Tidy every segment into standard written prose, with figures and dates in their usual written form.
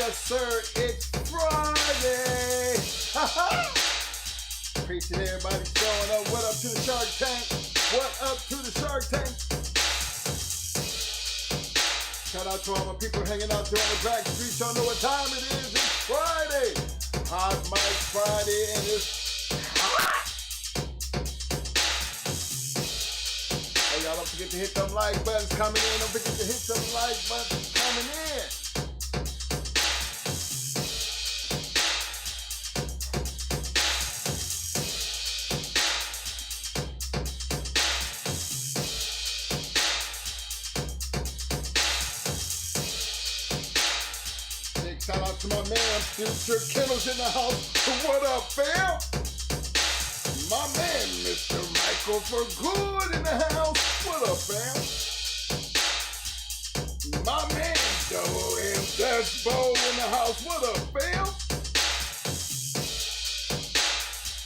Yes, sir, it's Friday. Appreciate everybody showing up. What up to the Shark Tank? What up to the Shark Tank? Shout out to all my people hanging out there on the back streets. Y'all know what time it is. It's Friday. Hot Mic Friday, and it's hot. Hey, y'all don't forget to hit them like buttons coming in. Don't forget to hit them like buttons coming in. Shout out to my man, future Kennels in the house. What up, fam? My man, Mr. Michael for good in the house. What up, fam? My man, Double M Despo in the house. What up, fam?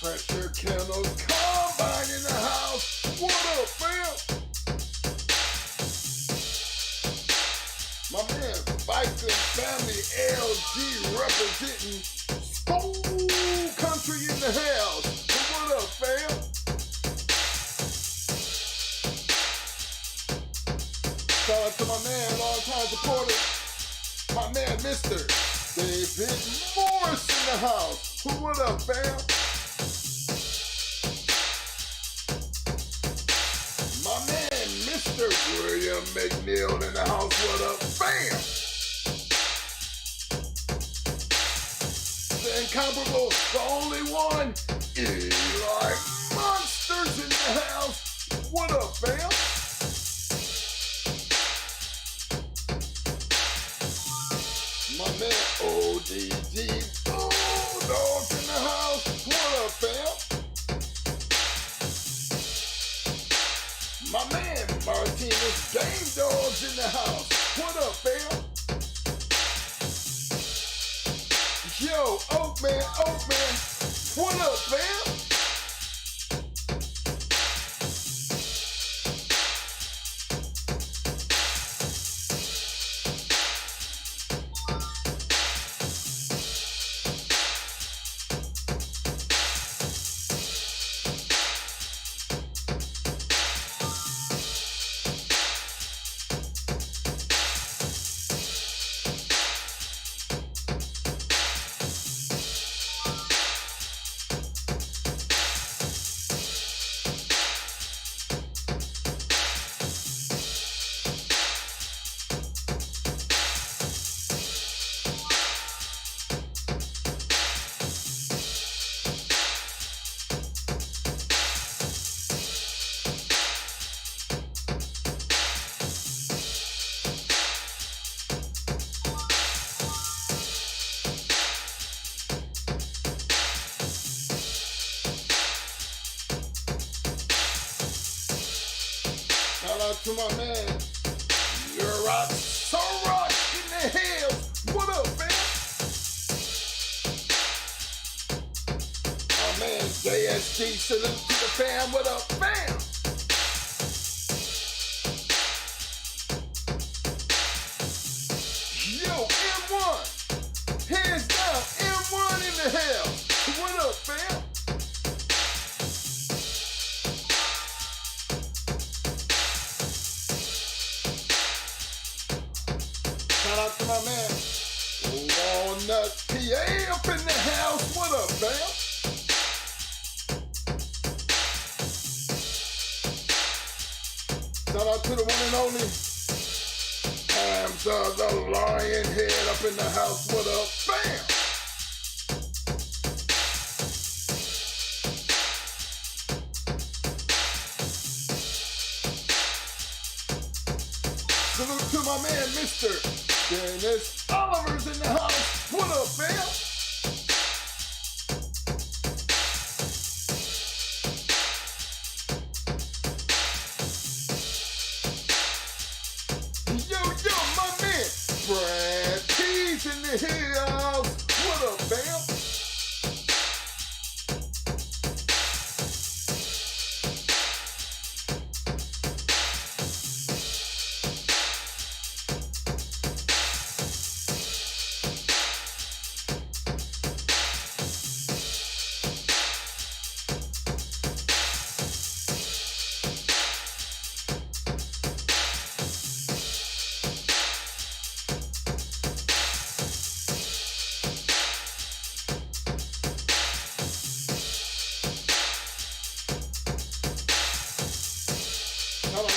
Pressure Kennels Combine in the house. What up, fam? My man, Biker Family LG representing School Country in the house. What up, fam? Shout out to my man, long-time supporter, my man, Mr. David Morris in the house. What up, fam? My man, Mr. William McNeil in the house. What up, fam? The incomparable, the only one, Eli Monsters in the house. What up, fam? My man, ODG Bulldogs in the house. What up, fam? My man, Martinez Game Dogs in the house. What up, fam? Yo, Oakman. What up, fam? Shout out to my man, you're rock, so rock in the hills. What up, fam? My man, JSG, salute to the fam. What up, fam? Yo, M1, hands down, M1 in the house. What up, fam? Shout out to my man, Walnut PA up in the house. What up, fam? Shout out to the one and only Hamza the Lion Head up in the house. What up, fam? Salute to my man, Mr. Dennis Oliver's in the house. What up, fam? Yo, my man, Brad T's in the house. What up, fam?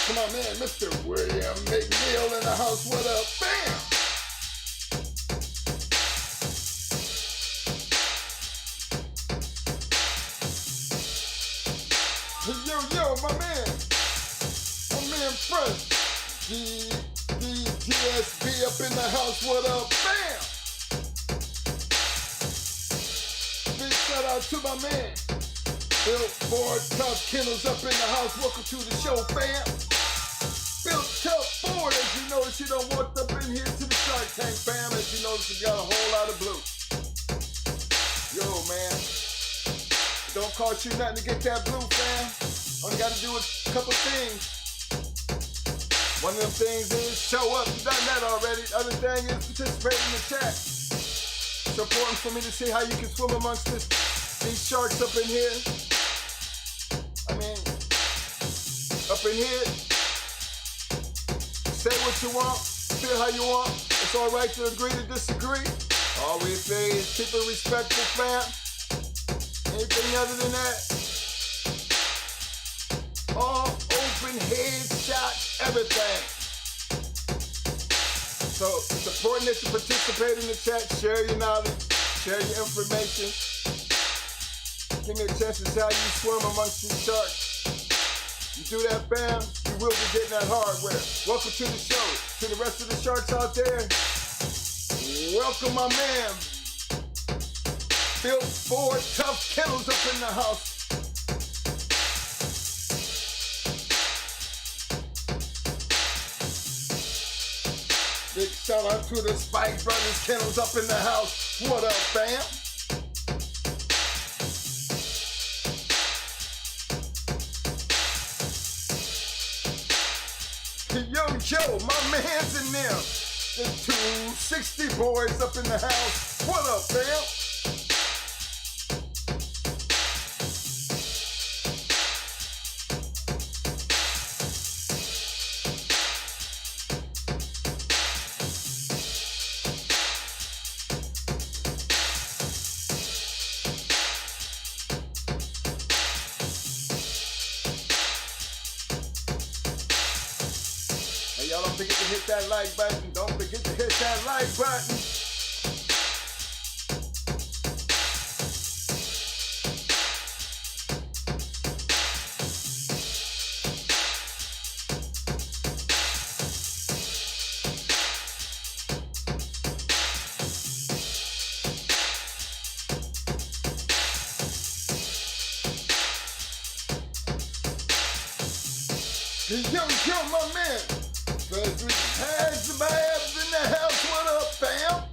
to my man, Mr. William McNeil in the house. What up, fam? Yo, my man Fresh, GSB up in the house. What up, fam? Big shout out to my man Built Ford Tough Kennels up in the house. Welcome to the show, fam. Built Tough Ford, as you notice, you done walked up in here to the Shark Tank, fam. As you notice, you got a whole lot of blue. Yo, man, don't cost you nothing to get that blue, fam. All you gotta do is a couple things. One of them things is show up. You done that already. The other thing is participate in the chat. It's important for me to see how you can swim amongst these sharks up in here. I mean, up in here. Say what you want, feel how you want. It's all right to agree to disagree. All we say is keep it respectful, fam. Anything other than that, all open head shots, everything. So it's important that you participate in the chat, share your knowledge, share your information. Give me a chance to see how you swim amongst these sharks. You do that, fam, you will be getting that hardware. Welcome to the show. To the rest of the sharks out there, welcome my man Built Ford Tough Kennels up in the house. Big shout out to the Spike Brothers Kennels up in the house. What up, fam? Yo, my man's in there. The 260 boys up in the house. What up, fam? Y'all don't forget to hit that like button. Don't forget to hit that like button. Yo, my man. Frederick has the babs in the house. What up, fam?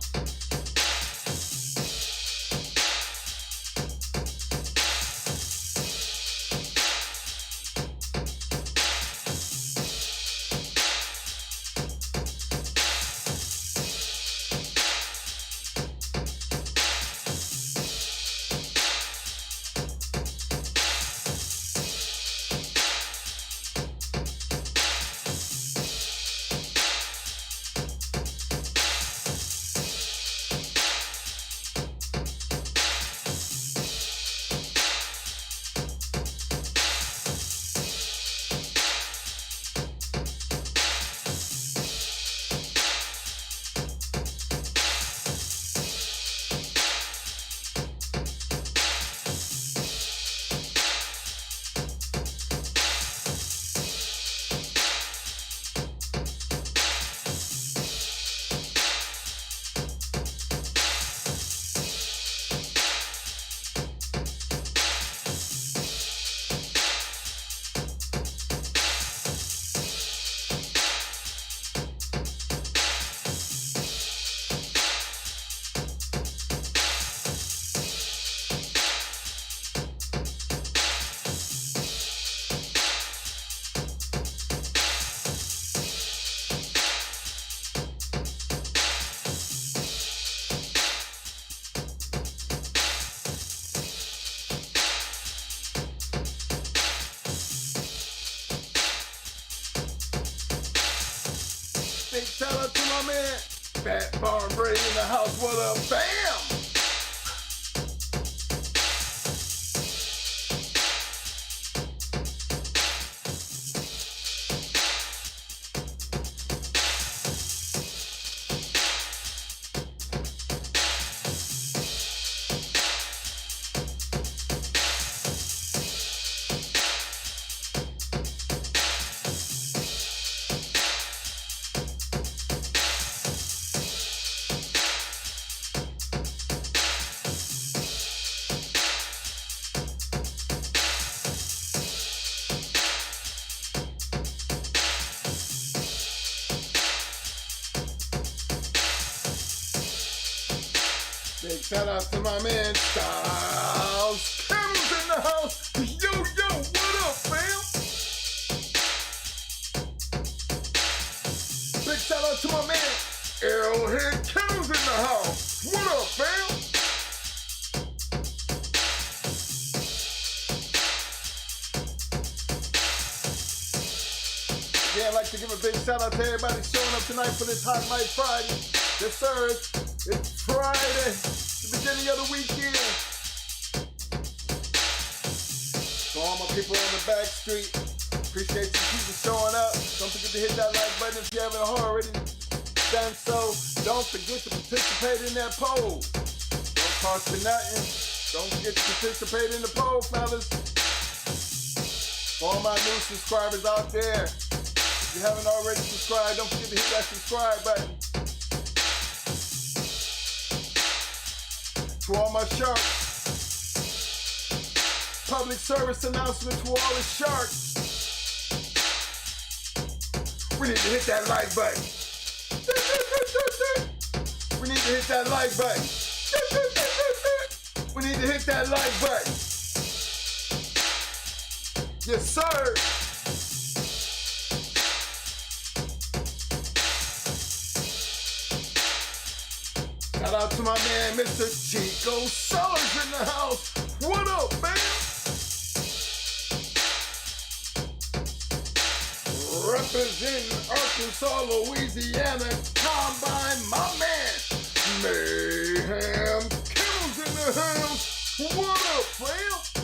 Big shout out to my man, Fat Farm Brady in the house. What up, bam? Big shout out to my man Styles. Kennels in the house. Yo, what up, fam? Big shout out to my man Arrowhead Kennels in the house. What up, fam? Yeah, I'd like to give a big shout out to everybody showing up tonight for this Hot Mic Friday. Yes, sir. It's Friday, the beginning of the weekend. For all my people on the back street, appreciate you people showing up. Don't forget to hit that like button if you haven't already done so. Don't forget to participate in that poll. Don't cost you nothing. Don't forget to participate in the poll, fellas. For all my new subscribers out there, if you haven't already subscribed, don't forget to hit that subscribe button. To all my sharks, public service announcement to all the sharks. We need to hit that like button. We need to hit that like button. We need to hit that like button. Yes, sir. Shout out to my man, Mr. Chico Sellers in the house. What up, man? Representing Arkansas, Louisiana, Combine, my man, Mayhem Kennels in the house. What up, fam?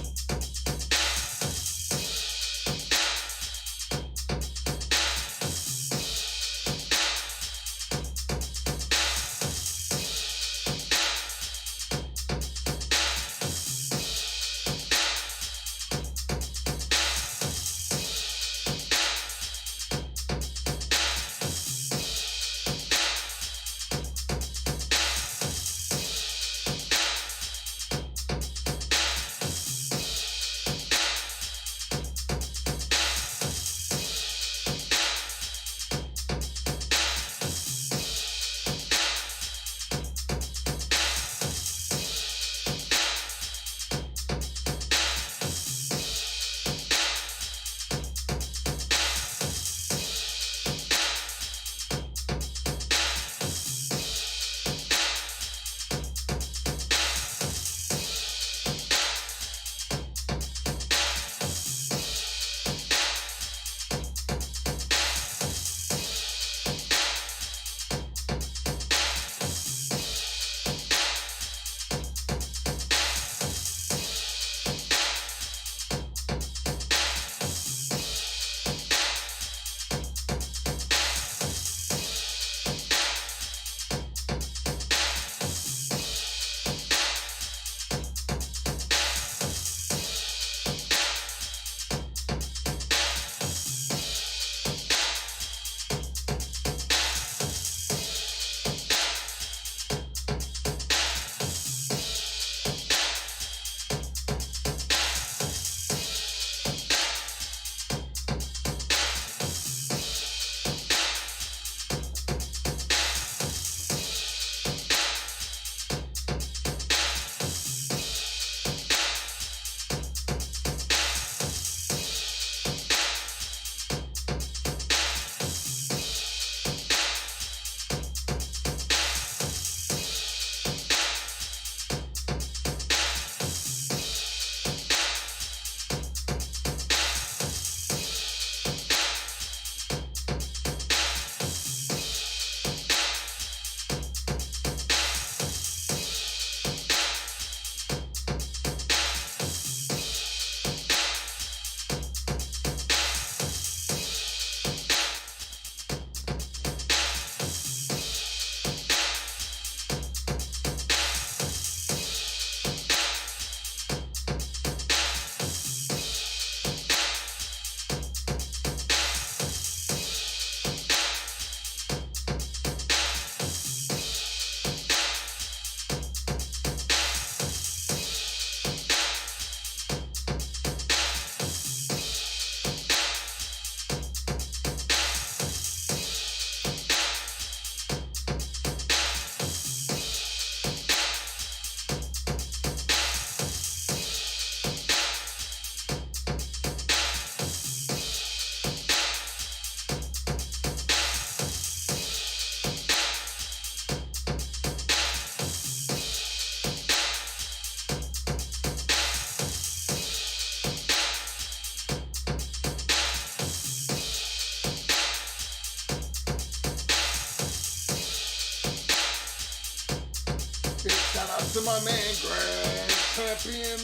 out to my man, Grand Champion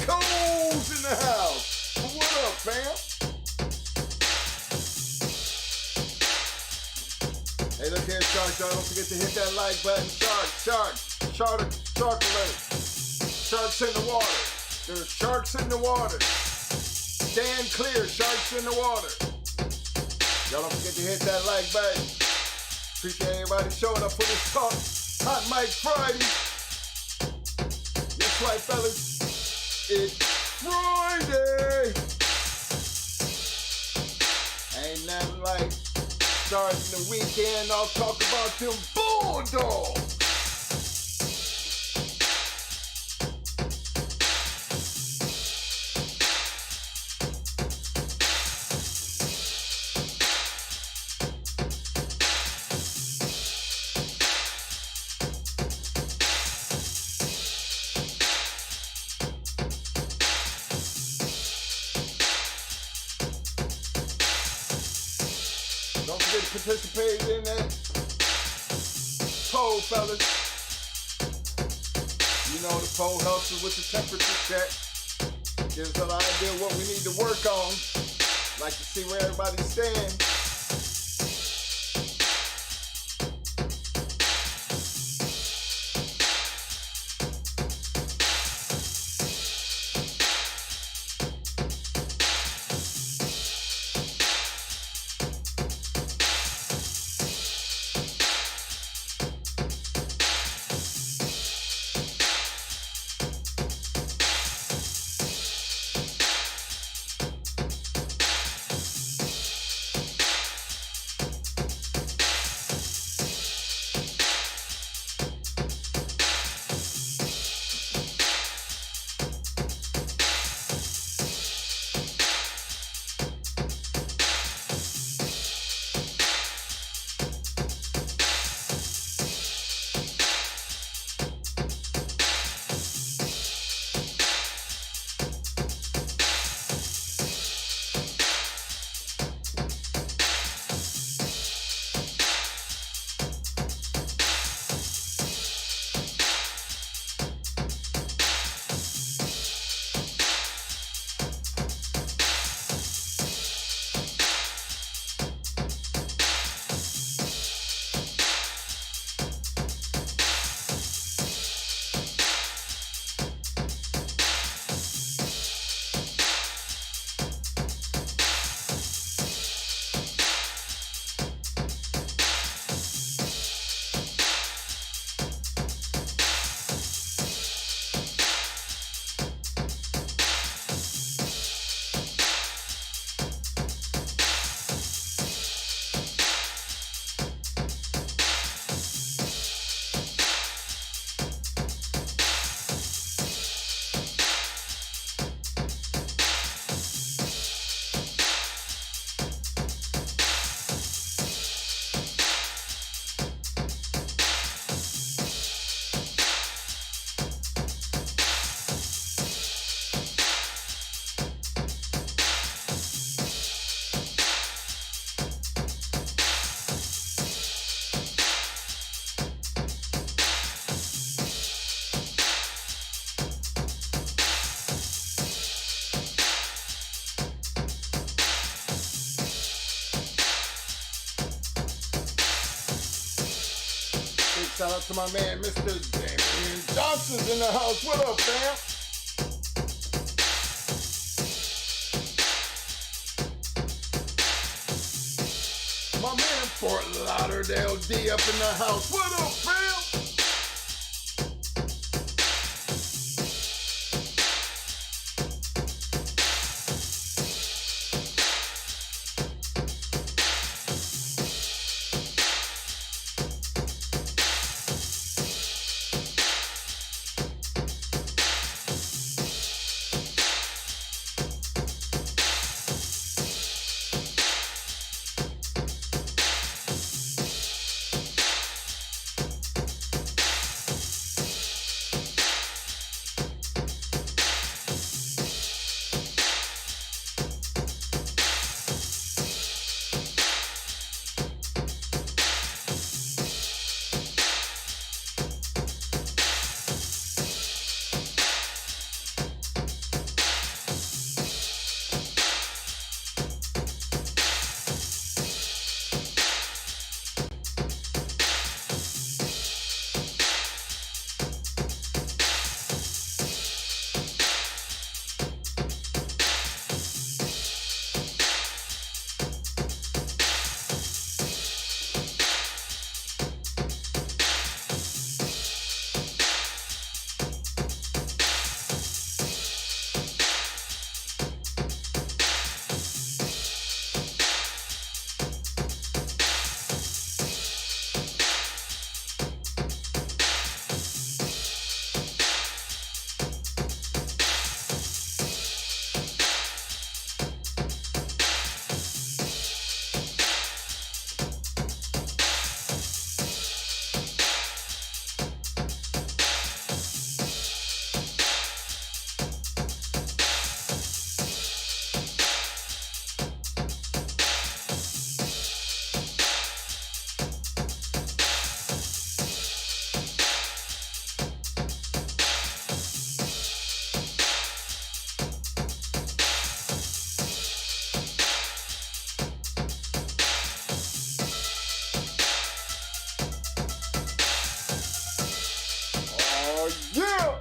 Kennels in the house. What up, fam? Hey, look here, sharks, y'all. Don't forget to hit that like button. Shark alert. Sharks in the water. There's sharks in the water. Stand clear, sharks in the water. Y'all don't forget to hit that like button. Appreciate everybody showing up for this talk. Hot Mic Friday. That's right, fellas. It's Friday. Ain't nothing like starting the weekend. I'll talk about them Bulldogs. Don't forget to participate in that poll, fellas. You know the poll helps us with the temperature check. Gives us an idea what we need to work on. Like to see where everybody's staying. Shout out to my man, Mr. Damian Johnson's in the house. What up, fam? My man, Fort Lauderdale D up in the house. What up, fam? Yeah!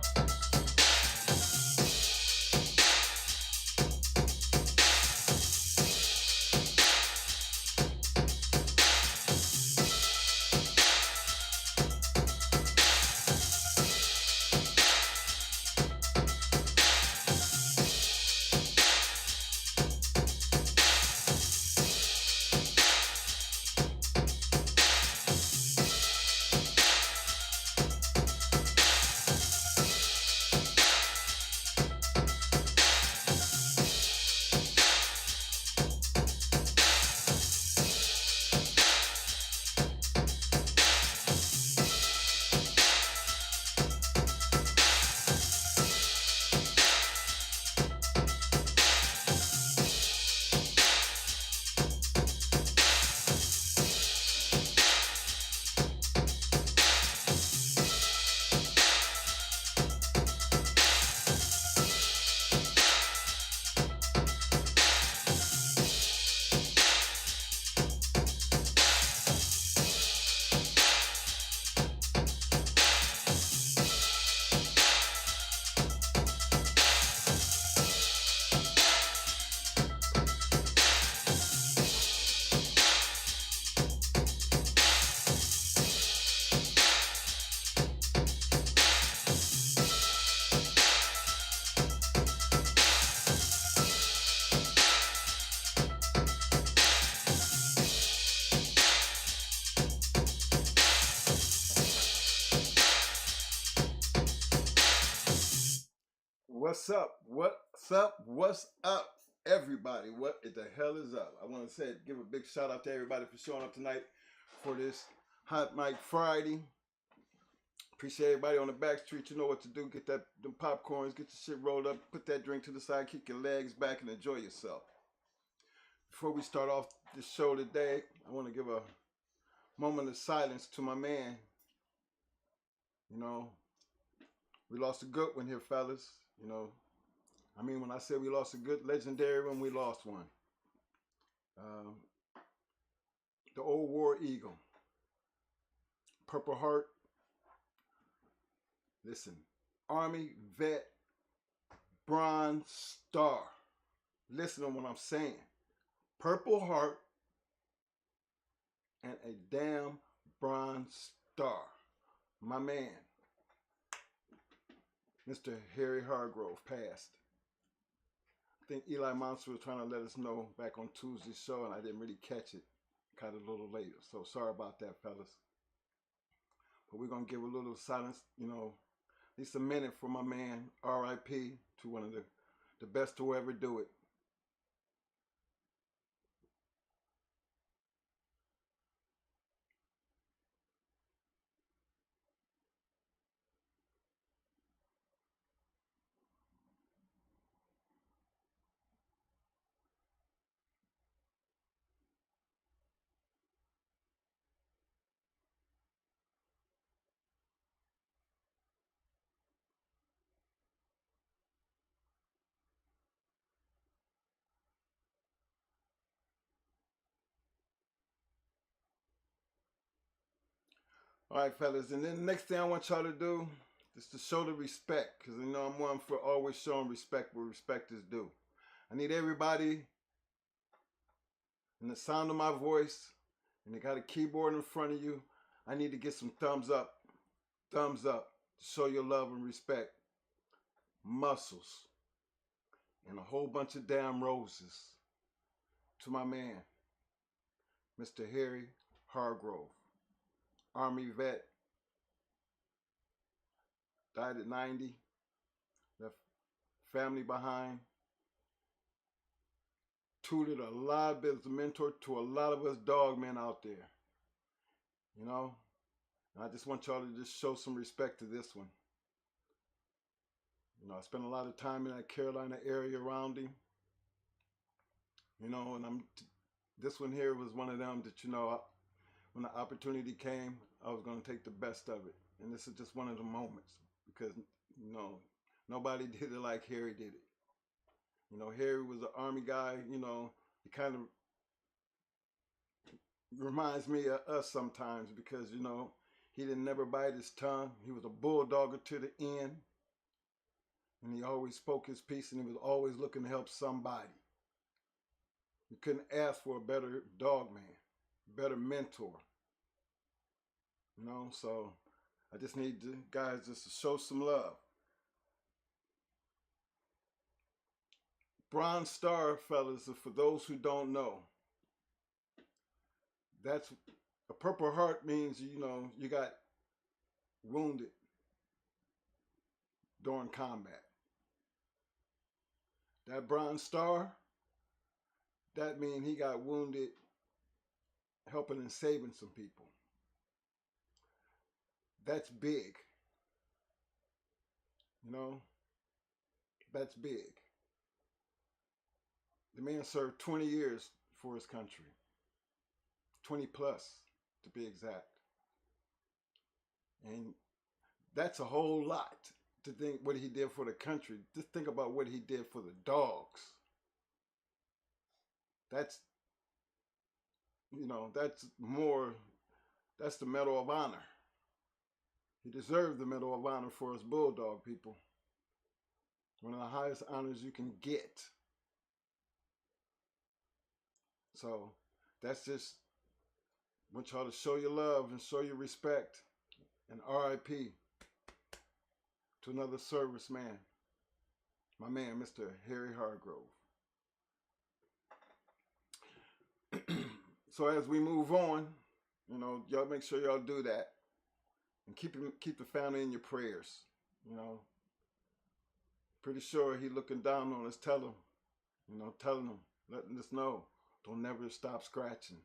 What's up? What's up? What's up, everybody? What the hell is up? I want to say, give a big shout out to everybody for showing up tonight for this Hot Mic Friday. Appreciate everybody on the back street. You know what to do. Get them popcorns, get your shit rolled up, put that drink to the side, kick your legs back, and enjoy yourself. Before we start off this show today, I want to give a moment of silence to my man. You know, we lost a good one here, fellas. You know, I mean, when I say we lost a good legendary one, we lost one. The old War Eagle, Purple Heart. Listen, Army Vet, Bronze Star. Listen to what I'm saying. Purple Heart and a damn Bronze Star. My man, Mr. Harry Hargrove, passed. I think Eli Monster was trying to let us know back on Tuesday's show, and I didn't really catch it. Caught it a little later, so sorry about that, fellas. But we're going to give a little silence, you know, at least a minute for my man, R.I.P. to one of the best to ever do it. All right, fellas, and then the next thing I want y'all to do is to show the respect, because you know I'm one for always showing respect where respect is due. I need everybody in the sound of my voice, and they got a keyboard in front of you, I need to get some thumbs up to show your love and respect. Muscles and a whole bunch of damn roses to my man, Mr. Harry Hargrove, Army vet, died at 90, left family behind, tutored a lot, been a mentor to a lot of us dog men out there. You know, and I just want y'all to just show some respect to this one. You know, I spent a lot of time in that Carolina area around him. You know, and this one here was one of them that, you know, when the opportunity came, I was going to take the best of it. And this is just one of the moments because, you know, nobody did it like Harry did it. You know, Harry was an Army guy, you know, he kind of reminds me of us sometimes because, you know, He didn't never bite his tongue. He was a bulldogger to the end. And he always spoke his piece, and he was always looking to help somebody. You couldn't ask for a better dog man, better mentor. You know, so I just need you guys just to show some love. Bronze Star, fellas, for those who don't know, that's a Purple Heart means, you know, you got wounded during combat. That Bronze Star, that means he got wounded helping and saving some people. That's big. You know, that's big. The man served 20 years for his country. 20 plus, to be exact. And that's a whole lot to think what he did for the country. Just think about what he did for the dogs. That's, you know, that's more, that's the Medal of Honor. He deserved the Medal of Honor for his bulldog, people. One of the highest honors you can get. So that's just, I want y'all to show your love and show your respect. And RIP to another serviceman, my man, Mr. Harry Hargrove. So as we move on, you know, y'all make sure y'all do that. And keep the family in your prayers, you know. Pretty sure he looking down on us, telling them, letting us know, don't never stop scratching.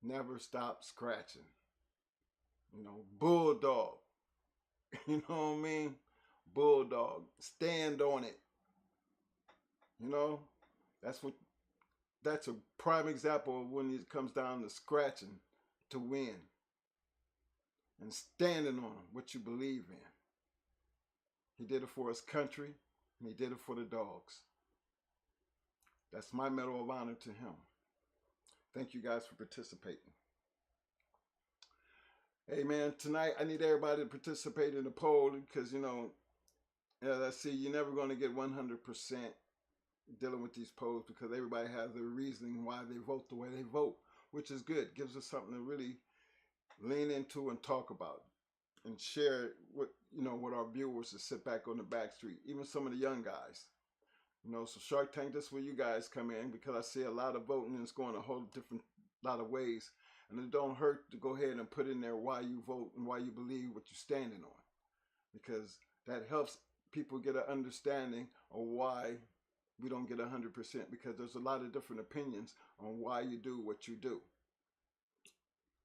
Never stop scratching. You know, bulldog. You know what I mean? Bulldog. Stand on it. You know, that's a prime example of when it comes down to scratching to win. And standing on what you believe in. He did it for his country, and he did it for the dogs. That's my Medal of Honor to him. Thank you guys for participating. Hey man, tonight I need everybody to participate in the poll because, you know, as I see, you're never going to get 100% dealing with these polls because everybody has their reasoning why they vote the way they vote, which is good. Gives us something to really lean into and talk about and share with, you know, with our viewers to sit back on the back street, even some of the young guys. You know, so Shark Tank, that's where you guys come in because I see a lot of voting and it's going a whole different lot of ways. And it don't hurt to go ahead and put in there why you vote and why you believe what you're standing on. Because that helps people get an understanding of why we don't get 100% because there's a lot of different opinions on why you do what you do.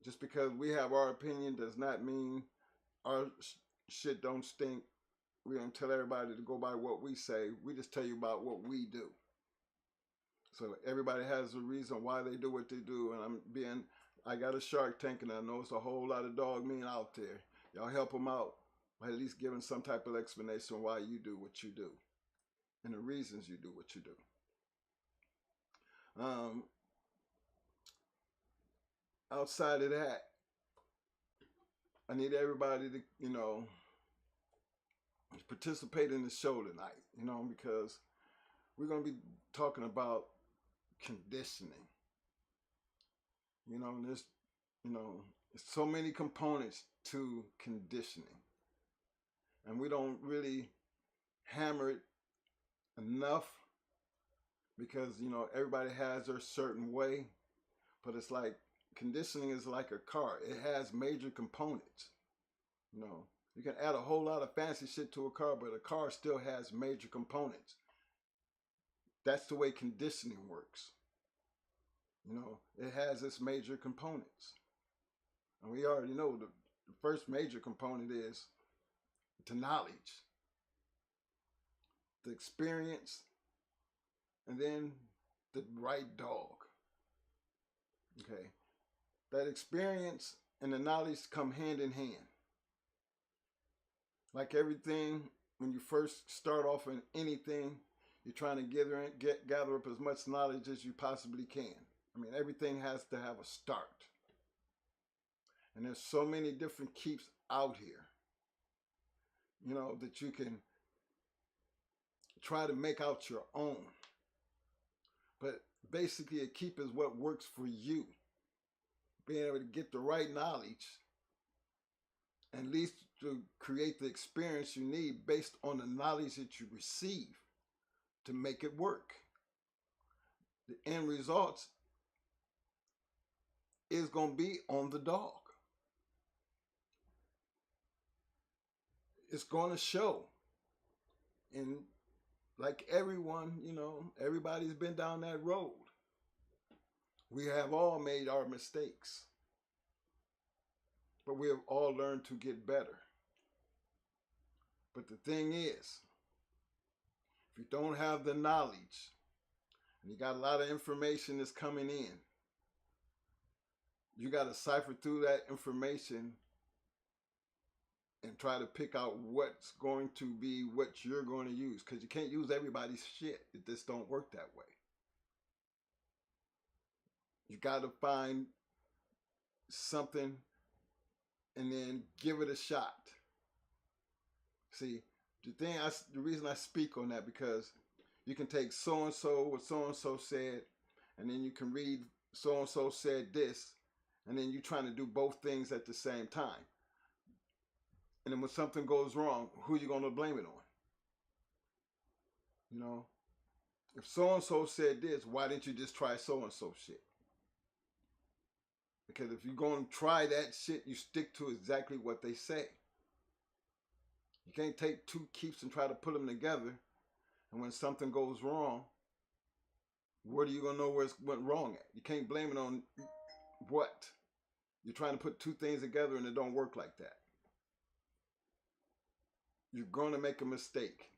Just because we have our opinion does not mean our shit don't stink. We don't tell everybody to go by what we say. We just tell you about what we do. So everybody has a reason why they do what they do. And I got a Shark Tank and I know it's a whole lot of dog men out there. Y'all help them out by at least giving some type of explanation why you do what you do. And the reasons you do what you do. Outside of that, I need everybody to, you know, participate in the show tonight, you know, because we're going to be talking about conditioning. You know, there's so many components to conditioning. And we don't really hammer it enough because, you know, everybody has their certain way, but it's like conditioning is like a car. It has major components. You know, you can add a whole lot of fancy shit to a car, but a car still has major components. That's the way conditioning works. You know, it has its major components. And we already know the first major component is the knowledge, the experience, and then the right dog. Okay. That experience and the knowledge come hand in hand. Like everything, when you first start off in anything, you're trying to gather up as much knowledge as you possibly can. I mean, everything has to have a start. And there's so many different keeps out here, you know, that you can try to make out your own. But basically, a keep is what works for you. Being able to get the right knowledge, and at least to create the experience you need based on the knowledge that you receive to make it work. The end results is going to be on the dog. It's going to show. And like everyone, you know, everybody's been down that road. We have all made our mistakes, but we have all learned to get better. But the thing is, if you don't have the knowledge, and you got a lot of information that's coming in, you got to cipher through that information and try to pick out what's going to be what you're going to use, because you can't use everybody's shit. It just don't work that way. You got to find something and then give it a shot. See, the reason I speak on that, because you can take so-and-so, what so-and-so said, and then you can read so-and-so said this, and then you're trying to do both things at the same time. And then when something goes wrong, who are you going to blame it on? You know, if so-and-so said this, why didn't you just try so-and-so shit? Because if you're going to try that shit, you stick to exactly what they say. You can't take two keeps and try to put them together, and when something goes wrong, where are you going to know where it went wrong at? You can't blame it on what? You're trying to put two things together and it don't work like that. You're going to make a mistake.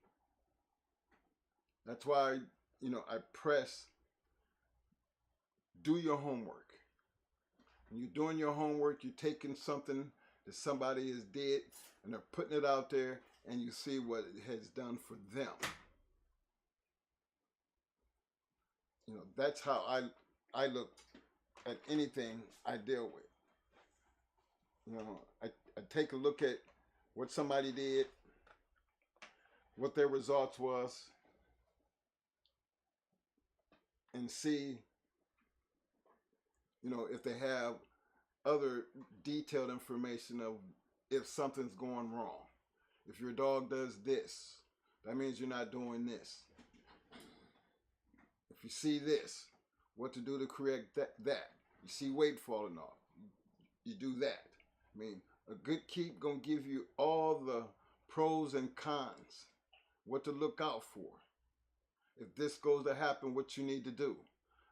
That's why, you know, I press, do your homework. When you're doing your homework, you're taking something that somebody has did and they're putting it out there, and you see what it has done for them. You know, that's how I look at anything I deal with. You know, I take a look at what somebody did, what their results was, and see, you know, if they have other detailed information of if something's going wrong. If your dog does this, that means you're not doing this. If you see this, what to do to correct that. You see weight falling off, you do that. I mean, a good keep gonna give you all the pros and cons, what to look out for. If this goes to happen, what you need to do.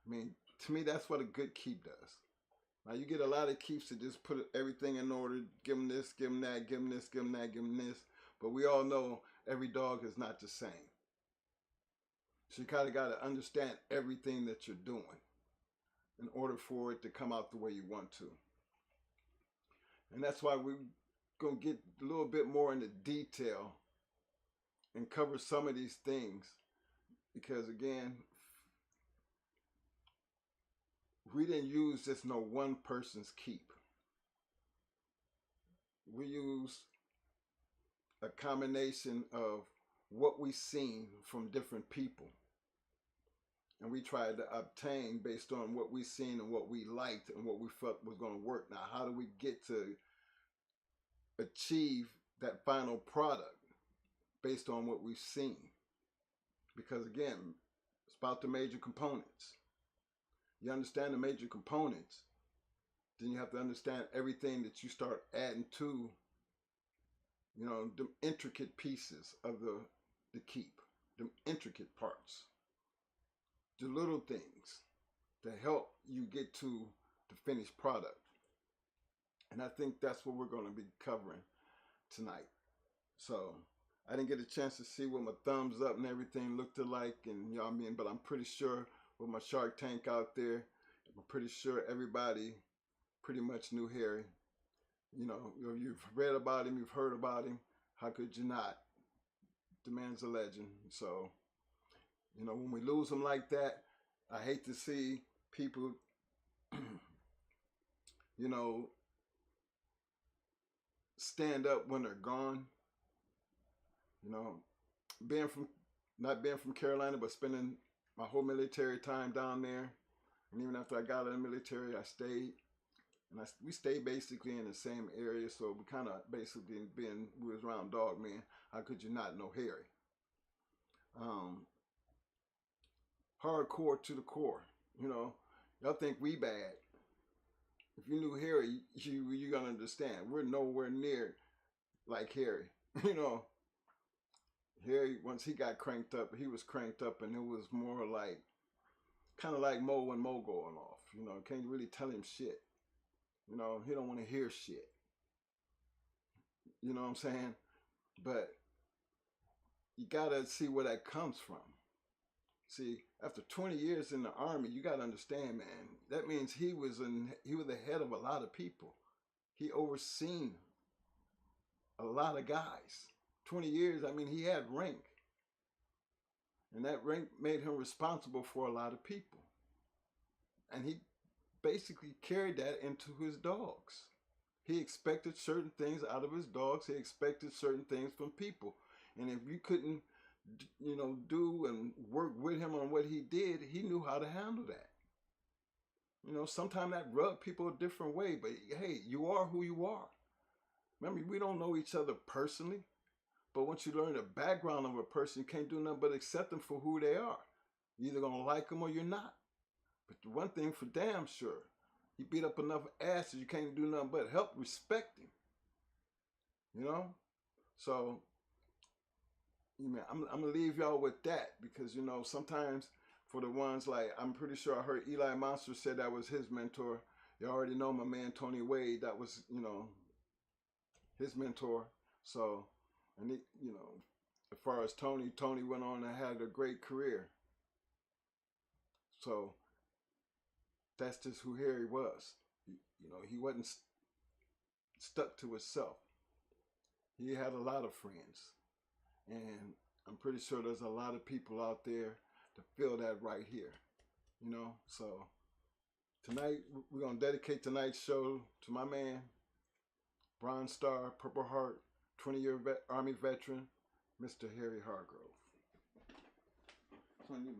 I mean, to me, that's what a good keep does. Now, you get a lot of keeps that just put everything in order, give them this, give them that, give them this, give them that, give them this. But we all know every dog is not the same. So you kind of got to understand everything that you're doing in order for it to come out the way you want to. And that's why we're going to get a little bit more into detail and cover some of these things. Because again, we didn't use just no one person's keep. We use a combination of what we've seen from different people. And we tried to obtain based on what we seen and what we liked and what we felt was going to work. Now, how do we get to achieve that final product based on what we've seen? Because again, it's about the major components. You understand the major components, then you have to understand everything that you start adding to, you know, the intricate pieces of the keep, the intricate parts, the little things to help you get to the finished product. And I think that's what we're going to be covering tonight. So I didn't get a chance to see what my thumbs up and everything looked like, and you know what I mean, but I'm pretty sure with my Shark Tank out there, I'm pretty sure everybody pretty much knew Harry. You know, you've read about him, you've heard about him. How could you not? The man's a legend. So, you know, when we lose him like that, I hate to see people, you know, stand up when they're gone. You know, not being from Carolina, but spending my whole military time down there. And even after I got out of the military, I stayed. And we stayed basically in the same area, so we kind of basically we was around dog men. How could you not know Harry? Hardcore to the core. You know, y'all think we bad. If you knew Harry, you're gonna understand. We're nowhere near like Harry. You know, Harry, once he got cranked up, he was cranked up, and it was more like, kind of like Mo and Mo going off. You know, can't really tell him shit. You know, he don't want to hear shit. You know what I'm saying? But you gotta see where that comes from. See, after 20 years in the Army, you gotta understand, man. That means he was the head of a lot of people. He overseen a lot of guys. 20 years, I mean, he had rank. And that rank made him responsible for a lot of people. And he basically carried that into his dogs. He expected certain things out of his dogs. He expected certain things from people. And if you couldn't, you know, do and work with him on what he did, he knew how to handle that. You know, sometimes that rubbed people a different way, but hey, you are who you are. Remember, we don't know each other personally, but once you learn the background of a person, you can't do nothing but accept them for who they are. You're either gonna like them or you're not. But the one thing for damn sure, he beat up enough asses, you can't do nothing but help respect him. You know? So, I'm gonna leave y'all with that, because, you know, sometimes for the ones like, I'm pretty sure I heard Eli Monster said that was his mentor. You already know my man Tony Wade, that was, you know, his mentor. So, and he, you know, as far as Tony went on and had a great career. So that's just who Harry was. You know, he wasn't stuck to himself. He had a lot of friends. And I'm pretty sure there's a lot of people out there to feel that right here. You know, so tonight we're going to dedicate tonight's show to my man, Bronze Star, Purple Heart, 20-year Army veteran, Mr. Harry Hargrove. Tony.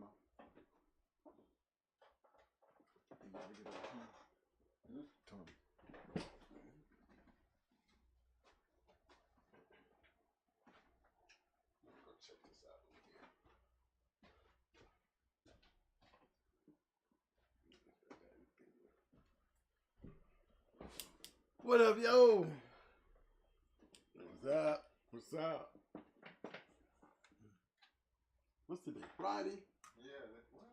What up, yo? What's up? What's up? What's today? Friday? Yeah, well,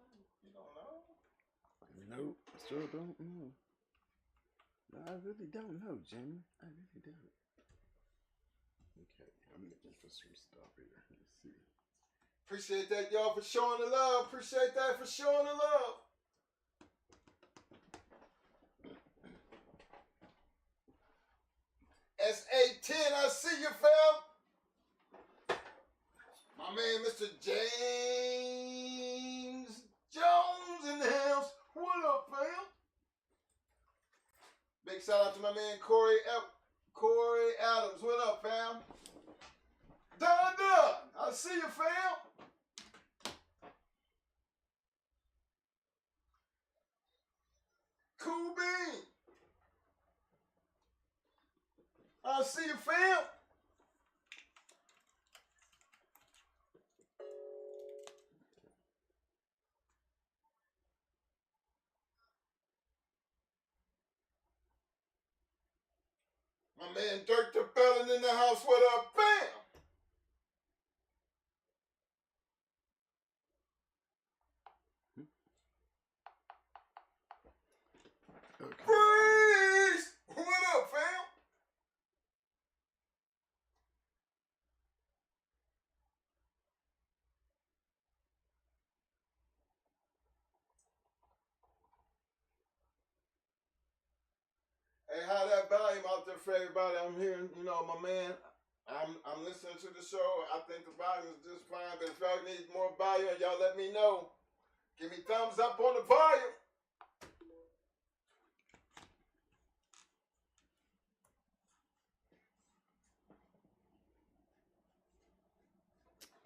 you don't know? Nope, sure don't know. No, I really don't know, Jamie. I really don't. Okay, I'm looking for some stuff here. Let's see. Appreciate that, y'all, for showing the love. Appreciate that for showing the love. SA10, I see you, fam. My man, Mr. James Jones in the house. What up, fam? Big shout out to my man Corey Adams. What up, fam? Done. I see you, fam. Cool bean. I see you, fam. My man Dirk the Felon in the house. What up, fam? Okay. Freeze! What up, fam? Hey, how that volume out there for everybody? I'm hearing, you know, my man. I'm listening to the show. I think the volume is just fine, but if y'all need more volume, y'all let me know. Give me thumbs up on the volume.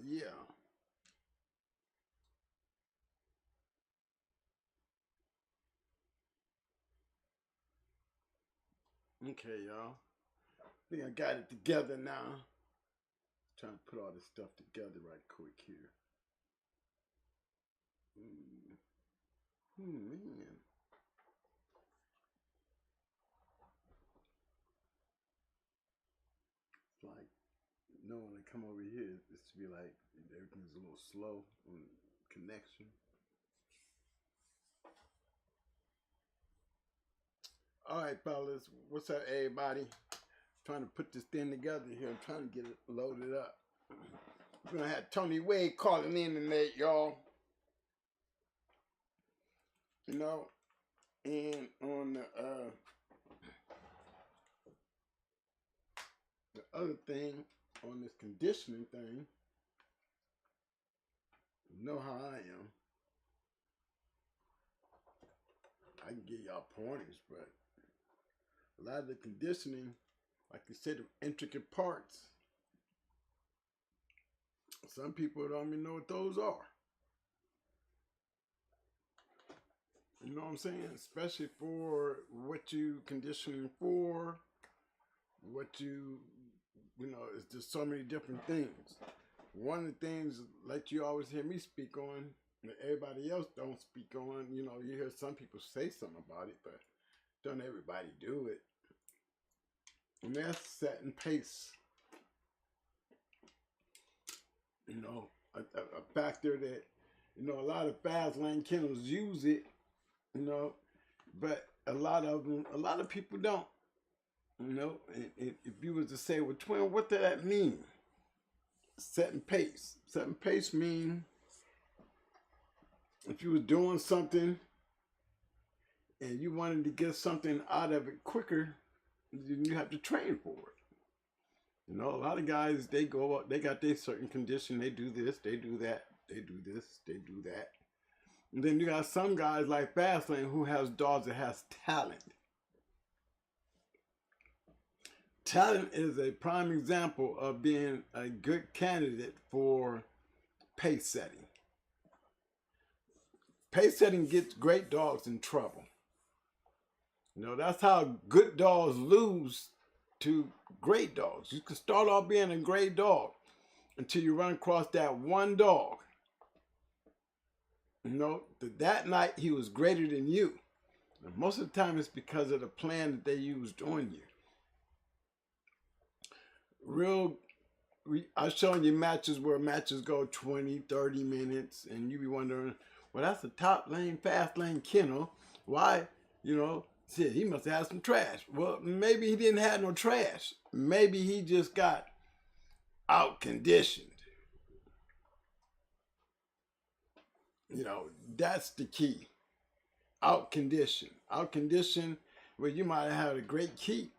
Yeah. Okay, y'all. I think I got it together now. Trying to put all this stuff together right quick here. Man. It's like knowing to come over here, it's to be like everything's a little slow on connection. All right, fellas, what's up, everybody? Trying to put this thing together here. I'm trying to get it loaded up. We're gonna have Tony Wade calling in tonight, y'all. You know, and on the other thing, on this conditioning thing, you know how I am. I can give y'all pointers, but a lot of the conditioning, like you said, the intricate parts, some people don't even know what those are. You know what I'm saying? Especially for what you conditioning for, what you know, it's just so many different things. One of the things, like you always hear me speak on, that everybody else don't speak on, you know, you hear some people say something about it, but don't everybody do it. And that's setting pace. You know, a factor that, you know, a lot of fast lane kennels use it, you know, but a lot of people don't. You know, and if you was to say, well, twin, what did that mean? Setting pace. Setting pace mean if you was doing something and you wanted to get something out of it quicker, then you have to train for it. You know, a lot of guys, they go up, they got their certain condition, they do this, they do that, they do this, they do that. And then you got some guys like Fastlane who has dogs that has talent. Talent is a prime example of being a good candidate for pace setting. Pace setting gets great dogs in trouble. You know, that's how good dogs lose to great dogs. You can start off being a great dog until you run across that one dog. You know, that night he was greater than you. And most of the time it's because of the plan that they used on you. I was showing you matches where matches go 20, 30 minutes, and you be wondering, well, that's a top lane, fast lane kennel. Why, you know, shit, he must have had some trash. Well, maybe he didn't have no trash. Maybe he just got out conditioned. You know, that's the key. Out conditioned. Out conditioned where you might have had a great keep,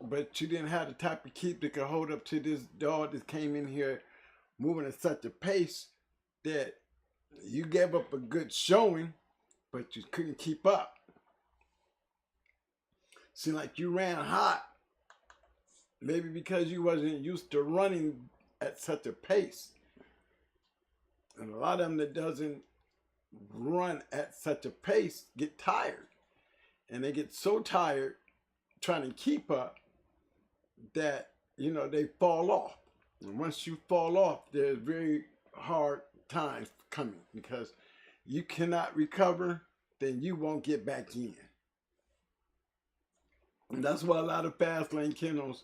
but you didn't have the type of keep that could hold up to this dog that came in here moving at such a pace that you gave up a good showing, but you couldn't keep up. Seemed like you ran hot, maybe because you wasn't used to running at such a pace. And a lot of them that doesn't run at such a pace get tired. And they get so tired trying to keep up that, you know, they fall off. And once you fall off, there's very hard times coming because you cannot recover, then you won't get back in. And that's why a lot of fast lane kennels,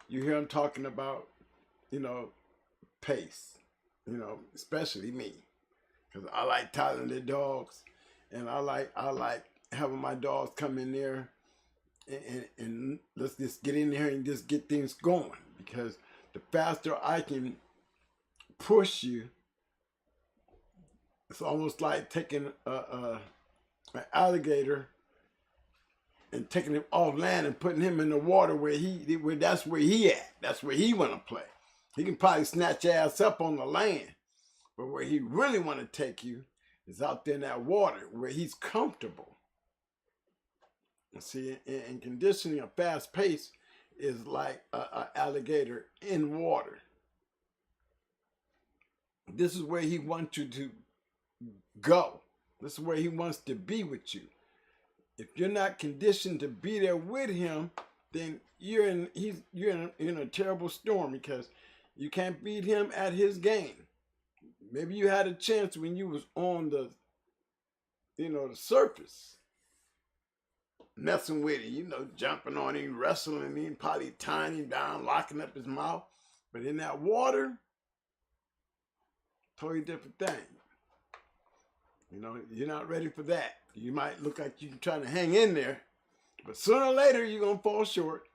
you hear them talking about, you know, pace, you know, especially me, because I like talented dogs, and I like having my dogs come in there and let's just get in there and just get things going, because the faster I can push you, it's almost like taking an alligator and taking him off land and putting him in the water where that's where he at. That's where he want to play. He can probably snatch your ass up on the land, but where he really want to take you is out there in that water where he's comfortable. See, and conditioning a fast pace is like an alligator in water. This is where he wants you to go. This is where he wants to be with you. If you're not conditioned to be there with him, then you're in a terrible storm, because you can't beat him at his game. Maybe you had a chance when you was on the the surface, messing with him, jumping on him, wrestling him, probably tying him down, locking up his mouth. But in that water, totally different thing. You're not ready for that. You might look like you're trying to hang in there, but sooner or later you're going to fall short,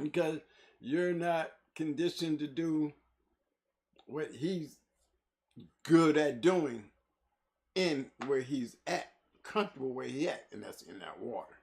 because you're not conditioned to do what he's good at doing in where he's at, comfortable where he at, and that's in that water.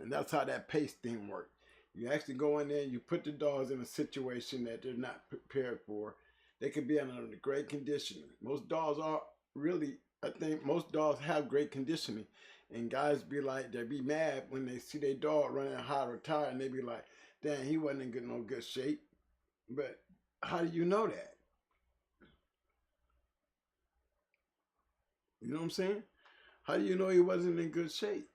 And that's how that pace thing works. You actually go in there and you put the dogs in a situation that they're not prepared for. They could be under great conditioning. Most dogs are really, I think most dogs have great conditioning. And guys they be mad when they see their dog running hot or tired, and they be like, damn, he wasn't in no good shape. But how do you know that? You know what I'm saying? How do you know he wasn't in good shape?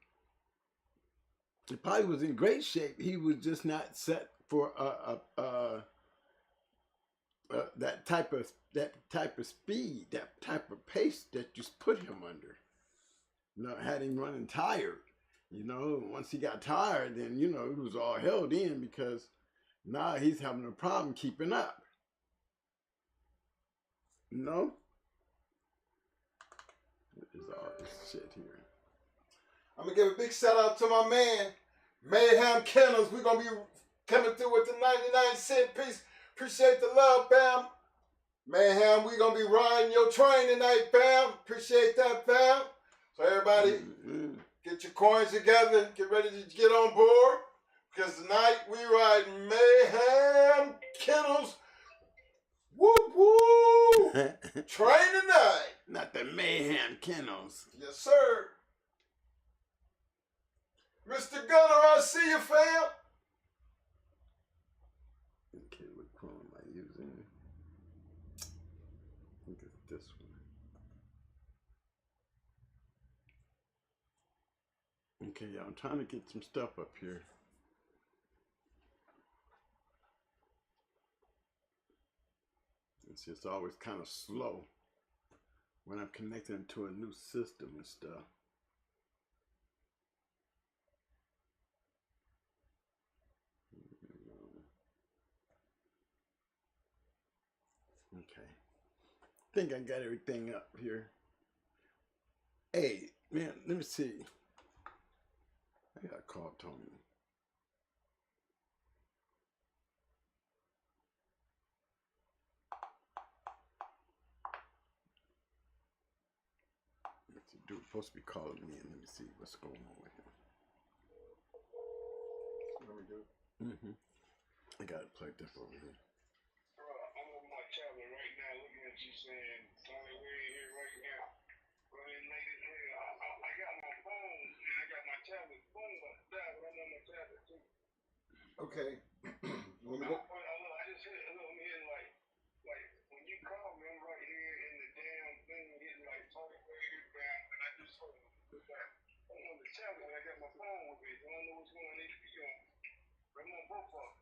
He probably was in great shape. He was just not set for that type of speed, that type of pace that you put him under. Had him running tired. Once he got tired, then he was all held in, because now he's having a problem keeping up. What is all this shit here? I'm going to give a big shout out to my man, Mayhem Kennels. We're going to be coming through with the 99-cent piece. Appreciate the love, fam. Mayhem, we're going to be riding your train tonight, fam. Appreciate that, fam. So everybody, get your coins together. Get ready to get on board. Because tonight we ride Mayhem Kennels. Woo woo! Train tonight. Not the Mayhem Kennels. Yes, sir. Mr. Gunner, I see you, fam. Okay, what phone am I using? I think it's this one. Okay, yeah, I'm trying to get some stuff up here. It's just always kind of slow when I'm connecting to a new system and stuff. Okay. I think I got everything up here. Hey, man, let me see. I gotta call Tony. Dude supposed to be calling me, and let me see what's going on with him. Let me do it. I got it plugged up over here. Bro, I'm on my tablet right now looking at you saying, Tony, we're in here right now. But then later, I got my phone, and I got my tablet. Phone but I'm on my tablet too. Okay. Let me go. I just hit a little here like when you call me, I'm right here in the damn thing hitting like Tony, we're here, fam. And I just told him, I'm on the tablet, and I got my phone with me. I don't know what's going on. I need to be on. I'm on both of them.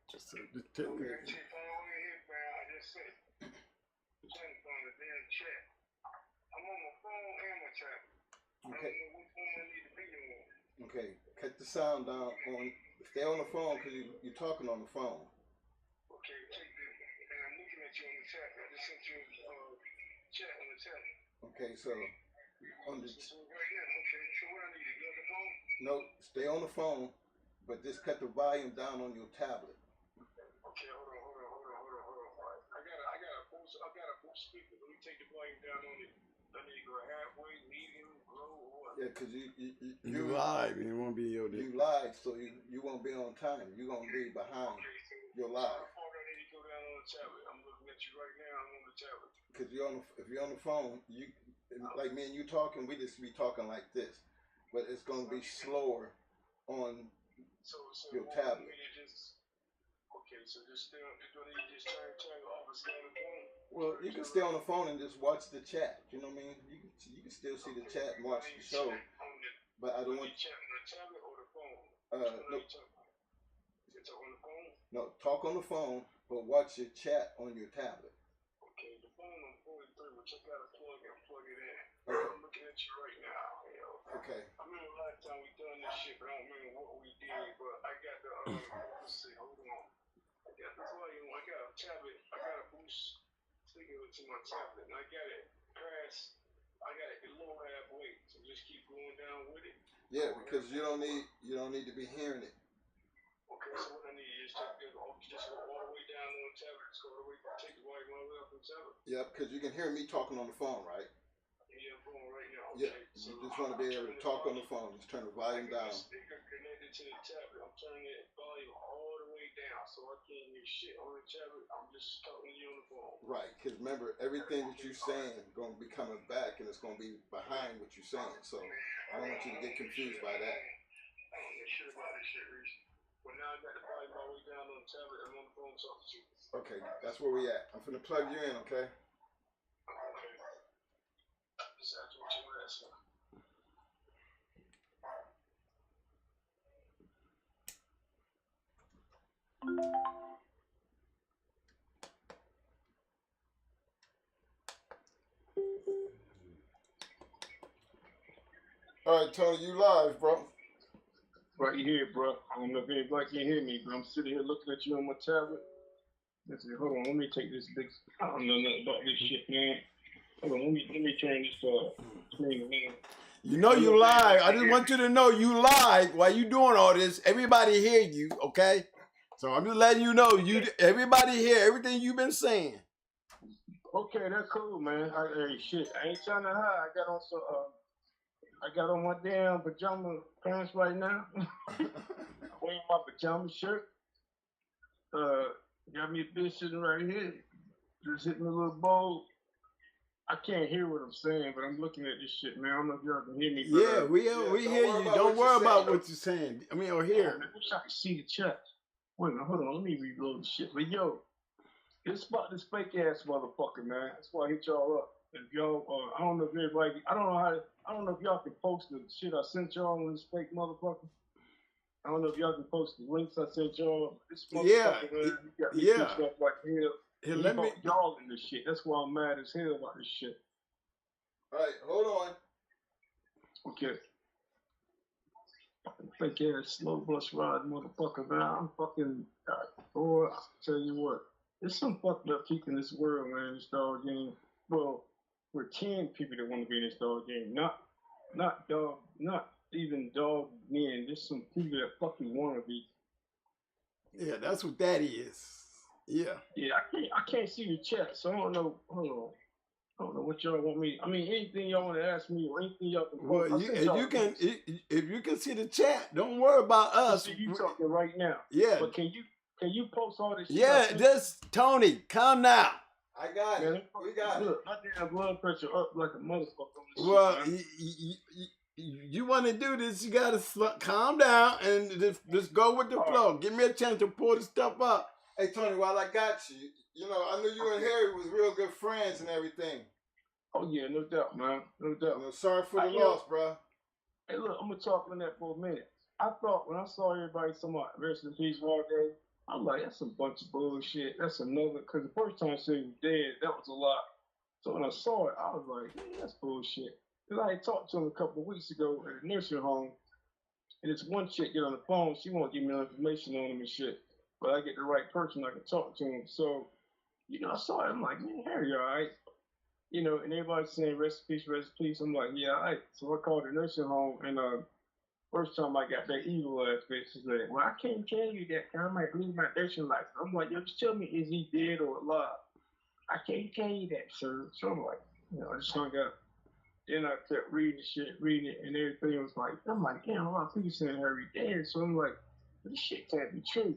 Just tell me. Okay, chief, I'm over here, man. I just said, Jen's on the damn chat. I'm on my phone and my tablet. Okay. I don't know which one I need to be on. Okay. Cut the sound down on. Stay on the phone because you're talking on the phone. Okay, take this. And I'm looking at you on the chat. I just sent you chat on the tablet. Okay, so on the. So right now, okay. So what I need to get on the phone? No, stay on the phone, but just cut the volume down on your tablet. Okay, hold on. I got a full speaker. Let me take the volume down on it. I need to go halfway, medium, low, or what? Yeah, because You live, and you won't be able to. You live, so you won't be on time. You're gonna be behind. Okay, so your live. How far do I need to go down on the tablet? I'm looking at you right now. I'm on the tablet. Because if you're on the phone, you like me and you talking, we just be talking like this, but it's gonna be slower on your tablet. Okay, so just still, do you just turn off and stay on the phone? Well, you can stay on the phone and just watch the chat. You know what I mean? You can still see the chat and watch the show. But I don't want. Chat on the tablet or the phone? No. You talk on the phone? No, talk on the phone, but watch your chat on your tablet. Okay, the phone I'm 43, but you gotta plug it in. Okay. I'm looking at you right now. Okay. I remember last time we done this shit, but I don't remember what we did. But I got the let's see, hold on. I got the volume. I got a tablet. I got a boost speaker to my tablet, and I got it crash. I got it low halfway, so just keep going down with it. Yeah, because you don't need to be hearing it. Okay, so what I need is just go all the way down on the tablet. Just go all the way, take the volume all the way up on the tablet. Yeah, because you can hear me talking on the phone, right? Yeah, I'm going right now. Okay. Yeah, so you just want to be able to talk on the phone. Just turn the volume down. Speaker connected to the tablet. I'm turning that volume all the way down, so I can't hear shit on the tablet. I'm just talking to you on the phone. Right, because remember, everything that you're saying is going to be coming back, and it's going to be behind what you're saying. So I don't want you to get confused by that. I don't know shit about this shit, Reese. But now I got the volume all the way down on the tablet. I'm on the phone talking to you. Okay, that's where we at. I'm finna plug you in, okay? Okay. Just after what you asking. All right, Tony, you live, bro. Right here, bro. I don't know if anybody can hear me, but I'm sitting here looking at you on my tablet. Let's see, hold on, let me take this big. I don't know nothing about this shit, man. Hold on, let me turn this screen, man. You know you live. I just want you to know you live while you doing all this. Everybody hear you, okay? So I'm just letting you know everybody hear everything you've been saying. Okay, that's cool, man. Hey, shit, I ain't trying to hide. I got on my damn pajama pants right now. I'm wearing my pajama shirt. Got me a bitch sitting right here. Just hitting a little bowl. I can't hear what I'm saying, but I'm looking at this shit, man. I don't know if y'all can hear me. Yeah, we hear you. Don't worry about what you're saying. I mean, or hear. I wish I could see the chat. Wait a minute, hold on. Let me reload the shit. But yo, it's about this fake ass motherfucker, man. That's why I hit y'all up. If y'all, I don't know if everybody, I don't know if y'all can post the shit I sent y'all on this fake motherfucker. I don't know if y'all can post the links I sent y'all. This motherfucker, man, he got me pissed off like hell. Here, let me y'all in this shit. That's why I'm mad as hell about this shit. All right, hold on. Okay. Fake ass slow bus ride motherfucker, man. I'm fucking, boy, I'll tell you what. There's some fucked up people in this world, man, this dog game. Well, we're 10 people that want to be in this dog game. Not even dog men. There's some people that fucking want to be. Yeah, that's what that is. Yeah. Yeah, I can't see the chat, so I don't know. Hold on. I don't know what y'all want me. I mean, anything y'all want to ask me or anything y'all can. Well, if you can see the chat, don't worry about us. See you talking right now. Yeah. But can you post all this? Yeah, just Tony, calm down. I got it. We got it. Look, my damn blood pressure up like a motherfucker. Well, you want to do this, you got to calm down and just go with the flow. Give me a chance to pull the stuff up. Hey, Tony, while I got you, you know, I knew you and Harry was real good friends and everything. Oh, yeah, no doubt, man. No doubt. Sorry for the loss, bro. Hey, look, I'm going to talk on that for a minute. I thought when I saw everybody talking about rest in peace all day, I'm like, that's a bunch of bullshit. That's another, because the first time I said he was dead, that was a lot. So when I saw it, I was like, man, that's bullshit. Because I had talked to him a couple of weeks ago at a nursing home, and this one chick get on the phone, she won't give me no information on him and shit. But I get the right person, I can talk to him. So, you know, I saw it, I'm like, man, Harry, all right? You know, and everybody's saying, rest in peace, rest in peace. I'm like, yeah, all right. So I called the nursing home, and first time I got that evil ass bitch, she said, well, I can't tell you that, I might lose my nursing license. I'm like, yo, just tell me, is he dead or alive? I can't tell you that, sir. So I'm like, you know, I just hung up. Then I kept reading it, and everything was like, I'm like, damn, a lot of people saying Harry dead. So I'm like, this shit can't be true.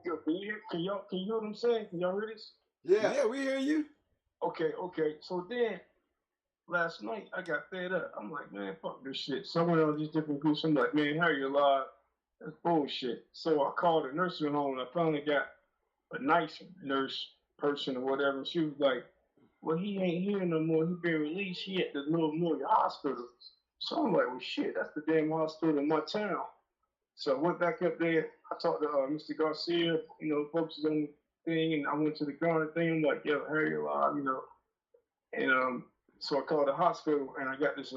Yo, can you hear what I'm saying? Can y'all hear this? Yeah, we hear you. Okay. So then, last night, I got fed up. I'm like, man, fuck this shit. So I went on these different groups. I'm like, man, Harry alive. That's bullshit. So I called a nursing home, and I finally got a nice nurse person or whatever. And she was like, well, he ain't here no more. He been released. He at the North Memorial Hospital. So I'm like, well, shit, that's the damn hospital in my town. So I went back up there. I talked to Mr. Garcia, focuses on the thing, and I went to the Garner thing. I'm like, yo, Harry alive. And so I called the hospital, and I got this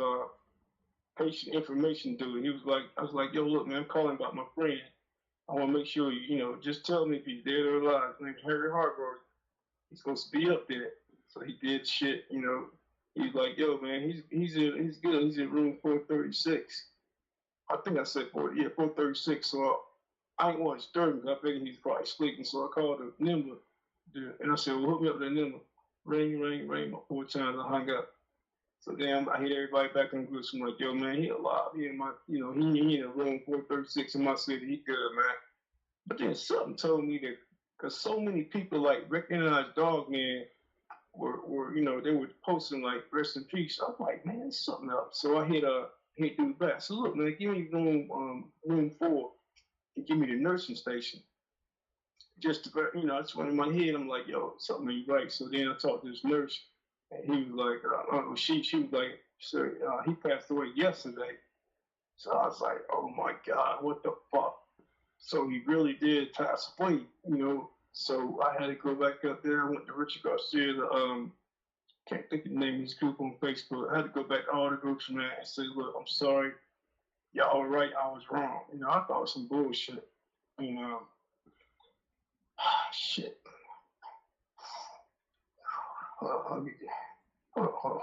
patient information dude. He was like, I was like, yo, look, man, I'm calling about my friend. I want to make sure, just tell me if he's dead or alive. His name's Harry Hargrove. He's supposed to be up there. So he did shit. He's like, yo, man, he's good. He's in room 436. I think I said 436. So I ain't want to disturb him because I figured he's probably sleeping. So I called the number, and I said, well, hook me up with that number. Ring, about 4 times. I hung up. So then I hit everybody back in the group. So I'm like, yo, man, he alive. He in my, he in room 436 in my city. He good, man. But then something told me that, because so many people like recognize Dogman were they were posting like rest in peace. I'm like, man, there's something up. So I hit dude back. So look, man, give me room 4 and give me the nursing station. Just to, I just went in my head. I'm like, yo, something ain't right. So then I talked to this nurse, and he was like, she was like, sir, he passed away yesterday. So I was like, oh my God, what the fuck? So he really did pass away, So I had to go back up there. I went to Richard Garcia, can't think of the name of his group on Facebook. I had to go back to all the groups, man, and say, look, I'm sorry. Y'all all right, I was wrong. I thought it was some bullshit. Shit. Hold on.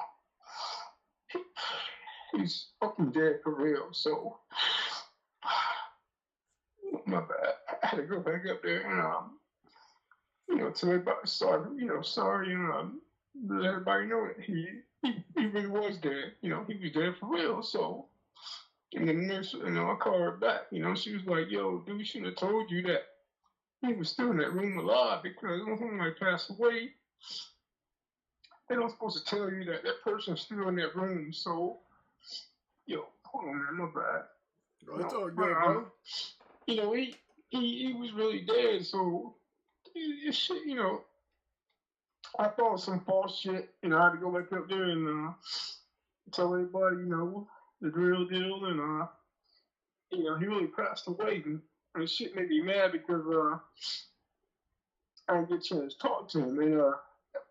He's fucking dead for real, so my bad. I had to go back up there and tell everybody sorry, let everybody know that he really was dead. He was dead for real. So and the nurse, I called her back, she was like, yo, dude, we shouldn't have told you that he was still in that room alive because when I passed away, they don't supposed to tell you that person's still in that room. So, yo, hold on, man, my bad. It's all good, bro. He was really dead. So, shit, I thought some false shit. I had to go back up there and tell everybody, the real deal. And he really passed away. And shit made me mad because I didn't get a chance to talk to him. And that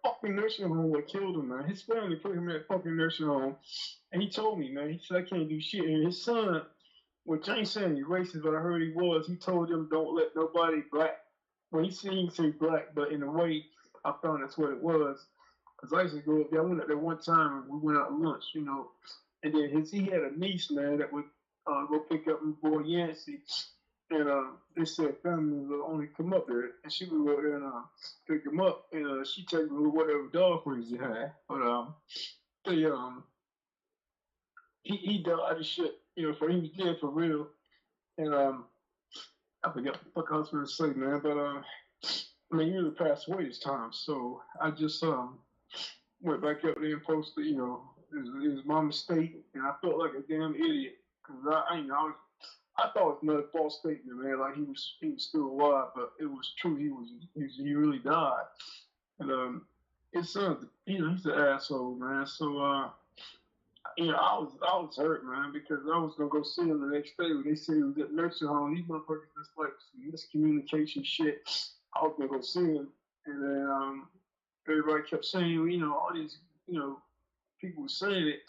fucking nursing home what killed him, man. His family put him in that fucking nursing home. And he told me, man, he said, I can't do shit. And his son, which I ain't saying he's racist, but I heard he was, he told them don't let nobody black. Well, he seemed to say black, but in a way, I found that's what it was. Because I used to go up there. I went up there one time and we went out to lunch, And then he had a niece, man, that would go pick up my boy Yancey. And they said family would only come up there. And she would go there and pick him up. And she take him with whatever dog breeds he had. But he died and shit, for he was dead for real. And I forgot what the fuck I was going to say, man. But he really passed away this time. So I just went back up there and posted, it was my mistake, and I felt like a damn idiot because I thought it was another false statement, man. Like he was still alive, but it was true. He really died, and his son, he's an asshole, man. So I was hurt, man, because I was gonna go see him the next day when they said he was at nursing home. These motherfuckers just like some miscommunication shit. I was gonna go see him, and then everybody kept saying, all these, people were saying it,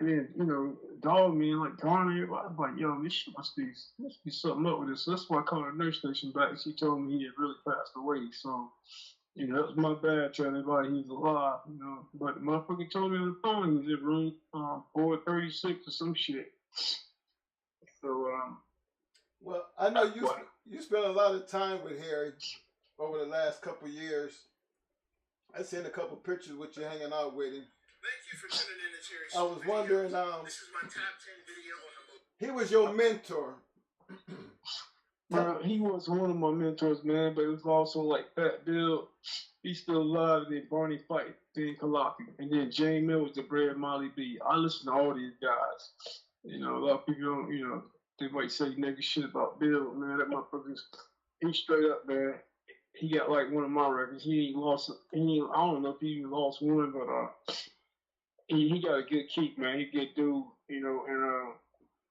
and then, dog man, like Garner, everybody was like, yo, this shit must be something up with this. So that's why I called the nurse station back, and she told me he had really passed away. So, that was my bad telling everybody he's alive, But the motherfucker told me on the phone he was in room 436 or some shit. So, well, I know you spent a lot of time with Harry over the last couple years. I seen a couple pictures with you hanging out with him. Thank you for tuning in to Terry's I was wondering, this is my top 10 video on the he was your mentor. He was one of my mentors, man, but it was also like Fat Bill. He's still alive. And then Barney Fight, then Kalaki, and then Jane Mills, the Brad Molly B. I listen to all these guys. A lot of people don't, they might say negative shit about Bill, man. That motherfucker's, he's straight up, man. he got like one of my records. He ain't lost. I don't know if he even lost one, but he got a good keep, man. He good dude, you know, and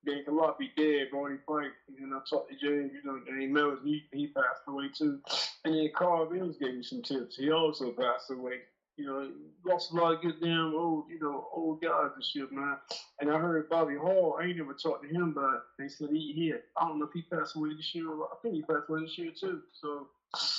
Dave Kalop be dead, bro. He fight. And then I talked to James, you know, James Mills, he passed away too. And then Carl Mills gave me some tips. He also passed away. You know, lost a lot of good damn old, you know, old guys and shit, man. And I heard Bobby Hall, I ain't never talked to him, but they said he had, I don't know if he passed away this year. I think he passed away this year too. So,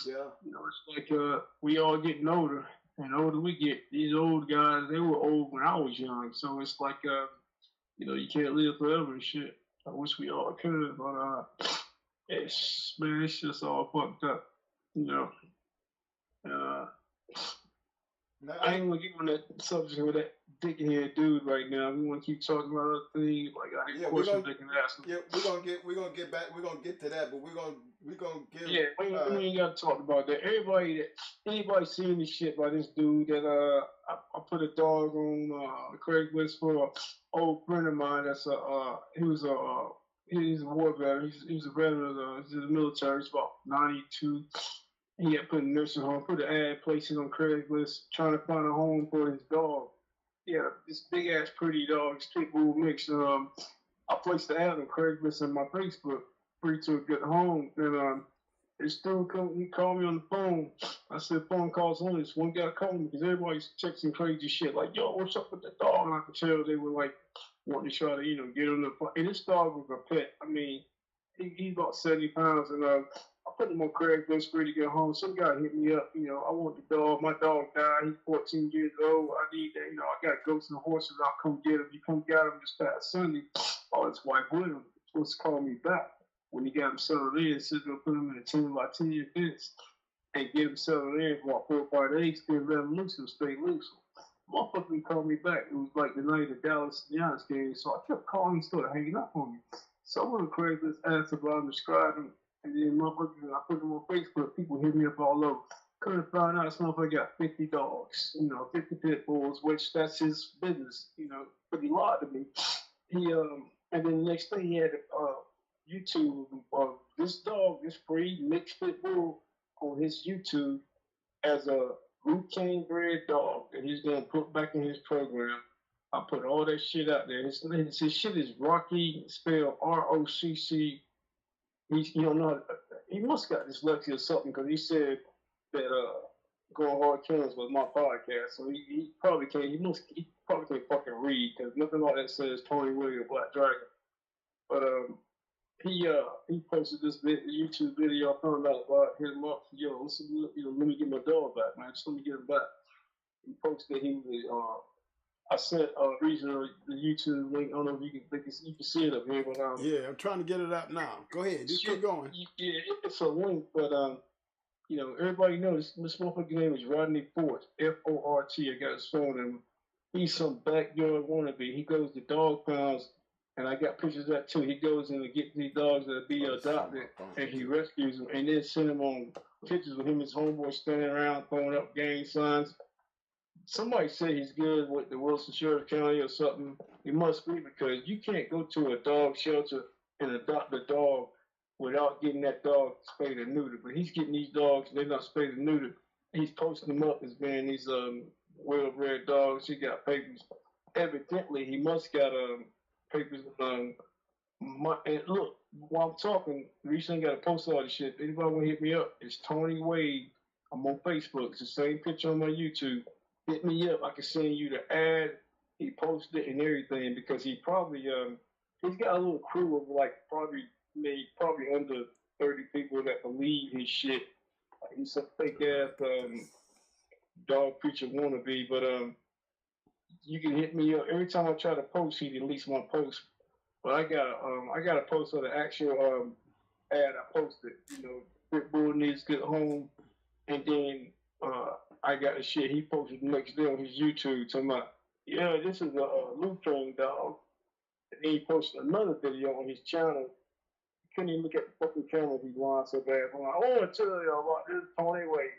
Yeah. you know, it's like we all getting older. And the older we get, these old guys, they were old when I was young. So it's like, you know, you can't live forever and shit. I wish we all could, but it's just all fucked up, you know. Uh, I ain't gonna get on that subject with that dickhead dude right now. We want to keep talking about other things. Like I have questions they can ask him. Yeah, we're gonna get back. We're gonna get to that, but we're gonna give. Yeah, we ain't got to talk about that. Anybody seen this shit by this dude that I put a dog on Craigslist for an old friend of mine. That's he's a war veteran. He's a veteran of the military. He's about 92. He had put a nursing home, put an ad placing on Craigslist, trying to find a home for his dog. Yeah, this big ass pretty dog, pit bull mix. I placed the ad on Craigslist on my Facebook, free to a good home. And this dude he called me on the phone. I said, phone calls only. This one guy called me because everybody's texting crazy shit like, yo, what's up with the dog? And I could tell they were like wanting to try to, you know, get him to. And this dog was a pet. I mean, he's about 70 pounds, and I put him on Craigslist free to get home. Some guy hit me up, you know, I want the dog. My dog died. He's 14 years old. I need that. You know, I got goats and horses. I'll come get him. He come get him this past Sunday. Oh, his wife William was supposed to call me back when he got him settled in. Said they'll put him in a 10 by 10 fence and get him settled in for about 4 or 5 days. Then let him loose and stay loose. Motherfucker called me back. It was like the night of the Dallas Giants game. So I kept calling. He started hanging up on me. So I went to Craigslist, asked about him, described him, and then motherfuckers, I put him on Facebook. People hit me up all over. Couldn't find out this motherfucker got 50 dogs, you know, 50 pit bulls, which that's his business, you know, pretty lot to me. And then the next thing he had YouTube, this dog, this free mixed pit bull on his YouTube as a root cane bred dog that he's gonna put back in his program. I put all that shit out there. His shit is Rocky, spelled ROCC. You don't know. He must got dyslexia or something because he said that Going Hard Kennels was my podcast. So he probably can't. He probably can't fucking read because nothing like that says Tony Williams Black Dragon. But he posted this YouTube video. I found out about him up. Yo, listen, you know, let me get my dog back, man. Just let me get him back. He posted he was I sent regional the YouTube link. I don't know if you can see it up here, but yeah, I'm trying to get it out now. Go ahead, just keep going. Yeah, it's a link, but you know, everybody knows this motherfucker's name is Rodney Fort, Fort. I got his phone number. He's some backyard wannabe. He goes to dog pounds, and I got pictures of that too. He goes in and gets these dogs that be adopted, and he rescues them, and then send them on pictures with him and his homeboy standing around throwing up gang signs. Somebody said he's good with the Wilson Sheriff County or something. He must be because you can't go to a dog shelter and adopt a dog without getting that dog spayed or neutered. But he's getting these dogs, they're not spayed or neutered. He's posting them up as being these well-bred dogs. He got papers. Evidently, he must got papers. And look, while I'm talking, recently got to post all this shit. If anybody want to hit me up, it's Tony Wade. I'm on Facebook. It's the same picture on my YouTube. Hit me up. I can send you the ad. He posted it and everything because he probably he's got a little crew of like probably under 30 people that believe his shit. He's some fake ass dog preacher wannabe, but you can hit me up every time I try to post. He deletes my post, but I got a post of the actual ad I posted. You know, pit bull needs good home, and then I got the shit he posted the next day on his YouTube talking about, yeah, this is a Lutheran dog. And then he posted another video on his channel. He couldn't even look at the fucking camera. He's lying so bad. I'm like, I want to tell y'all about this Tony Wade.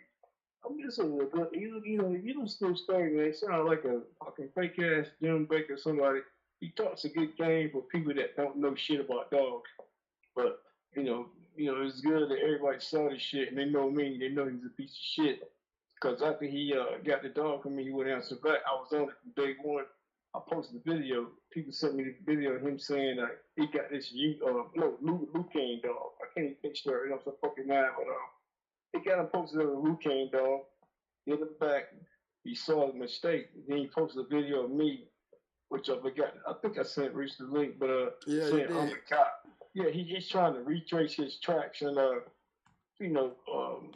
I mean, this is a good, you know, if you listen to his story, man, it sounds like a fucking fake ass Jim Baker somebody. He talks a good game for people that don't know shit about dogs. But, you know, you know, it's good that everybody saw this shit and they know me. They know he's a piece of shit. Because after he got the dog from me, he went answer back. I was on it from day one. I posted the video. People sent me the video of him saying he got this Lucane dog. I can't even picture it. I'm so fucking mad, but he got him posted of a Lucane dog. Hit him back. He saw the mistake. Then he posted a video of me, which I forgot. I think I sent Reese the link, but Yeah, saying you I'm did. a cop. Yeah, he's trying to retrace his tracks and you know,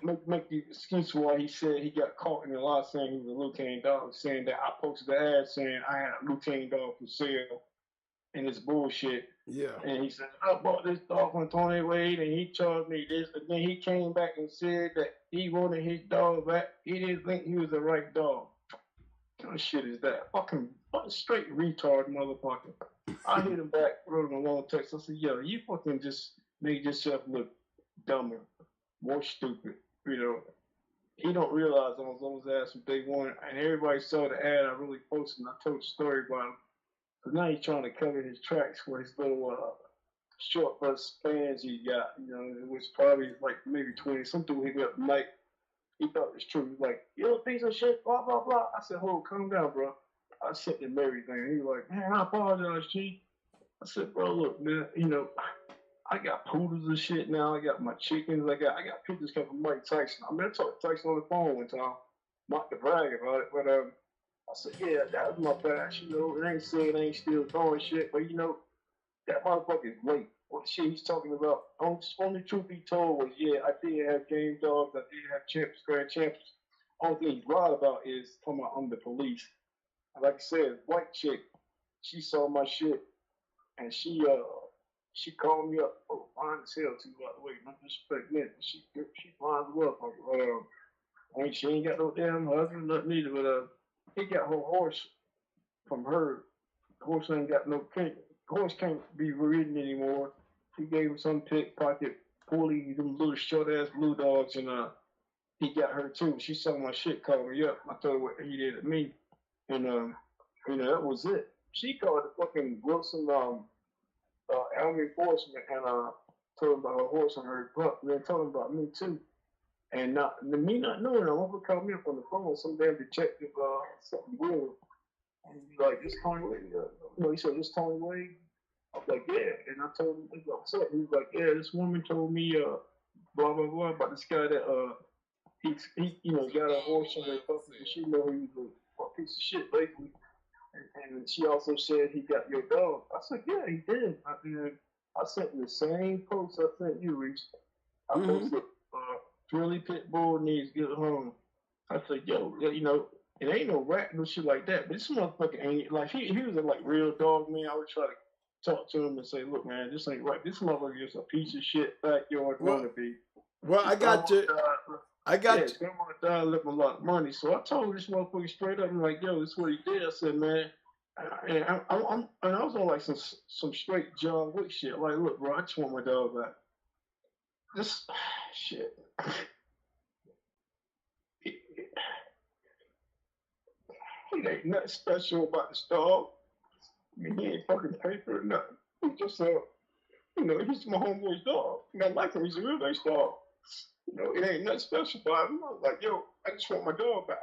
make the excuse why he said he got caught in the lie saying he was a Lucane dog, saying that I posted the ad saying I had a Lucane dog for sale and it's bullshit. Yeah. And he said, I bought this dog from Tony Wade and he charged me this. And then he came back and said that he wanted his dog back. He didn't think he was the right dog. What kind of shit is that? Fucking straight retard motherfucker. I hit him back, wrote him a long text. I said, yo, you fucking just made yourself look dumber, more stupid. You know, he don't realize I was on his ass from day one. And everybody saw the ad I really posted and I told the story about him. So now he's trying to cover his tracks for his little short bus fans he got. You know, it was probably like maybe 20. Some dude hit me up tonight. He thought it was true. He's like, you a piece of shit, blah, blah, blah. I said, hold, calm down, bro. I sent him everything. He was like, man, I apologize, Chief. I said, bro, look, man, you know, I got poodles and shit now. I got my chickens. I got pictures coming from Mike Tyson. I mean, I talked to Tyson on the phone one time. Not to brag about it, but I said, yeah, that was my patch, you know. It ain't saying I ain't still throwing shit, but you know, that motherfucker's late. What shit he's talking about? Only truth be told was, yeah, I did have game dogs, I did have champs, grand champs. Only thing he's lied about is talking about I'm the police. Like I said, white chick, she saw my shit and she called me up. Oh, fine as hell too, by the way. No disrespect, man. She fine as well. I mean, she ain't got no damn husband, nothing either, but he got her horse from her. The horse ain't got no kink. The horse can't be ridden anymore. He gave him some pickpocket, pulley, them little short ass blue dogs, and he got her too. She saw my shit, called me up. I told her what he did to me, and you know, that was it. She called the fucking Wilson Army enforcement and told him about her horse and her pup, and then told him about me too. And me not knowing, I want to call me up on the phone, some damn detective, something weird. And he's like, this Tony Wade? No, he said, this Tony Wade? I was like, yeah. And I told him, what's up? He was like, yeah, this woman told me, blah, blah, blah, about this guy that, he you know, got a horse and her puppy, and she know he was a piece of shit, basically. And she also said he got your dog. I said, yeah, he did. I sent him the same post I sent you, Reese. I posted, Philly Pit Bull needs to get home. I said, yo, you know, it ain't no rat, no shit like that. But this motherfucker ain't, like, he was a, like, real dog, man. I would try to talk to him and say, look, man, this ain't right. This motherfucker is a piece of shit backyard wannabe. Well, I got you. His grandma died, left him a lot of money. So I told this motherfucker straight up, I'm like, yo, this is what he did. I said, man, and I was on like some straight John Wick shit. Like, look, bro, I just want my dog back. This shit. He ain't nothing special about this dog. I mean, he ain't fucking paid for it, nothing. He just, you know, he's my homeboy's dog. And I like him. He's a real nice dog. You know, it ain't nothing special about him. I was like, yo, I just want my dog back.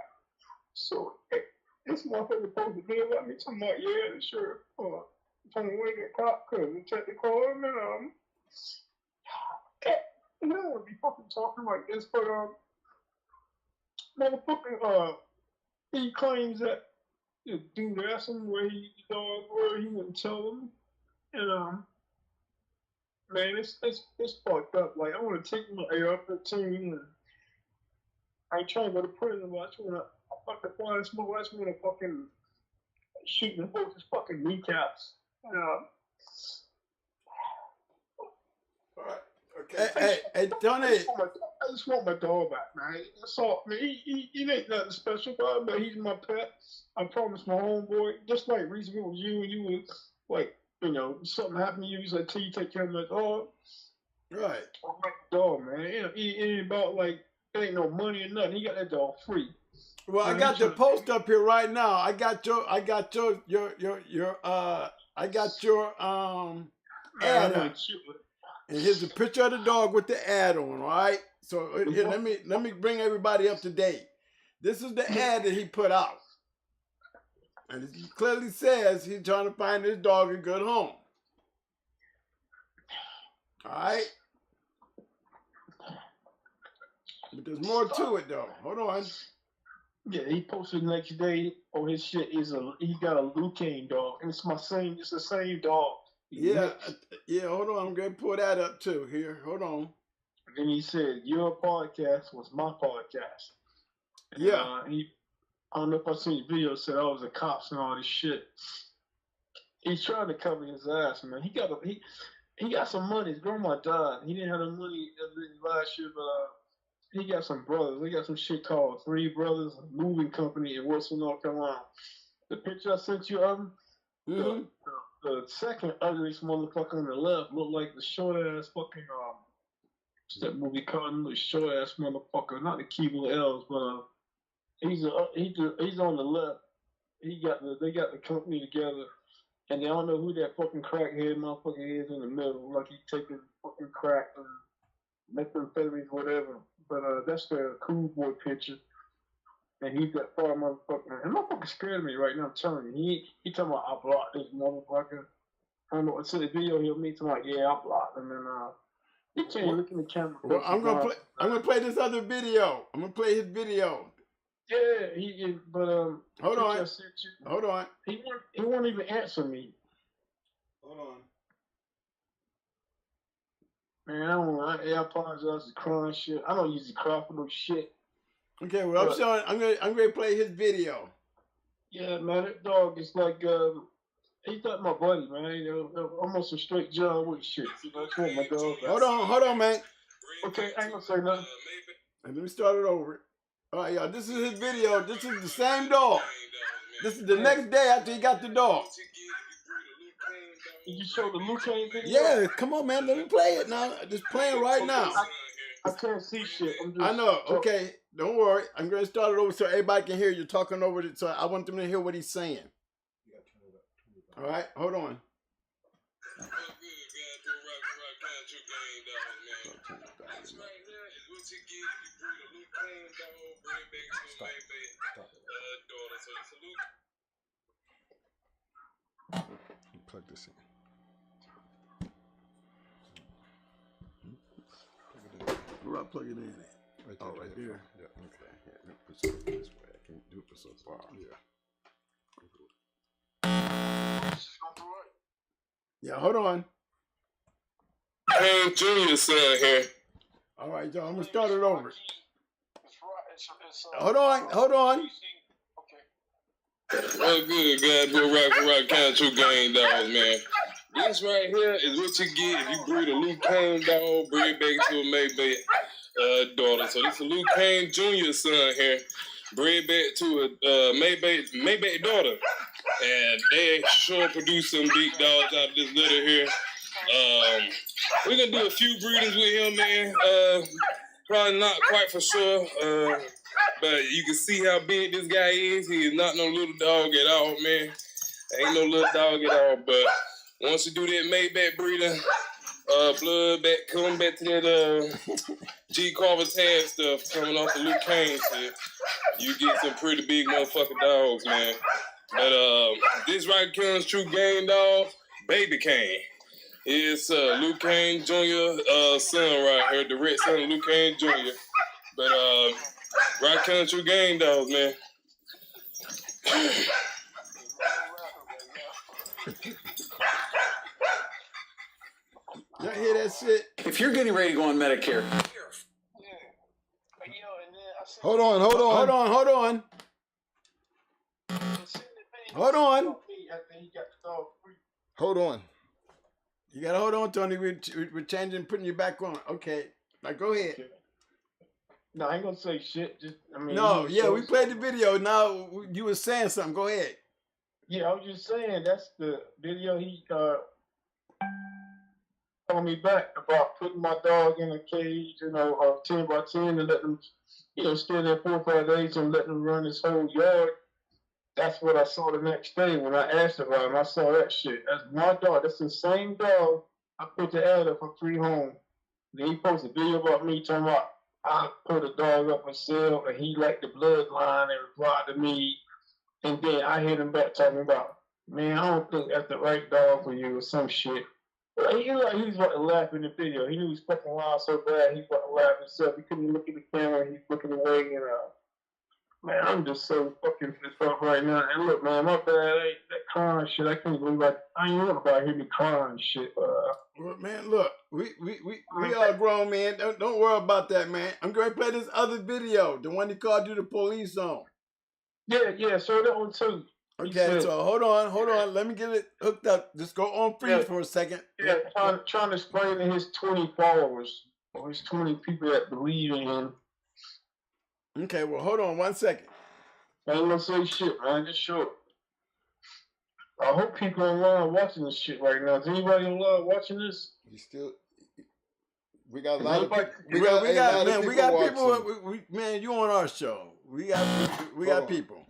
So, hey, this motherfucker supposed to be about me. Talking about, yeah, sure. Trying to wake a cop, cause we check the car, and you know, I would be fucking talking like this, but motherfucking he claims that the dude asked him where the dog were, he wouldn't tell him, and man, it's fucked up. Like, I want to take my AR-15 and I ain't trying to go to prison, but I just want to fucking find smoke. I just want to fucking shoot the folks' fucking kneecaps. Hey, Tony. I just want my dog back, man. That's all. I mean, he ain't nothing special about him, but he's my pet. I promised my homeboy, just like recently with you, and you was like, you know, something happened to you, he's like, till you take care of my dog. Right. I like the dog, man. It ain't about like, there ain't no money or nothing. He got that dog free. Well, I got the post up here right now. I got your ad Man, up. And here's a picture of the dog with the ad on, all right? So here, let me bring everybody up to date. This is the ad that he put out. And it clearly says he's trying to find his dog a good home. All right? But there's more to it, though. Hold on. Yeah, he posted the next day on his shit he got a Lucane dog. And it's the same dog. Yeah, hold on. I'm going to pull that up, too. Here, hold on. And then he said, your podcast was my podcast. And, yeah. I don't know if I seen the video, said I was the cops and all this shit. He's trying to cover his ass, man. He got some money. His grandma died. He didn't have the money last year, but he got some brothers. They got some shit called Three Brothers, a moving company in Wilson, North Carolina. The picture I sent you of him, the second ugliest motherfucker on the left looked like the short ass fucking what's that movie called? The short ass motherfucker, not the Keeble L's, but he's on the left. They got the company together, and they don't know who that fucking crackhead motherfucker is in the middle, like he's taking fucking crack and methamphetamines, whatever. But that's the cool boy picture. And he's that far motherfucker. And motherfucker scared me right now, I'm telling you. He talking about, I blocked this motherfucker. I don't know what's in the video he'll meet him like, yeah, I blocked him. And he can't look in the camera. Well, I'm gonna play this other video. I'm gonna play his video. Yeah, but hold on. Hold on. He won't even answer me. Hold on. Man, I apologize for crying shit. I don't usually cry for no shit. Okay, well, I'm gonna play his video. Yeah, man, that dog is like he's not my buddy, man. You know, almost a straight John Wick shit. You know, that's what my dog. Hold on, man. Okay, I ain't gonna say nothing. Let me start it over. All right, y'all. This is his video. This is the same dog. This is the next day after he got the dog. Did you show the Lucane video? Yeah, come on, man. Let me play it now. Just playing right now. I can't see shit. I know. Okay, don't worry. I'm going to start it over so everybody can hear you talking over it. So I want them to hear what he's saying. All right, hold on. Plug this in. Where I plug it in at? Right there. Oh, right there. Yeah. Okay. Yeah. Put it this way. I can't do it so far. Yeah. Yeah. Hold on. Hey, Junior's son here. All right, y'all. I'm gonna start it over. Hold on. Well, good, guys. We're rock, country gang dogs, man. This right here is what you get if you breed a Lucane dog, bring back to a Maybach daughter. So this is a Lucane Jr. son here, bred back to a Maybach daughter. And they sure produce some big dogs out of this litter here. We're going to do a few breedings with him, man. Probably not quite for sure. But you can see how big this guy is. He is not no little dog at all, man. Ain't no little dog at all. But once you do that Maybach breeding, blood back, coming back to that G. Carver Tab stuff coming off the Lucane shit, you get some pretty big motherfucking dogs, man. But this right comes true game dog, Baby Cane. It's Lucane Jr. Son right here, direct son of Lucane Jr. But right country game dogs, man. Y'all hear that shit? If you're getting ready to go on Medicare. Hold on. You gotta hold on, Tony. We're changing, putting you back on. Okay. Now go ahead. No, I ain't gonna say shit. We played the video. Now you were saying something. Go ahead. Yeah, I was just saying that's the video he told me back about putting my dog in a cage, 10 by 10, and let them, stay there 4 or 5 days and let them run his whole yard. That's what I saw the next day when I asked about him. I saw that shit. That's my dog. That's the same dog I put the ad up for free home. Then he posted a video about me talking about I put a dog up for sale and he liked the bloodline and replied to me. And then I hit him back talking about, man, I don't think that's the right dog for you or some shit. But he like he was about to laugh in the video. He knew he was fucking wild so bad he was about to laugh himself. He couldn't look at the camera. He's looking away and man, I'm just so fucking pissed off right now. And look, man, my bad. That crying shit, I can't believe I ain't know about hearing me crying shit. Well, man, look, we all grown, man. Don't worry about that, man. I'm going to play this other video, the one he called you the police on. Yeah, show that one too. Okay, so hold on. Let me get it hooked up. Just go on freeze for a second. Yeah, trying to explain to his 20 followers or his 20 people that believe in him. Okay, well, hold on 1 second. I ain't gonna say shit, man. Just show it. I hope people online watching this shit right now. Is anybody online watching this? We got a lot of people. We got people. Man, you on our show. We got people.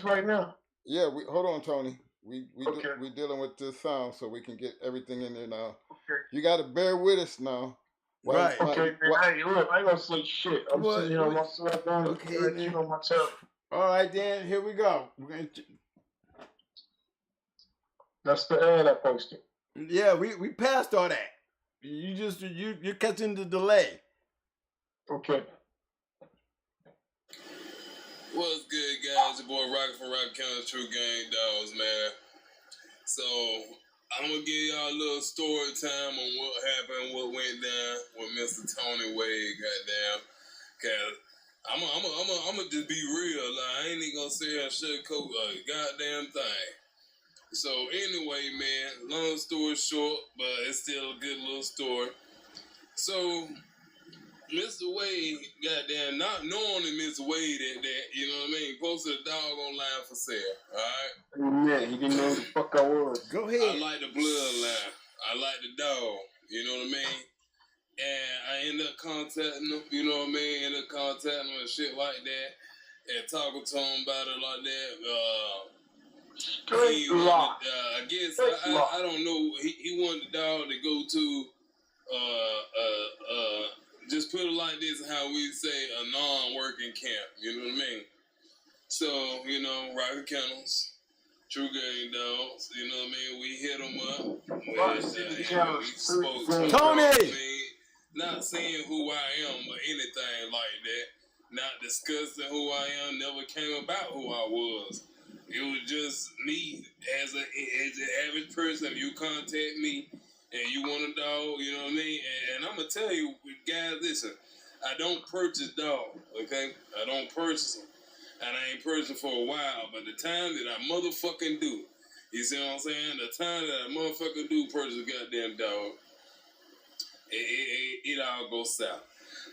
Right now. Yeah, hold on, Tony. We okay. Dealing with this sound so we can get everything in there now. Okay. You got to bear with us now. Right. Okay, man. Hey, look, I ain't gonna say shit. I'm sitting here on my cell phone. Okay, you on my tab. All right, then. Here we go. That's the ad I posted. Yeah, we passed all that. You're catching the delay. Okay. What's good, guys? Your boy Rocket from Rocket Kennels, True Gang Dogs, man. So, I'm going to give y'all a little story time on what happened, what went down with Mr. Tony Wade, goddamn. Cause I'm going to just be real. Like, I ain't even going to say I sugarcoat a goddamn thing. So, anyway, man, long story short, but it's still a good little story. So, Mr. Wade, goddamn, not knowing that Mr. Wade that, you know what I mean, posted a dog online for sale, alright? Yeah, he didn't know who the fuck I was. Go ahead. I like the bloodline. I like the dog, you know what I mean? And I ended up contacting him, you know what I mean? Ended up contacting him and shit like that. And talking to him about it like that. I guess, I don't know, he wanted the dog to go to, just put it like this, how we say a non-working camp, you know what I mean? So, you know, Rocket Kennels, True Gang Dogs, you know what I mean? We hit them up. We spoke to them, Tony! I mean, not saying who I am or anything like that. Not discussing who I am, never came about who I was. It was just me as an average person. If you contact me, and you want a dog, you know what I mean? And I'm going to tell you, guys, listen, I don't purchase dogs, okay? I don't purchase them. And I ain't purchased for a while, but the time that I motherfucking do, you see what I'm saying? The time that I motherfucking do purchase a goddamn dog, it all goes south.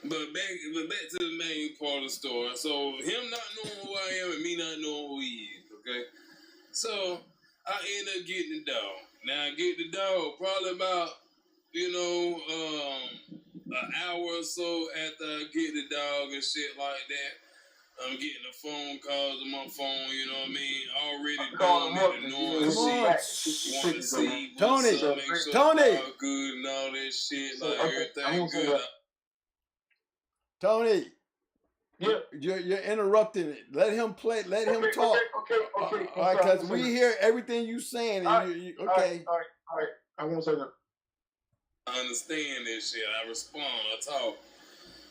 But back to the main part of the story. So him not knowing who I am and me not knowing who he is, okay? So I end up getting the dog. Now I get the dog probably about, you know, an hour or so after I get the dog and shit like that. I'm getting the phone calls on my phone, you know what I mean? Already doing it, annoying shit. Want to see what's up, make sure Tony! it's all good and all that shit, like everything good. Tony! Yeah. You're interrupting it. Let him play. Let him talk. Okay. All right, because we hear everything you saying. And okay. All right. I won't say that. I understand this shit. I respond. I talk.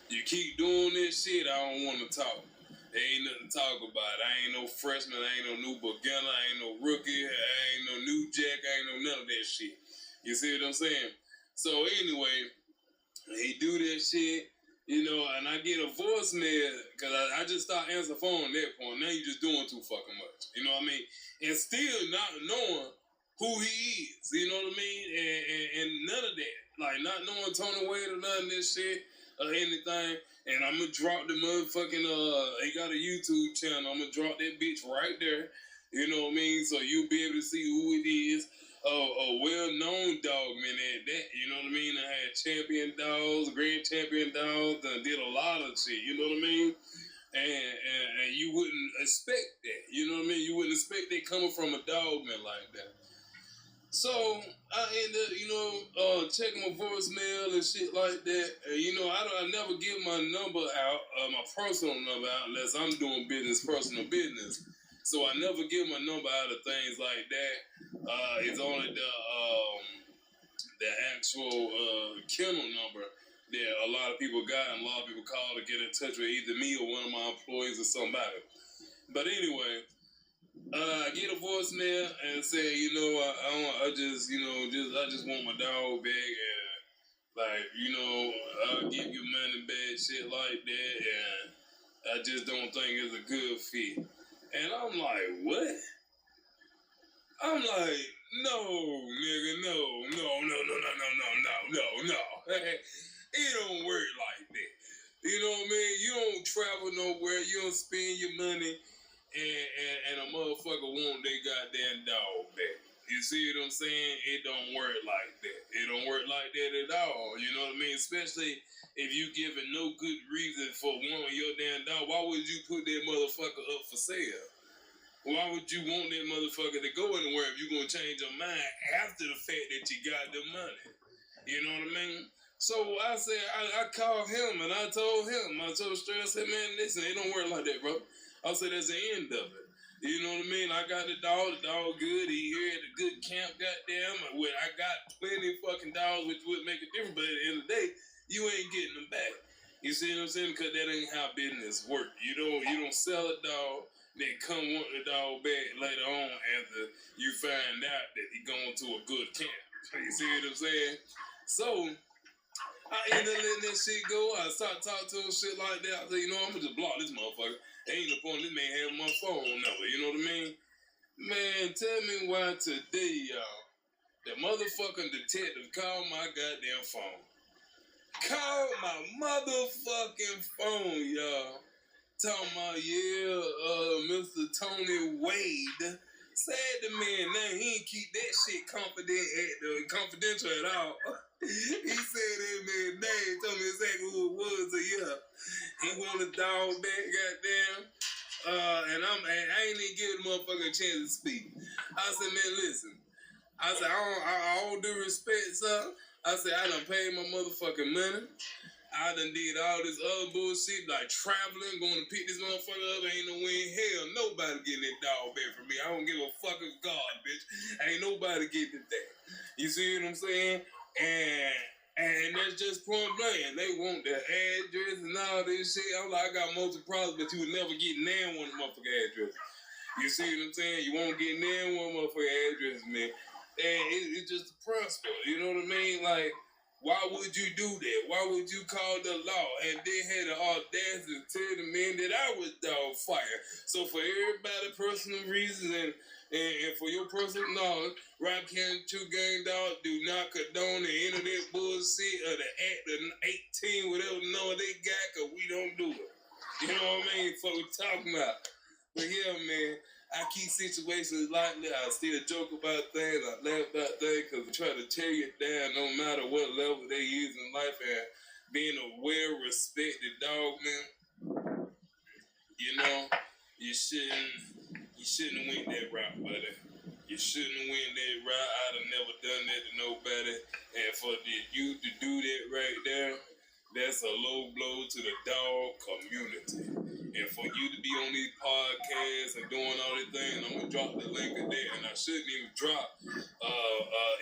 You keep doing this shit, I don't want to talk. There ain't nothing to talk about. I ain't no freshman. I ain't no new beginner. I ain't no rookie. I ain't no new jack. I ain't no none of that shit. You see what I'm saying? So anyway, he do that shit. You know, and I get a voicemail because I just start answering the phone at that point. Now you just doing too fucking much. You know what I mean? And still not knowing who he is. You know what I mean? And none of that. Like, not knowing Tony Wade or none of this shit or anything. And I'm going to drop the motherfucking, he got a YouTube channel. I'm going to drop that bitch right there. You know what I mean? So you'll be able to see who it is. a well-known dog man at that. You know what I mean? I had champion dogs, grand champion dogs, and did a lot of shit. You know what I mean? And you wouldn't expect that. You know what I mean? You wouldn't expect that coming from a dog man like that. So I ended up, checking my voicemail and shit like that. And, I never give my number out, my personal number out, unless I'm doing personal business. So I never give my number out of things like that. It's only the actual kennel number that a lot of people got, and a lot of people call to get in touch with either me or one of my employees or somebody. But anyway. I get a voicemail and say, I just want my dog back, and I'll give you money back, shit like that, and I just don't think it's a good fit. And I'm like, what? I'm like, no, nigga, no. It don't work like that. You know what I mean? You don't travel nowhere. You don't spend your money. And a motherfucker want their goddamn dog back. You see what I'm saying? It don't work like that. It don't work like that at all. You know what I mean? Especially if you giving no good reason for wanting your damn dog. Why would you put that motherfucker up for sale? Why would you want that motherfucker to go anywhere if you're going to change your mind after the fact that you got the money? You know what I mean? So I said, I called him and I told him straight, I said, man, listen, it don't work like that, bro. I said, that's the end of it. You know what I mean? I got the dog good. He here at a good camp, goddamn. I got plenty of fucking dogs, which would make a difference, but at the end of the day, you ain't getting them back. You see what I'm saying? Because that ain't how business work. You don't sell a dog, then come want the dog back later on after you find out that he going to a good camp. You see what I'm saying? So I ended up letting that shit go. I started talking to him shit like that. I said, I'm gonna just block this motherfucker. Ain't no point in this man having my phone number. You know what I mean? Man, tell me why today, y'all, the motherfucking detective called my goddamn phone. Called my motherfucking phone, y'all. Talking about, Mr. Tony Wade said the man, now he ain't keep that shit confidential at all. He said that man name, told me exactly who it was. He wanted a dog back, goddamn. And I ain't even give the motherfucker a chance to speak. I said, man, listen. I said, I don't do respect, son. I said, I done paid my motherfucking money. I done did all this other bullshit, like traveling, going to pick this motherfucker up. Ain't no way in hell nobody getting that dog back from me. I don't give a fuck if God, bitch. Ain't nobody getting that. You see what I'm saying? And that's just point blank. They want the address and all this shit. I'm like, I got multiple problems, but you would never get near one motherfucker address. You see what I'm saying? You won't get near one motherfucker address, man. And it's just a principle. You know what I mean? Like, why would you do that? Why would you call the law? And they had the audacity to tell the men that I was dog fire. So for everybody personal reasons and for your personal knowledge, Rock County 2 Gang Dog do not condone the internet bullshit or the act of 18, whatever number they got, because we don't do it. You know what I mean? That's what we talking about. But yeah, man, I keep situations like that. I still joke about things. I laugh about things because I try to tear you down no matter what level they use in life. And being a well-respected dog, man, you shouldn't have went that route, buddy. You shouldn't have went that route. I'd have never done that to nobody. And for you to do that right there, that's a low blow to the dog community. And for you to be on these podcasts and doing all these things, I'm going to drop the link of that. And I shouldn't even drop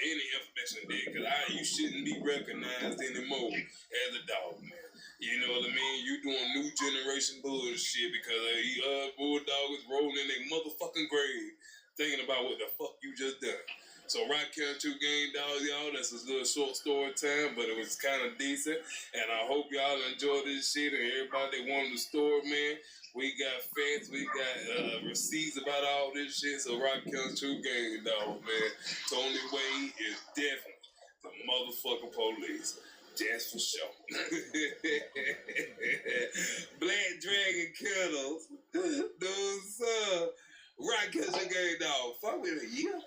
any information there because you shouldn't be recognized anymore as a dog, man. You know what I mean? You doing new generation bullshit because bulldog is rolling in their motherfucking grave thinking about what the fuck you just done. So Rock County 2 Gang Dog, y'all, that's a little short story time, but it was kind of decent. And I hope y'all enjoy this shit and everybody that wanted the story, man. We got facts, we got receipts about all this shit. So Rock County 2 Gang Dog, man. Tony Wade is definitely the motherfucking police. That's for sure. Black Dragon Kennels. Those Rock County 2 Gang Dog. Fuck with it, yeah.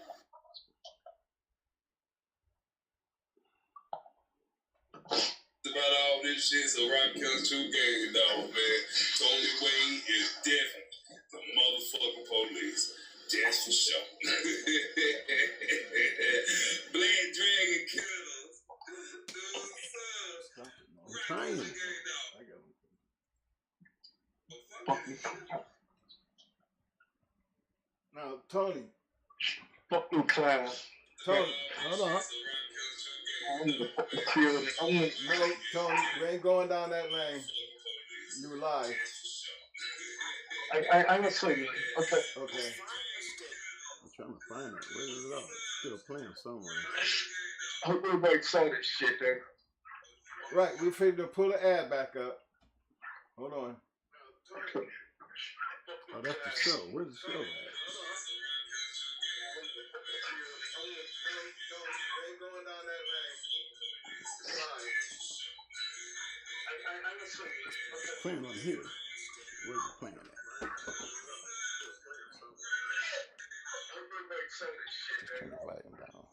this shit, so Rock Killers True Gang, dog, man. Tony Wayne is definitely the motherfucking police. That's for sure. Black Dragon Killers. I'm trying. I got him. Now, Tony. Fucking class. Tony, hold on. I'm the fucking kill. No, Tony, we ain't going down that lane. You were live. I'm gonna say man. Okay. Okay. I'm trying to find it. Where is it all? It's still playing somewhere. I hope everybody saw this shit there. Right, we figured to pull the ad back up. Hold on. Okay. Oh, that's the show. Where's the show at? It's playing on here. Where's it playing at? Turn the volume down.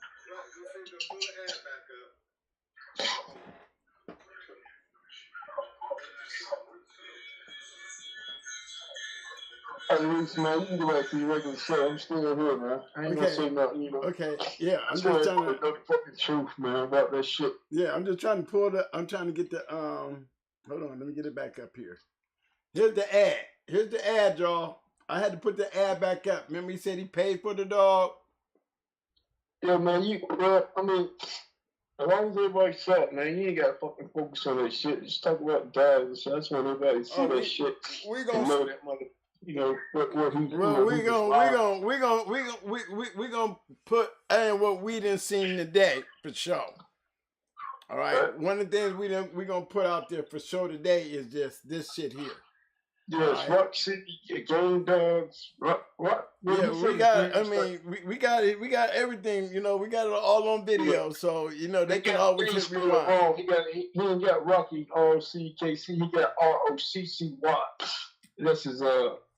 At least, man, you can go back to your regular show. I'm still here, man. I ain't gonna say nothing, you know. Okay, yeah, I'm just just trying trying to know the fucking truth, man, about that shit. Yeah, I'm just trying to pull the. I'm trying to get the. Hold on, let me get it back up here. Here's the ad. Here's the ad, y'all. I had to put the ad back up. Remember, he said he paid for the dog. Yeah, man. I mean, as long as everybody saw it, man, you ain't gotta fucking focus on that shit. Just talk about guys and shit. That's when everybody see that shit. We gonna know that mother. You know what he. Well, we gonna put in what we didn't see today for sure. All right. One of the things we gonna put out there for sure today is just this shit here. Yes, right. Rock City, Game Dogs, Rock. Yeah, we got. I mean, we got it. We got everything. You know, we got it all on video, so you know they can always hit rewind. He ain't got Rocky RCKC. He got ROCCY. This is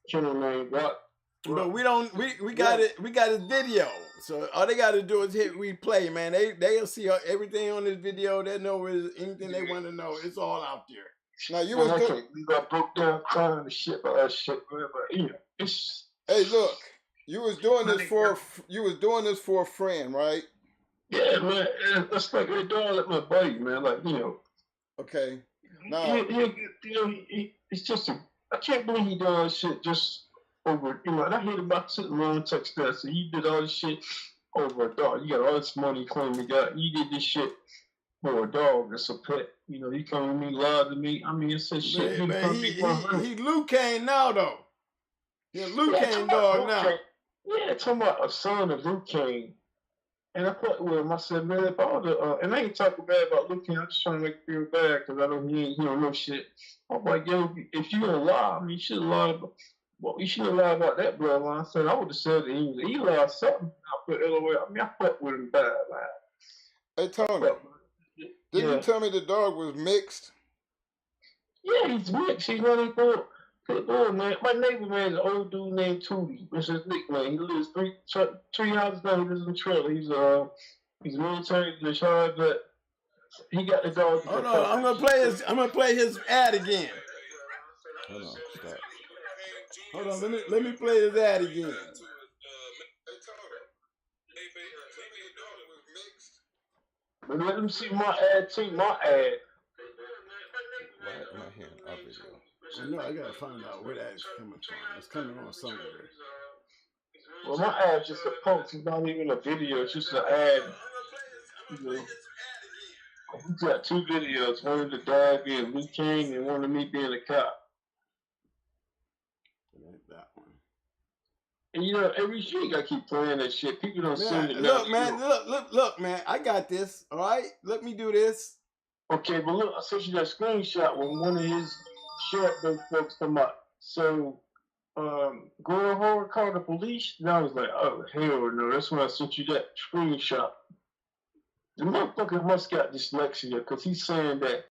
channel name, Rock. But we don't. We got it. We got his video. So all they got to do is hit replay, man. They'll see everything on this video. They know anything they want to know. It's all out there. Now you was doing. We got broke down crying and shit about that shit, man. But you know, it's. Hey, look, you was doing this for a friend, right? Yeah, man. That's like a dog like my buddy, man. Like you know. Okay. Now. It's just I can't believe he did all this shit just over. You know, and I heard about sitting around text that. So he did all this shit over a dog. You got all this money claim you got. You did this shit for a dog. It's a pet. You know, he come to me, lied to me. I mean, it's a shit. Man, he Luke Kane now though. Yeah, Luke Kane dog now. Yeah, talking about a son of Luke Kane. And I thought with him, I said, man, if all the and I ain't talking bad about Luke Kane. I'm just trying to make you feel bad because I know he don't know shit. I'm like, yo, if you gonna lie, I mean, you should have lied about. Well, you should have lied about that bloodline. I said I would have said he lied something. I put LOL. I mean, I fucked with him bad, man. Hey Tony. Didn't you tell me the dog was mixed? Yeah, he's mixed. He's running for man. My neighbor, man, is an old dude named Tootie. That's his nickname. He lives three houses down. He lives in the trailer. He's military. He's charged that he got the dog. Hold on, I'm gonna play his ad again. Hold on, stop. Hold on, let me play his ad again. Let them see my ad too. My ad. Why am I hearing our video? I know I gotta find out where that is coming from. It's coming on somewhere. Well, my ad's just a post. It's not even a video. It's just an ad. You know. We got two videos. One of the dog being Luke King and one of me being a cop. That one. And you know, every shit you gotta keep playing that shit. People don't see it. Look, man, look, man. I got this. All right, let me do this. Okay, but look, I sent you that screenshot when one of his short those folks come up. So, Girl Horde called the police, and I was like, oh hell no. That's when I sent you that screenshot. The motherfucker must got dyslexia because he's saying that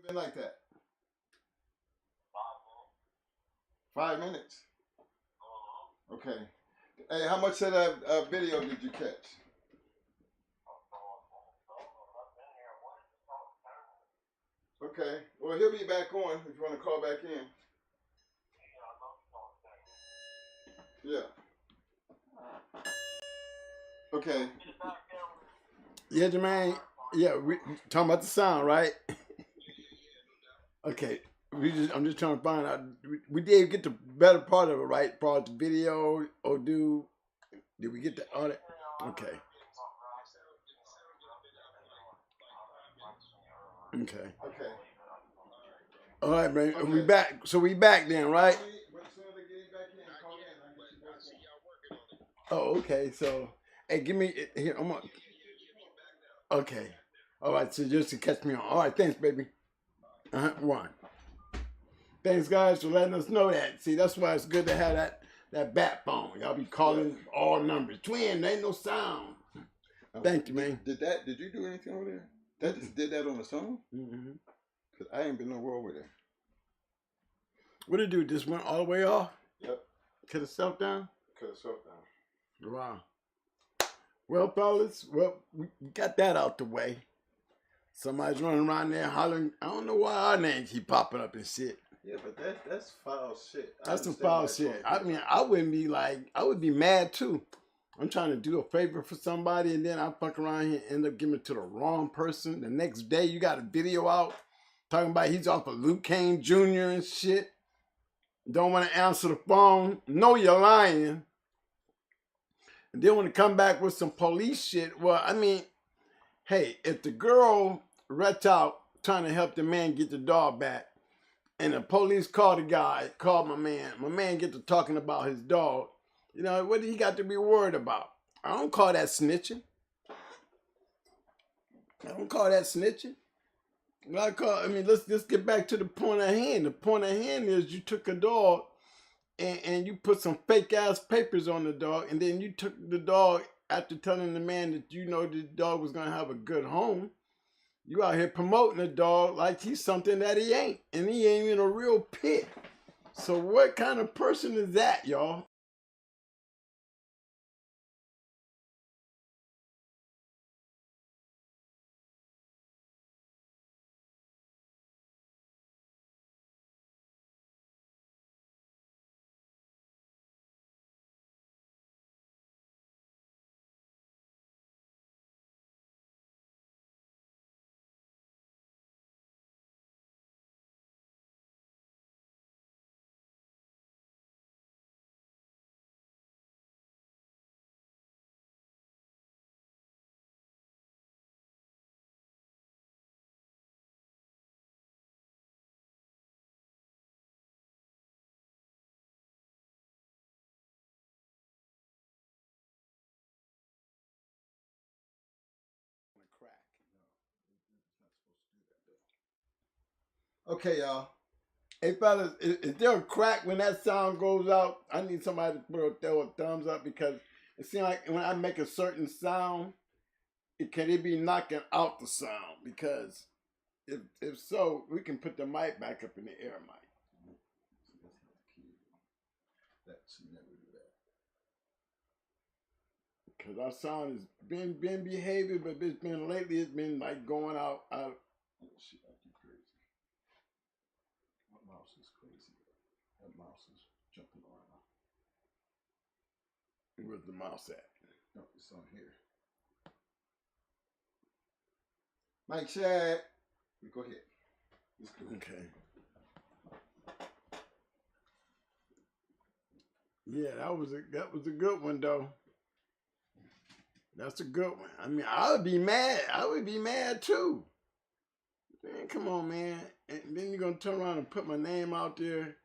it been like that? 5 minutes. Okay. Hey, how much of that video did you catch? Okay. Well, he'll be back on if you want to call back in. Yeah. Okay. Yeah, Jermaine. Yeah, we talking about the sound, right? Okay. I'm just trying to find out. We did get the better part of it, right? Part of the video, or did we get the all that? Okay. Okay. Okay. All right, man. Okay. We back. So we back then, right? Oh, okay. So, hey, give me here. I'm on. Okay. All right. So just to catch me on. All right. Thanks, baby. One. Thanks, guys, for letting us know that. See, that's why it's good to have that bat phone. Y'all be calling all numbers. Twin, there ain't no sound. Thank you, man. Did you do anything over there? That just did that on the song? Mm-hmm. Cause I ain't been nowhere over there. What did it do? Just went all the way off? Yep. Cut itself down? Cut itself down. Wow. Well, fellas, we got that out the way. Somebody's running around there hollering. I don't know why our name keep popping up and shit. Yeah, but that's foul shit. That's some foul shit. I mean, I would be mad too. I'm trying to do a favor for somebody and then I fuck around here and end up giving it to the wrong person. The next day you got a video out talking about he's off of Luke Kane Jr. and shit. Don't want to answer the phone. Know you're lying. And then want to come back with some police shit. Well, I mean, hey, if the girl rats out trying to help the man get the dog back, and the police called the guy, called my man get to talking about his dog, you know, what do he got to be worried about? I don't call that snitching. Let's just get back to the point at hand. The point at hand is you took a dog and you put some fake ass papers on the dog, and then you took the dog after telling the man that you know the dog was gonna have a good home. You out here promoting the dog like he's something that he ain't, and he ain't even a real pit. So what kind of person is that, y'all? Okay, y'all. Hey, fellas, is there a crack when that sound goes out? I need somebody to throw a thumbs up because it seems like when I make a certain sound, it be knocking out the sound? Because if so, we can put the mic back up in the air mic. Because our sound has been behaving, but it's been like going out. Shit, I do crazy. My mouse is crazy. That mouse is jumping around. Where's the mouse at? No, it's on here. Mike Shad. Go ahead. Okay. Yeah, that was a good one though. That's a good one. I mean, I would be mad. I would be mad too. Man, come on, man. And then you're gonna turn around and put my name out there.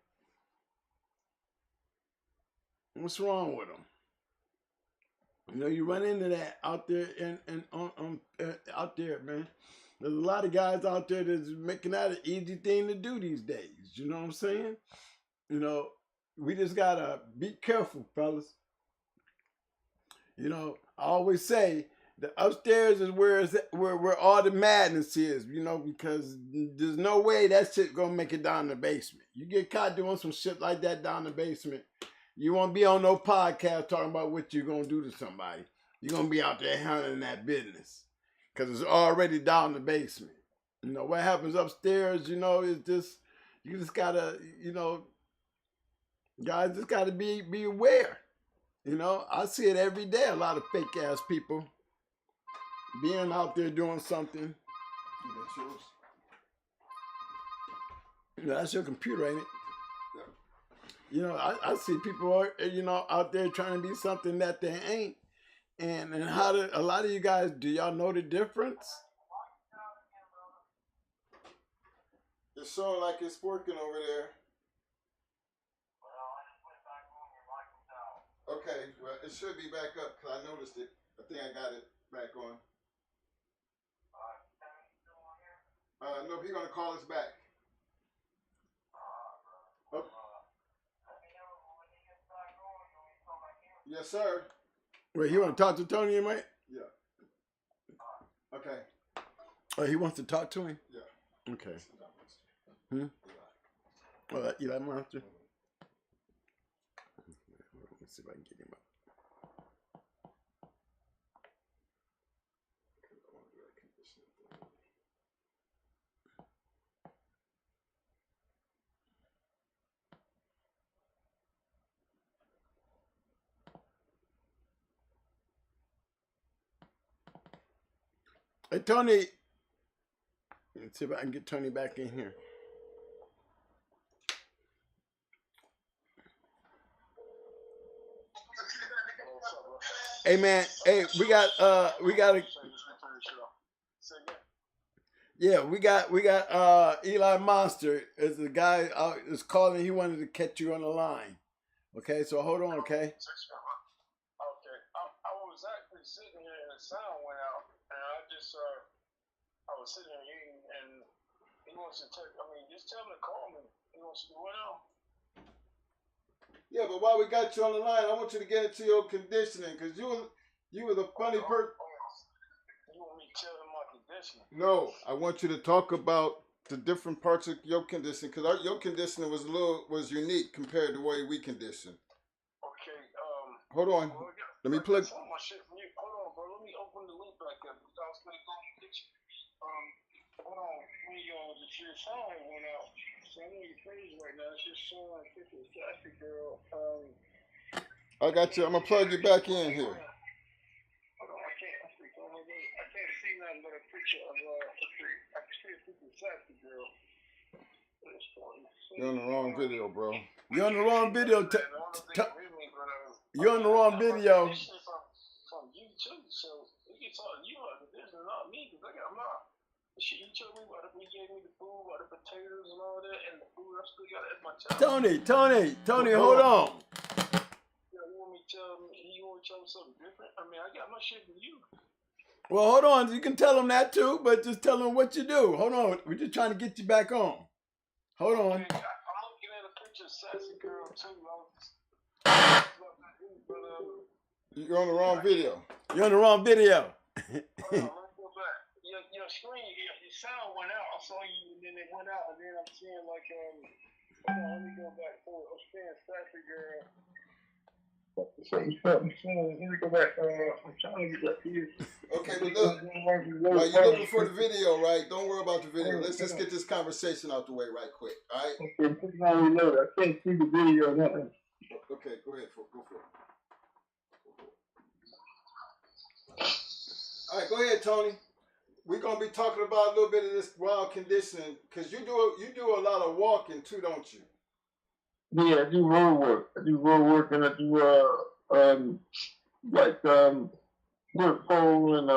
What's wrong with them? You know, you run into that out there and out there, man. There's a lot of guys out there that's making that an easy thing to do these days. You know what I'm saying? You know, we just gotta be careful, fellas. You know, I always say, The upstairs is where all the madness is, you know, because there's no way that shit gonna make it down the basement. You get caught doing some shit like that down the basement, you won't be on no podcast talking about what you're gonna do to somebody. You're gonna be out there handling that business. Cause it's already down the basement. You know, what happens upstairs, you know, is just, you just gotta, you know, guys just gotta be aware. You know, I see it every day, a lot of fake ass people being out there doing something. That's your computer, ain't it? You know, I see people, you know, out there trying to be something that they ain't. And how do a lot of you guys, do y'all know the difference? It's showing like it's working over there. Okay, well, it should be back up because I noticed it. I think I got it back on. No, he's going to call us back. Oh. Yes, sir. Wait, you want to talk to Tony, mate? Yeah. Okay. Oh, he wants to talk to him? Yeah. Okay. Oh, Eli Monster? Let's see if I can get him up. Hey, Tony. Let's see if I can get Tony back in here. Hey man, hey, we got Eli Monster is the guy is calling. He wanted to catch you on the line. Okay, so hold on, okay? Okay, I was actually sitting here and the sound went out, and I was sitting here eating, and he wants to just tell him to call me. He wants to do what now? Yeah, but while we got you on the line, I want you to get into your conditioning, because you were the funny person. You want me to tell him my conditioning? No, I want you to talk about the different parts of your conditioning, because your conditioning was unique compared to the way we condition. Okay. Hold on. Let me plug. Hold on, bro. Let me open the loop back up. I was gonna go and get you. Hold on. The sound went out. So I'm on your page right now. It's just showing like this is Sassy Girl. I got you. I'm gonna plug you back in here. Hold on. I can't see nothing but a picture of I can see a picture of Sassy Girl. You're on the wrong video, bro. You're on the wrong video. You're on the wrong video. From you too, so we can talk to you about this and not me, because I got my shit. You told me about it. You gave me the food, about the potatoes and all that, and the food I still got at my table. Tony, hold on. You want me to tell me something different? I mean, I got my shit from you. Well, hold on. You can tell him that too, but just tell him what you do. Hold on. We're just trying to get you back on. Hold on. Okay, I'm looking at a picture of Sassy Girl too. You're on the wrong video. You're on the wrong video. Hold on, let me go back. Your screen, your sound went out. I saw you, and then it went out, and then I'm seeing like hold on, let me go back. I'm seeing Sassy Girl. Let me go back. I'm trying to get back to you. Okay, but look, while you're looking for the video, right? Don't worry about the video. Let's just get this conversation out the way right quick, all right? Okay, put it on reload. I can't see the video. Nothing. Okay, go ahead. Go for it. All right, go ahead, Tony. We're gonna be talking about a little bit of this wild conditioning, because you do a lot of walking too, don't you? Yeah, I do road work. And I do work pole and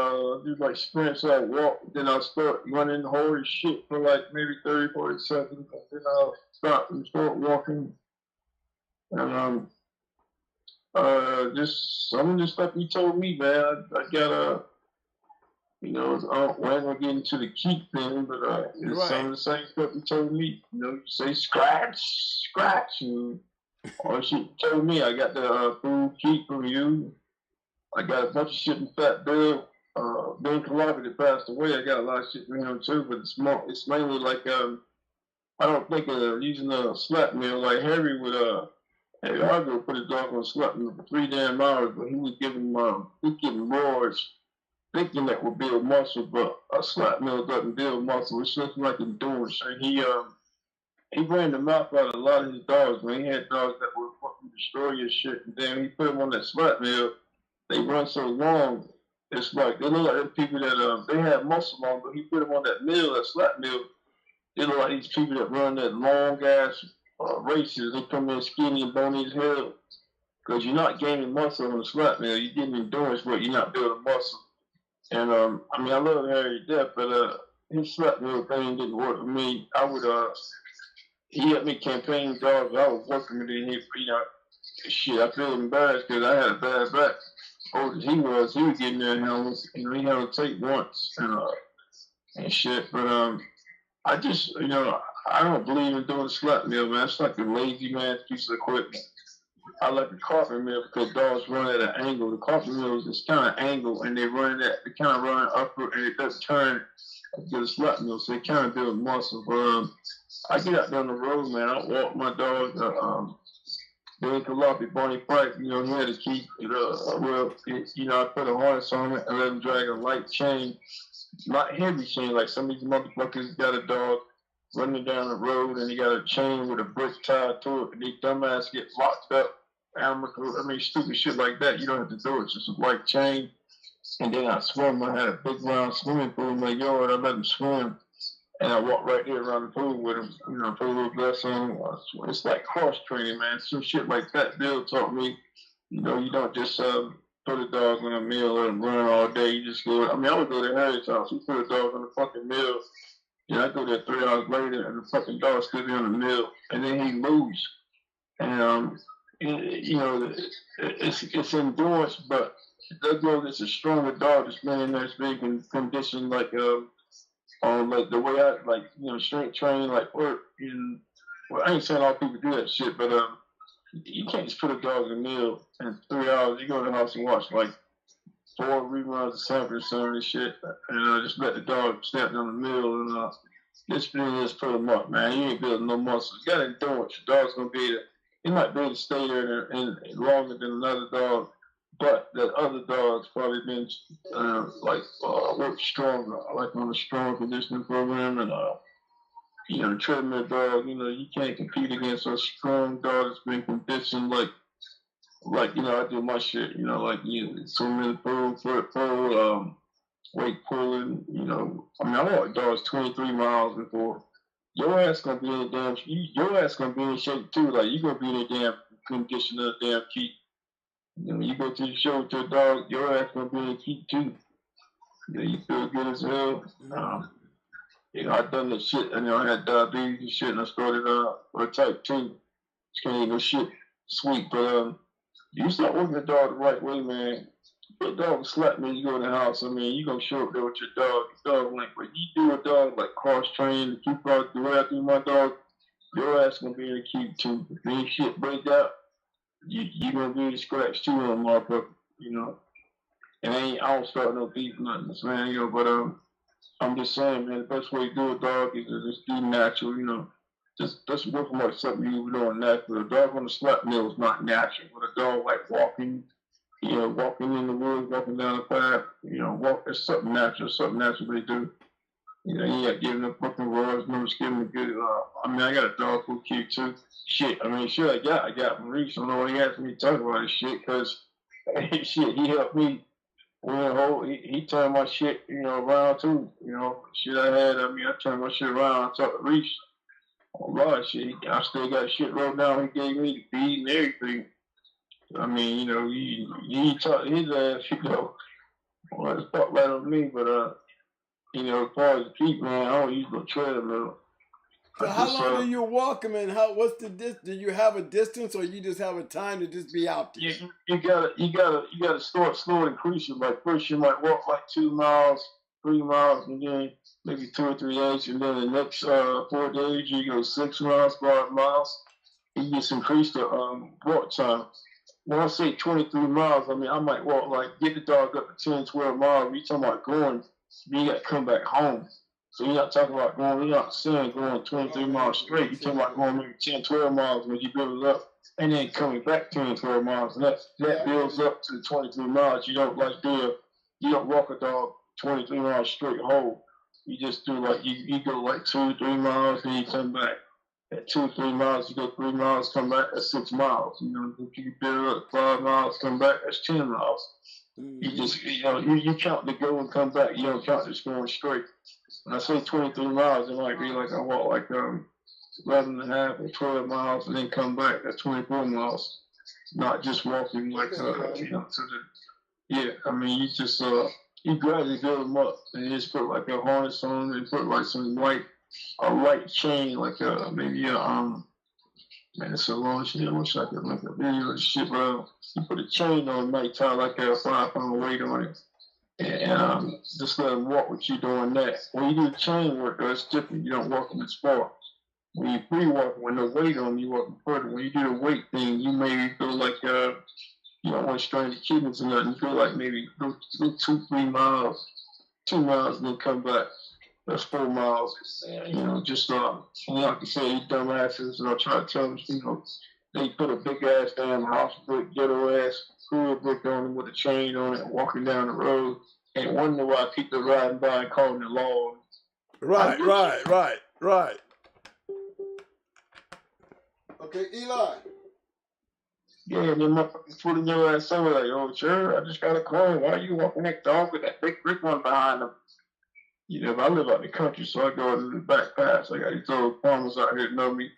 do like sprints. I walk, then I'll start running hard as shit for like maybe 30, 40 seconds, and then I'll stop and start walking. And just some of the stuff he told me, man. I gotta, we're not gonna get into the keep thing, but it's some of the same stuff he told me. You say scratch, and all shit he told me. I got the food keep from you. I got a bunch of shit in Fat Bill. Ben Calabi that passed away. I got a lot of shit for him too, but it's mainly like I don't think using a slap mill like Harry would Harry Harvey put his dog on a slap mill for 3 damn hours, but he was giving roars thinking that would build muscle, but a slap mill doesn't build muscle. It's just like endurance. And he ran the mouth out of a lot of his dogs, man. He had dogs that would fucking destroy your shit, and then he put them on that slap mill. They run so long. It's like they look like people that they have muscle on, but he put them on that mill, that slap mill. They look like these people that run that long ass races. They come in skinny and bony as hell. Because you're not gaining muscle on the slap mill. You're getting endurance, but you're not building muscle. And I mean, I love Harry to death, but his slap mill thing didn't work for me. I would he helped me campaign dogs. I was working with him. Shit, I feel embarrassed because I had a bad back. Old as he was getting there and he had to take once and shit. But I just I don't believe in doing a slap mill, man. It's like a lazy man's piece of equipment. I like the carpet mill because dogs run at an angle. The carpet mill is kind of angle, and they kind of run upward, and it doesn't turn like the slap mill, so they kind of build muscle. But I get out there on the road, man. I walk my dog. Billy Calabi, Barney Price, he had to keep it, I put a harness on it and let him drag a light chain, not heavy chain, like some of these motherfuckers got a dog running down the road and he got a chain with a brick tied to it, and these dumbass get locked up. Stupid shit like that, you don't have to do it. It's just a light chain. And then I swim. I had a big round swimming pool in my yard. I let him swim. And I walked right there around the pool with him, put a little glass on. It's like cross training, man. Some shit like that. Bill taught me, you don't just put a dog on a meal and run all day. You just go. I would go to Harry's house. He put a dog on the fucking meal. I go there 3 hours later, and the fucking dog still be on the meal, and then he lose. And it's endurance, but that dog is a stronger dog. This man that's being conditioned like like the way I strength training, like work. Well, I ain't saying all people do that shit, but you can't just put a dog in the meal in 3 hours. You go to the house and watch like 4 reruns of Sanford and this shit, and just let the dog snap on the meal and just put him up, man. You ain't building no muscles. You got endurance. Your dog's gonna be able to. He might be able to stay there and longer than another dog. But the other dogs probably been work stronger, like on a strong conditioning program, and the treadmill dog. You can't compete against a strong dog that's been conditioned like I do my shit. Swimming in the pool, foot pool, weight pulling. I walked dogs 23 miles before. Your ass gonna be in a damn. Your ass gonna be in shape too. Like you gonna be in a damn condition of a damn keep. You go to the show to a dog, your ass gonna be in a keep too. You feel good as hell. I done that shit. I had diabetes and shit, and I started with type 2. Just can't eat no shit sweet. But you start working the dog the right way, man. Your dog will slap me, you go in the house. You gonna show up there with your dog. Your dog like, but you do a dog like cross train, the keep dog, the way I do my dog, your ass gonna be in a keep too. If any shit break out, you gonna be a scratch too on motherfucker, And I don't start no beef, nothing, man, but I'm just saying, man, the best way to do a dog is to just do natural, just work from like something you were doing natural. A dog on the slap mill is not natural, but a dog like walking in the woods, walking down the path, it's something natural they do. You ain't giving them fucking roars, no, just giving them good, I got a dog who cute too. Shit, I got Maurice. I don't know why he asked me to talk about this shit, because, shit, he helped me. He turned my shit, around too. Shit I had, I turned my shit around. I talked to Reese. A lot of shit. I still got shit wrote down he gave me to feed and everything. He taught his ass, well, it's fucked right on me, but, as far as the keep, man, I don't use no treadmill. So how long do you walk them, and what's the distance? Do you have a distance, or you just have a time to just be out there? You gotta start slow and increasing. Like first you might walk like 2 miles, 3 miles, and then maybe 2 or 3 days, and then the next 4 days you go 6 miles, 5 miles. You just increase the walk time. when I say 23 miles, I mean, I might walk, like, get the dog up to 10, 12 miles. We talking about going, you got to come back home. So you're not talking about going, you're not saying going 23 miles straight. You're talking about going maybe 10, 12 miles when you build it up, and then coming back 10, 12 miles. And that builds up to 23 miles. You don't, like, you don't walk a dog 23 miles straight whole. You just do, like, you go, like, 2, 3 miles, then you come back. At 2, 3 miles, you go 3 miles, come back, that's 6 miles. You know, if you build up 5 miles, come back, that's 10 miles. You just, you know, you count the go and come back. You don't count just going straight. When I say 23 miles, it might be like I walk like 11 and a half or 12 miles and then come back. That's 24 miles. Not just walking like, you know, to the, yeah, I mean, you just, you gradually build them up and you just put like a harness on and put like some light chain, like maybe man, it's so long shit. I wish I could make a video of shit, but you put a chain on, might tie like a 5-pound weight on it, and just let them walk with you doing that. When you do the chain work, though, it's different. You don't walk in the sport. When you free walk with no weight on, you walk further. When you do the weight thing, you maybe go like you don't want to strain the kidneys or nothing. You go like maybe go 2, 3 miles, 2 miles, and then come back. That's 4 miles. And, you know, just like you say, you dumbasses, and I try to tell them, you know, they put a big ass damn house brick, ghetto ass cool brick on them with a chain on it, walking down the road, and wonder why people riding by and calling the law. Right. Okay, Eli. Yeah, and then motherfuckers pulling your ass over like, oh, sure, I just got a call. Why are you walking that dog with that big brick one behind them? You know, I live out in the country, so I go into the back paths. I got these little farmers out here that know me.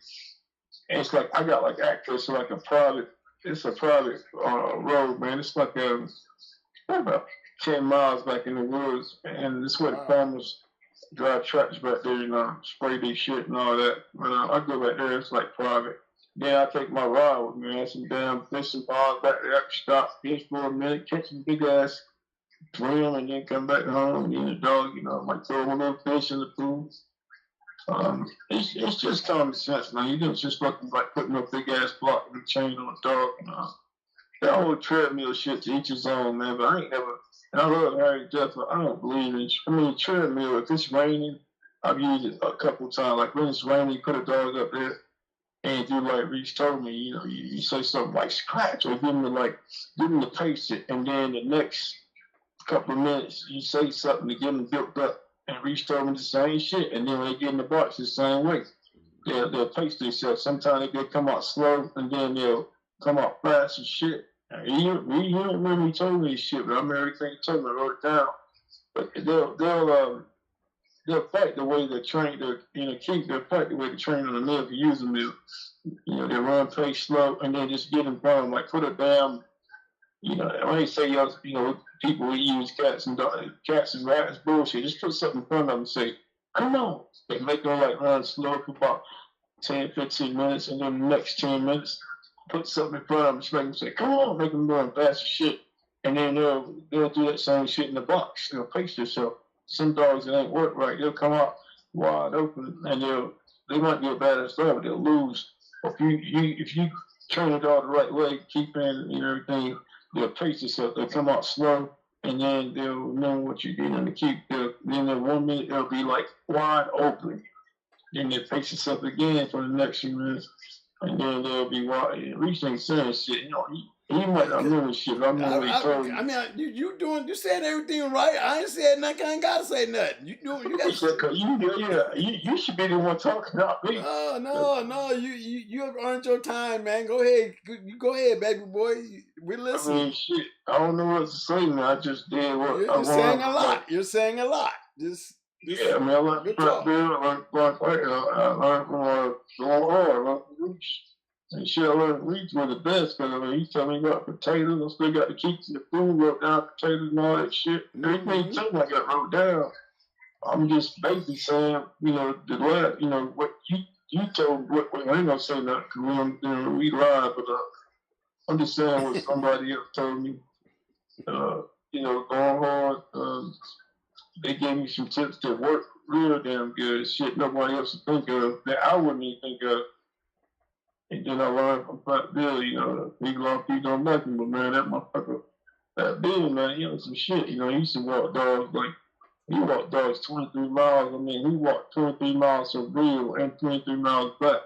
And it's like, I got like access to like a private road, man. It's like about 10 miles back in the woods. And this is where the farmers drive tractors back there and spray their shit and all that. When I go back there, it's like private. Then I take my ride with me. I had some damn fishing bars back there. I can stop, fish for a minute, catch some big ass swim, and then come back home. And then the dog, you know, might throw a little fish in the pool. It's just common sense, man. You don't just fucking like putting a big ass block and chain on a dog. That whole treadmill shit to each his own, man. But I ain't never. And I love Harry Jeff, but I don't believe in. I mean, treadmill. If it's raining, I've used it a couple of times. Like when it's raining, you put a dog up there, and do like Reese told me, you know, you say something like scratch or give him the pace it, and then the next couple of minutes you say something to get them built up. And Reese told me the same shit, and then when they get in the box the same way. They'll pace themselves. Sometimes they come out slow, and then they'll come out fast and shit. He don't remember he told me this shit, but I remember everything he told me. I wrote it down. But they'll fight the way they train. They'll fight the way they train on the mill if you use the mill. You know, they run pace slow, and then just get in front of them, like put a damn. You know, when they say people will use cats and rats bullshit. Just put something in front of them and say, "Come on." They make them like run slow for about 10, 15 minutes, and then the next 10 minutes, put something in front of them, just make them say, "Come on," make them run fast as shit, and then they'll do that same shit in the box. They'll pace themselves. Some dogs that ain't work right, they'll come out wide open, and they might get bad at stuff, but they'll lose. If you train a dog the right way, keep in and everything, they'll pace themselves. They'll come out slow, and then they'll know what you did in the keep. Then in 1 minute they'll be like wide open. Then they'll pace themselves again for the next few minutes, and then they'll be wide. Reese ain't saying shit. You know, he might not remember shit, but I remember what he told me. I mean, you saying everything right. I ain't said nothing. I ain't gotta say nothing. You should be the one talking, not me. No. You have earned your time, man. Go ahead. You go ahead, baby boy. We're listening. I mean, shit. I don't know what to say, man. I just did what You're saying a lot. You're saying a lot. Yeah, I mean, I learned from Trap Bill. I learned from I learned from Going Hard. I learned from Reach. And shit, I learned Reach was the best because, I mean, he told me about potatoes. I still got to keep the food, wrote down potatoes and all that shit. Everything he told me I got wrote down. I'm just basically saying, you know, what you told, I ain't gonna say nothing because we live, but I'm just saying what somebody else told me. You know, Going Hard, they gave me some tips that work real damn good. Shit nobody else would think of, that I wouldn't even think of. And then I learned from Fat Bill, you know, he lost, he don't nothing, but man, that motherfucker, Fat Bill, man, he was some shit. You know, he used to walk dogs like, he walked dogs 23 miles. I mean, he walked 23 miles to Rio and 23 miles back.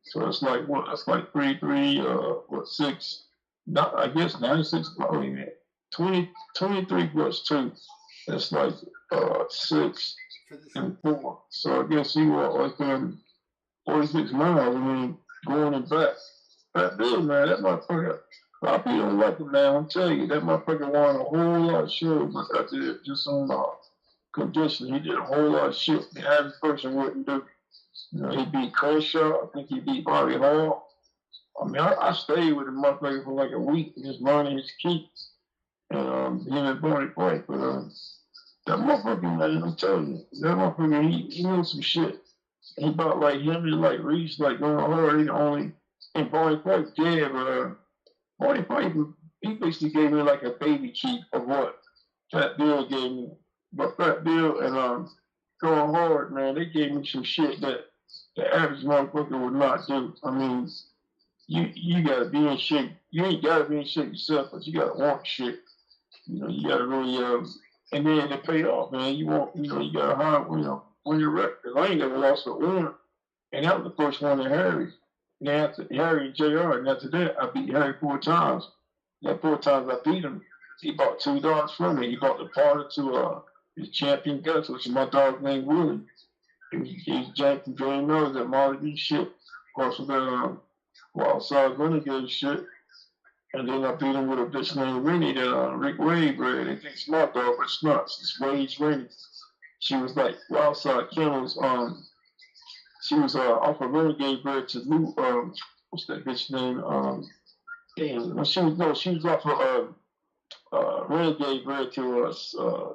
So it's like, what, that's like 6, not, I guess 96, probably, man. 23 plus 2, that's like 6 and 4. So I guess he walked like 46 miles. I mean, going and back. That dude, man, that motherfucker, a lot of people don't like him, man. I'm telling you, that motherfucker won a whole lot of shows like I did, just on condition. He did a whole lot of shit the average person wouldn't do. You know, he beat Kershaw. I think he beat Bobby Hall. I mean, I stayed with the motherfucker for like a week, just learning his keeps. And him and Barney White. But that motherfucker, man, I'm telling you, that motherfucker, he knew some shit. He bought like him and like Reese, like going hard. He only, and Barney White, yeah, but Barney White, he basically gave me like a baby keep of what Fat Bill gave me. But Fat Bill and going hard, man, they gave me some shit that the average motherfucker would not do. I mean, you gotta be in shape. You ain't gotta be in shape yourself, but you gotta want shit. You know, you gotta really and then it paid off, man. You want, you know, you gotta hard, you know, win your record. I ain't never lost a one, and that was the first one to Harry. And then after Harry and JR, and after that, I beat Harry 4 times. That 4 times I beat him, he bought 2 dogs from me. He bought the partner to his champion guts, which is my dog named Willie. He's Jack from Dream Mills, that Molly B shit. Also the Wild Side Renegade shit. And then I beat him with a bitch named Rennie that Rick Wade bred. They think it's my dog, but it's not. It's Wade's Rennie. She was like Wild Side Kennels. She was off a Renegade bred to Lou. What's that bitch name? Damn. She was off a Renegade bred to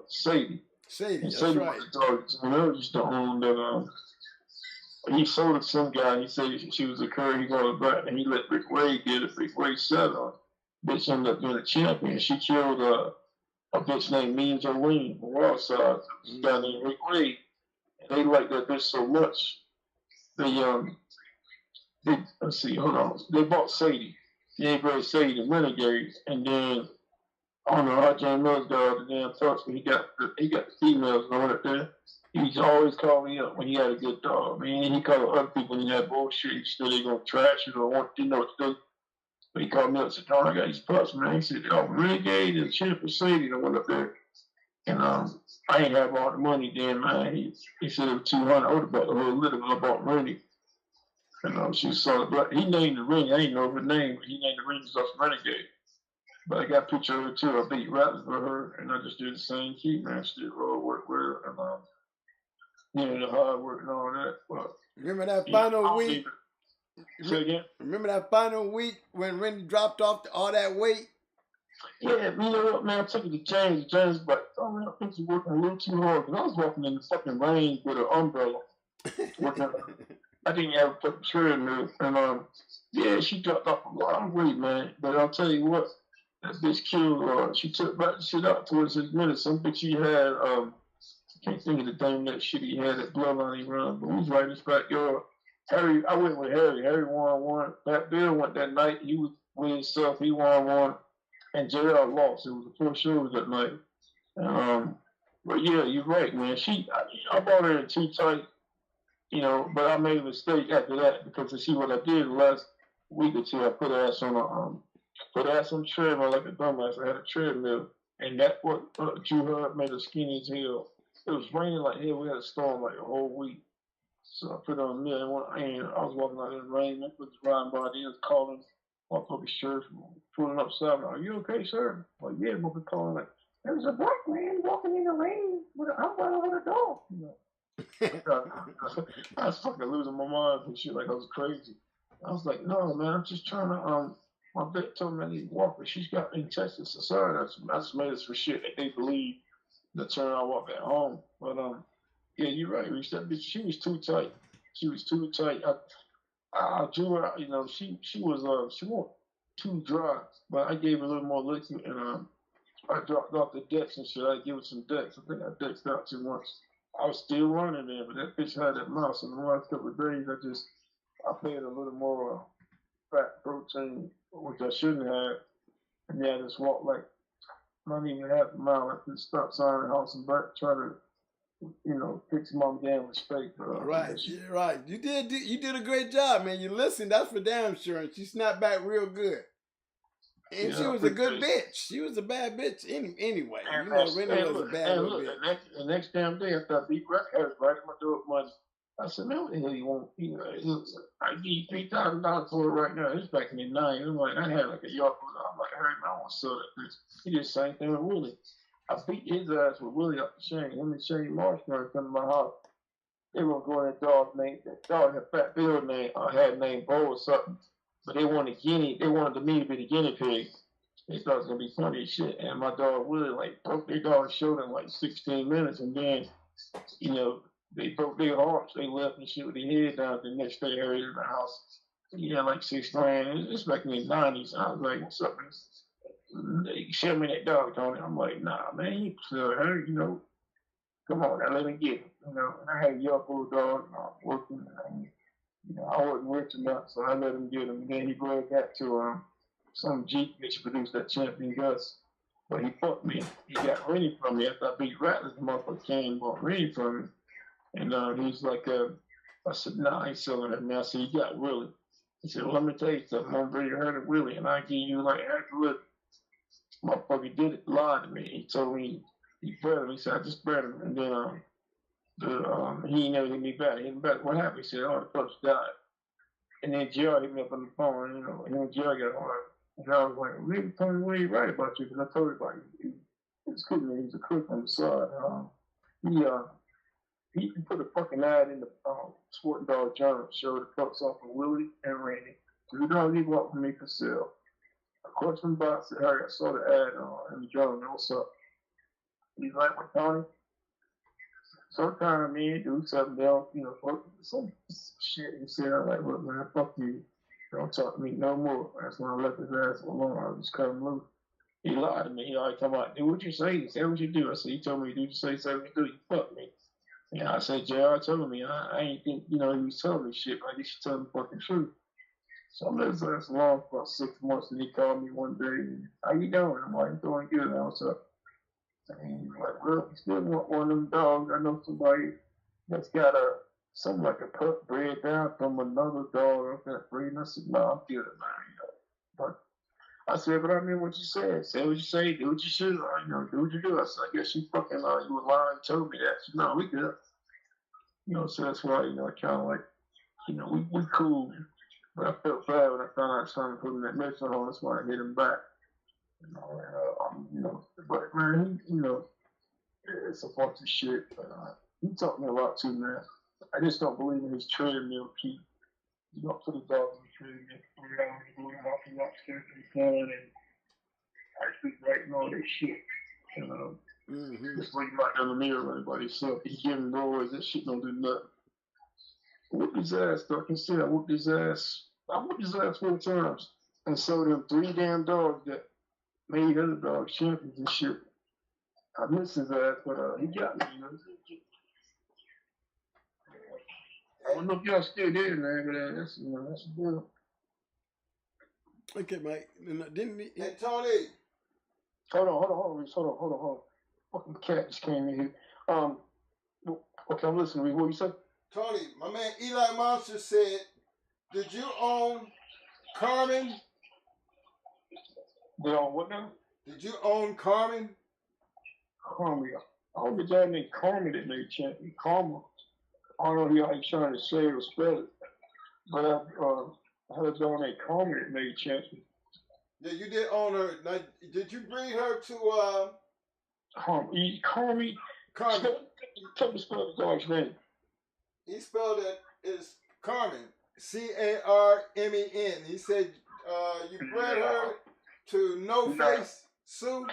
Sadie. Sadie, And that's Sadie right. was the dog. And they used to own that. He sold it to some guy. He said she was a curry. He wanted back, and he let Rick Wade get it. Rick Wade set on. Bitch ended up being a champion. She killed a bitch named Mean Jolene from Wildside, a guy named Rick Wade. And they liked that bitch so much. They let's see, hold on. They bought Sadie. They brought Sadie to Renegade, and then I don't know how James Mills got all the damn thoughts, but he got the females going up there. He always called me up when he had a good dog. I mean, he called other people when he had bullshit. He said they gonna trash it or didn't know what to do. But he called me up and said, "Tom, I got these pups, man." He said, "Oh, Renegade and Champ and Sadie." I went up there, and I ain't have all the money then, man. He said it was 200. I would have bought the whole litter, but I bought Rennie. And she saw the black. He named the ring. I ain't know her name, but he named the ring off Renegade. But I got a picture of her too. I beat Rattler for her, and I just did the same key, man. She did road work with her, and the hard work and all that. But Remember that final week? Say again? Remember that final week when Randy dropped off all that weight? Yeah, you know what, man? I took it to James. James was like, "Oh, man, I think you're working a little too hard." Because I was walking in the fucking rain with an umbrella. I didn't have a fucking treadmill. And, yeah, she dropped off a lot of weight, man. But I'll tell you what, that bitch killed, she took back the shit out towards 6 minutes. Some bitch he had, I can't think of the damn that shit he had, that bloodline he run. But we was right in his backyard. Harry, I went with Harry. Harry won one. Pat Bill went that night. He was with himself. He won one. And JR lost. It was the 4 shows that night. But yeah, you're right, man. I bought her in too tight, you know, but I made a mistake after that because to see what I did the last week or two, I put her ass on a treadmill like a dumbass. I had a treadmill, and that what drew her up, made her skinny as hell. It was raining like hell. We had a storm like a whole week. So I put on a meal, and I was walking out in the rain. I was riding by there, calling my fucking shirt, pulling up something. "Are you okay, sir?" Like, yeah, I'm calling like, "There's a black man walking in the rain with an umbrella with a dog." You know? I was fucking losing my mind and shit, like I was crazy. I was like, "No, man, I'm just trying to." My vet told me I need to walk, but she's got intestinal sorry. I just made this for shit that they believe the turn I walk at home, but yeah, you're right, Reese. That bitch, she was too tight. She was too tight. I drew her, you know, she wasn't too dry, but I gave her a little more liquid, and I dropped off the decks and shit. I gave her some decks. I think I dexed out too much. I was still running there, but that bitch had that mouse. In the last couple of days, I paid a little more fat protein, which I shouldn't have. And yeah, I just walked like not even half a mile at the stop sign and house and back, try to, fix my damn mistake. But, Right, yeah, right. You did a great job, man. You listened, that's for damn sure. And she snapped back real good. And she was a good bitch. She was a bad bitch anyway. Rennie was a bad little bitch. The next damn day after I beat Brett Harris right at my door with money, I said, man, what the hell you want? I give you $3,000 for it right now. It's back in the 90s. I'm like, I had like a yard. I'm like, hey, man, I want to sell that bitch. He did the same thing with Willie. I beat his ass with Willie up the Shane. Him and Shane Marshall come to my house. They were going to that dog named, that dog had Fat Bill name, had named Bo or something. But they wanted me to be the guinea pig. They thought it was gonna be funny as shit. And my dog Willie like broke their dog's shoulder in like 16 minutes, and then, they broke their hearts. They left and shit with their head down. The next day, I heard in the house. He had like $6 grand. It's back in the 90s. I was like, what's up, man? They showed me that dog, Tony. I'm like, nah, man, you still hurt, come on, now let me get him. And I had a young bulldog, and I was working, and, I wasn't rich enough, so I let him get him. And then he brought back to some Jeep that produced that Champion Gus. But he fucked me. He got Rennie from me after I beat Rattlers. The motherfucker came and bought Rennie from me. And he's like, I said, nah, I ain't selling that, man. I said, you got Willie. He said, well, let me tell you something. I'm really hurt of Willie, and I give you like half a look. Motherfucker did it, lied to me. He told me he bred him. He said, I just bred him. And then he never hit me back. He hit me back. What happened? He said, oh, the puppy died. And then GR hit me up on the phone, him and GR got on. And I was like, really, Tony, what are you right about you? Because I told everybody he was cooking. He was a cook on the side. He put a fucking ad in the Sport Dog Journal, showed the cups off of Willie and Randy. So he don't leave up for me for sale. Of course, from Bob said, Harry, I saw the ad in the journal. What's up? He's like, well, Tony, sometimes me and do something else, fuck some shit. He said, I'm like, look, man, fuck you. Don't talk to me no more. That's when I left his ass alone. I just cut him loose. He lied to me. He always talking about, do what you say. He said what you do. I said, he told me, do what you say what you do. You fuck me. Yeah, I said, JR told me. I ain't think, he was telling me shit, but he should tell me the fucking truth. So I lived his ass alone for about 6 months, and he called me one day, and, how you doing? I'm like, I'm doing good. What's up? And he's like, well, you still want one of them dogs. I know somebody that's got something like a pup bred down from another dog of that breed. And I said, no, I'm good, man. But I said, but I mean what you said. Say what you say, do what you should, do what you do. I said, I guess you fucking you were lying and told me that. She said, no, we good. So that's why, I kind of like, we cool. But I felt bad when I found out something put in that nursing home. That's why I hit him back. But man, it's a bunch of shit. But he taught me a lot too, man. I just don't believe in his treadmill keep. You don't put a dog in the treadmill for 3 hours, you go off and watch stuff in the sun and actually writing all that shit. Just like you out there in the mirror by yourself. He's giving noise, that shit don't do nothing. I whooped his ass, though. I can see I whooped his ass. I whooped his ass 4 times and sold him 3 damn dogs that made other dogs champions and shit. I missed his ass, but he got me. I don't know if y'all still there, man, but that's the deal. Okay, Mike. Didn't we? Hey, Tony. Hold on. Fucking cat just came in here. Okay, I'm listening. What you say? Tony, my man Eli Monster said, did you own Carmen? They own what now? Did you own Carmen? Carmen. I hope it's that named Carmen that made champion. Karma. I don't know how he's trying to say it or spell it. But I had a dog named Carmen that made champion. Yeah, you did own her. Now, did you bring her to Carmen. Carmen. Tell me to spell the dog's name. He spelled it as Carmen. Carmen. He said you bred her to No Face Sue.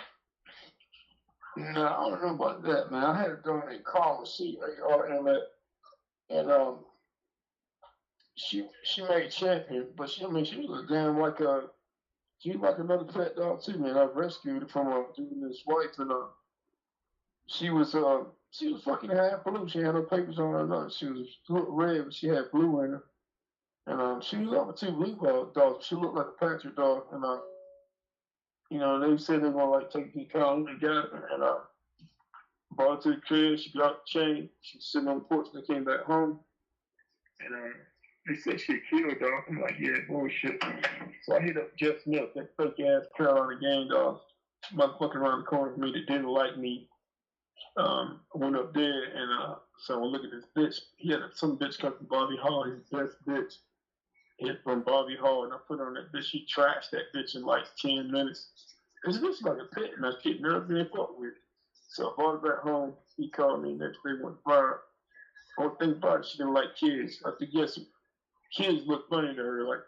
No, I don't know about that, man. I had a dog named Carmen, CARMA, and she made champion, but she was a damn she was like another pet dog too, man. I rescued her from this wife, and she was fucking half blue. She had no papers on her. She was red, but she had blue in her. And she was up with two blue dogs. She looked like a Patrick dog. And they said they were gonna like take the car. They got her and brought her to the crib. She got the chain. She was sitting on the porch. They came back home, and they said she killed a dog. I'm like, yeah, bullshit. So I hit up Jeff Smith, that fake ass Carolina gang dog, motherfucker around the corner from me that didn't like me. I went up there and so I look at this bitch. He had some bitch come from Bobby Hall, his best bitch. Hit from Bobby Hall, and I put her on that bitch. She trashed that bitch in like 10 minutes. This bitch like a pet, and I keep never being fucked with. So I brought her back home. He called me next day, went fire. Only thing about it, she didn't like kids. I think yes, kids look funny to her. Like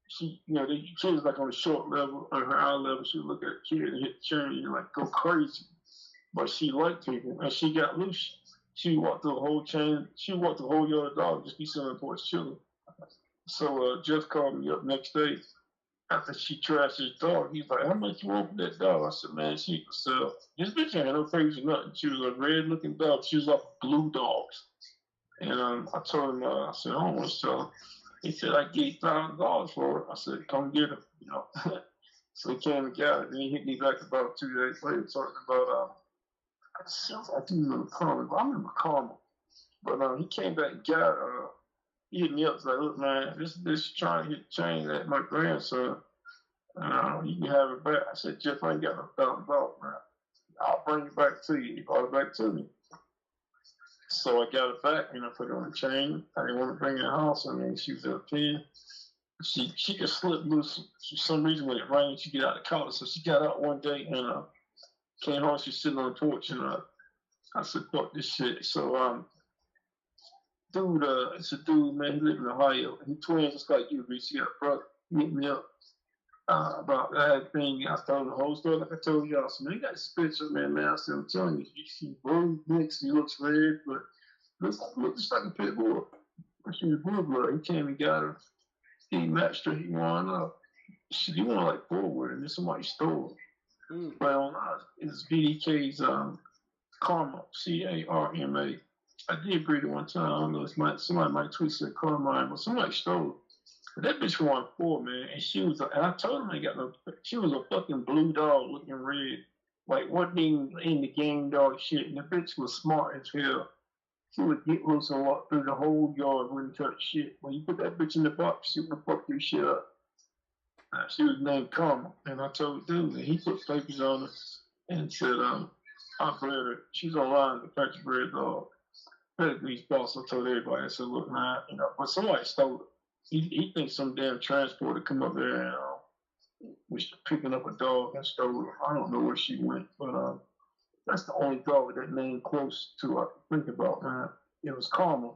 she, the kids like on the short level, on her eye level. She would look at a kid and hit the chain and like go crazy. But she liked people, and she got loose. She walked through the whole chain. She walked the whole yard of dog, just be sitting on the porch chilling. So Jeff called me up next day after she trashed his dog. He's like, "How much you want for that dog?" I said, "Man, she can sell." This bitch ain't no crazy nothing. She was a red looking dog. She was like blue dogs. And I told him, I said, "I don't want to sell her." He said, "I get $1,000 for it." I said, "Come get her." So he came and got it. And he hit me back about 2 days later talking about I do remember Karma, but I remember Karma. But he came back and got he hit me up. Was like, "Look, man, this trying to hit chain at my grandson. You can have it back." I said, "Jeff, I ain't got no $1,000, man. I'll bring it back to you." He brought it back to me. So I got it back and I put it on the chain. I didn't want to bring it in the house. I mean, she was at 10. She could slip loose. For some reason, when it rained, she get out of the collar. So she got out one day and came home. She was sitting on the porch and I said, "Fuck this shit." So dude, it's a dude, man. He live in Ohio. He twins just like you, bitch. He got a brother. He hit me up about that thing. I told the whole story like I told y'all. So man, he got this picture, man. I said, "I'm telling you, she blue mixed. He looks red, but looks just like a pit bull." She was blue blood. He came and got her. He matched her. He won up. He won like forward, and then somebody stole her. But on it's BDK's Karma, Carma. I did breed it one time. I don't know. Somebody might tweet said Carmine, but somebody stole it. But that bitch won 4, man, and and I told him I got no. She was a fucking blue dog looking red, like wasn't even in the game dog shit. And the bitch was smart as hell. She would get loose and walk through the whole yard, wouldn't touch shit. When you put that bitch in the box, she would fuck your shit up. She was named Karma, and I told the dude, and he put papers on her and said, "I bred her. She's online, the factory bred dog." Pedigree's boss. I told everybody. I said, "Look, man, but somebody stole it. He thinks some damn transporter come up there and was picking up a dog and stole it. I don't know where she went, but that's the only dog with that name close to I think about, man. It was Karma,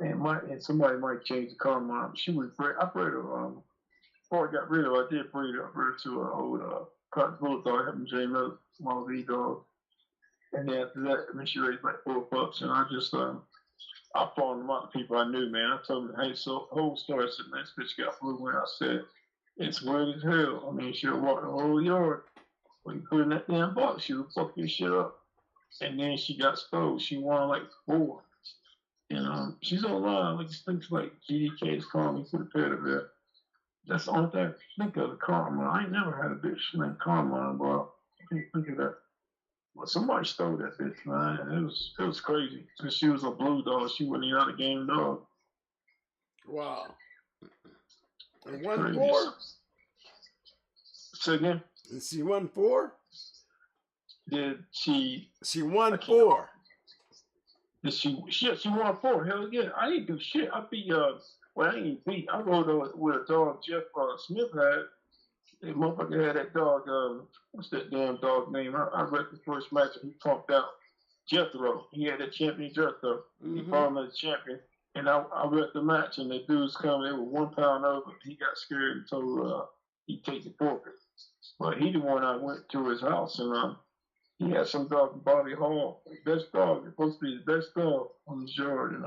and somebody might change the Karma. She was bred. I bred her. Before I got rid of her, I did breed her. I bred her to an old cotton bullet dog, having J Miller, small V dog. And then after that, I mean, she raised like 4 pups, and I just I followed them out to people I knew, man. I told them, "Hey, so whole story." I said, "Man, this bitch got flu." When I said, "It's weird as hell." I mean, she'll walk the whole yard. When you put in that damn box, she would fuck your shit up. And then she got stole. She won like 4. And she's online. Like things like GD.CH calling me for the pet of it. That's the only thing I can think of. The Karma. I ain't never had a bitch named Karma, bro. I can't think of that. But somebody stole that bitch, man. It was crazy. Since she was a blue dog, she wasn't even out of game dog. Wow. And Crazy. 1-4? Say again? And she won 4? Did she? She won 4. Did she? Shit, she won 4. Hell yeah! I didn't do shit. I beat well, I ain't beat. I rode with a dog Jeff Smith had. That motherfucker had that dog. What's that damn dog name? I read the first match and he pumped out Jethro. He had that champion Jethro. He fought him as champion. And I read the match and the dudes coming. They were 1 pound over. He got scared and told he'd take the forfeit. But he the one I went to his house and he had some dog from Bobby Hall. Best dog. It's supposed to be the best dog on the yard. And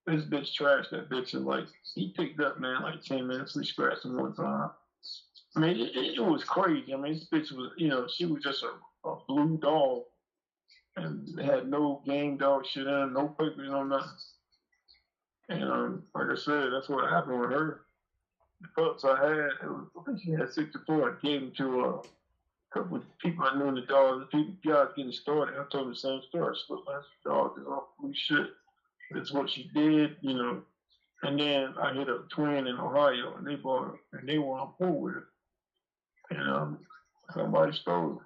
this bitch trashed that bitch and like he picked up, man, like 10 minutes. We scratched him one time. I mean, it was crazy. I mean, this bitch was, she was just a blue dog and had no game dog shit in, no papers, no nothing. And like I said, that's what happened with her. The pups I had, I think she had 64. I gave them to a couple of people I knew in the dog. The people guys getting started. I told them the same story. She looked like the dog is off blue shit. That's what she did, you know. And then I hit up Twin in Ohio, and they bought her, and they were on board with it. And somebody stole her.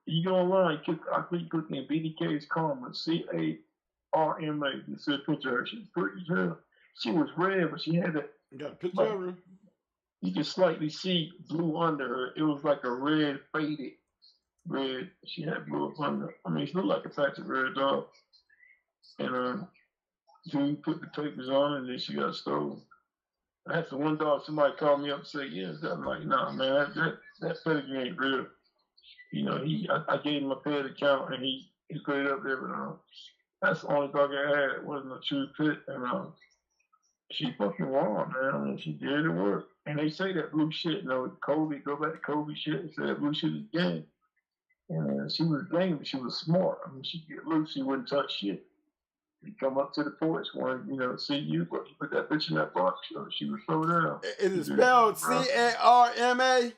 You go online, I think you click in BDK's Karma, CARMA. You see a picture of her. She's pretty as hell. She was red, but she had that. You got a picture of her? You can slightly see blue under her. It was like a red, faded red. She had blue up under. I mean, she looked like a patch of red dog. And dude put the papers on, and then she got stolen. That's the one dog somebody called me up and said, "Yeah." I'm like, "Nah, man, that pedigree ain't real." You know, I gave him a pet account, and he put it up there, but that's the only dog I had. It wasn't a true pit, and she fucking won, man. I mean, she did it work. And they say that blue shit, you know, Kobe, go back to Kobe shit and say that blue shit is game. And she was game, but she was smart. I mean, she'd get loose, she wouldn't touch shit. You come up to the porch, want see you, but you put that bitch in that box, she would throw down. Is it spelled CARMA?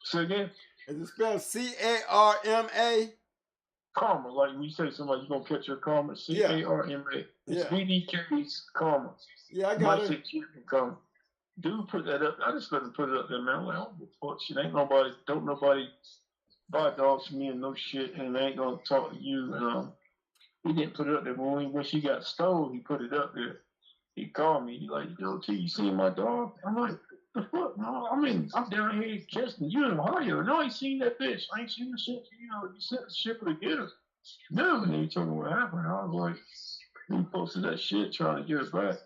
Say again? Is it spelled CARMA? Karma, like when you say somebody, you're going to catch your karma, CARMA. It's BDK's Karma. Yeah, I got it. Karma. Dude put that up. I just let him put it up there, man. I'm like, I don't give a fuck shit. Don't nobody buy dogs from me and no shit, and they ain't going to talk to you. And he didn't put it up there, but when she got stolen, he put it up there. He called me. He like, "Yo, T, you seen my dog?" I'm like, "The fuck? No, I mean, I'm down here catching you in Ohio. No, I ain't seen that bitch. I ain't seen the shit. You know, you sent the shit to get her." No, and then he told me what happened. I was like, he posted that shit trying to get her back.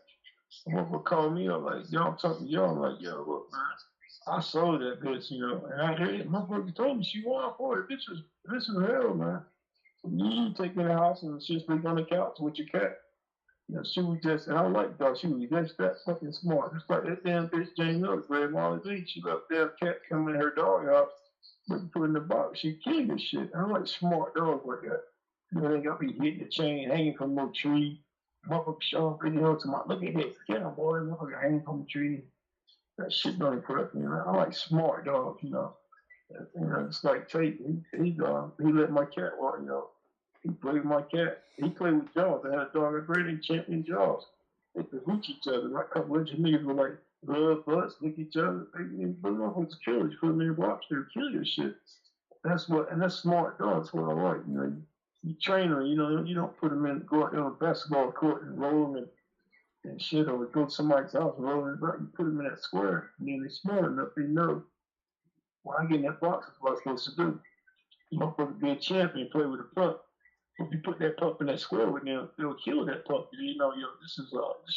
Someone called me up like, "Yo, I'm talking to y'all." I'm like, "Yo, look, man, I sold that bitch, you know." And I heard it. My brother told me she won for it. Bitch was hell, man. You take me in the house and she sleep on the couch with your cat. You know, she was just, and I like dog, she was just that fucking smart. Just like that damn bitch Jane Mills, Greg Molly B. She let damn cat come in her dog house, put in the box. She killed this shit. I like smart dogs like that. You know, they got me hitting the chain, hanging from no tree. Motherfucker showing video to my, "Look at this, get him, boy." Motherfucker hanging from the tree. That shit don't impress me, man. I like smart dogs, you know. You know, it's like Tate. He let my cat walk, you know. He played with my cat. He played with Jaws. I had a dog at Brady, champion Jaws. They could reach each other. Like a couple of niggas were like, blood, butts, lick each other. They put them up with the killers. You put them in a box, they'll kill your shit. That's smart dogs. That's what I like. You know, you train them, you know, you don't put them in, go out there on a basketball court and roll them and shit, or go to somebody's house and roll them back. You put them in that square, and then they're smart enough, they know, when I get in that box, that's what I'm supposed to do. You motherfucker be a champion, play with a pup. If you put that pup in that square with them, they'll kill that pup. You know, this is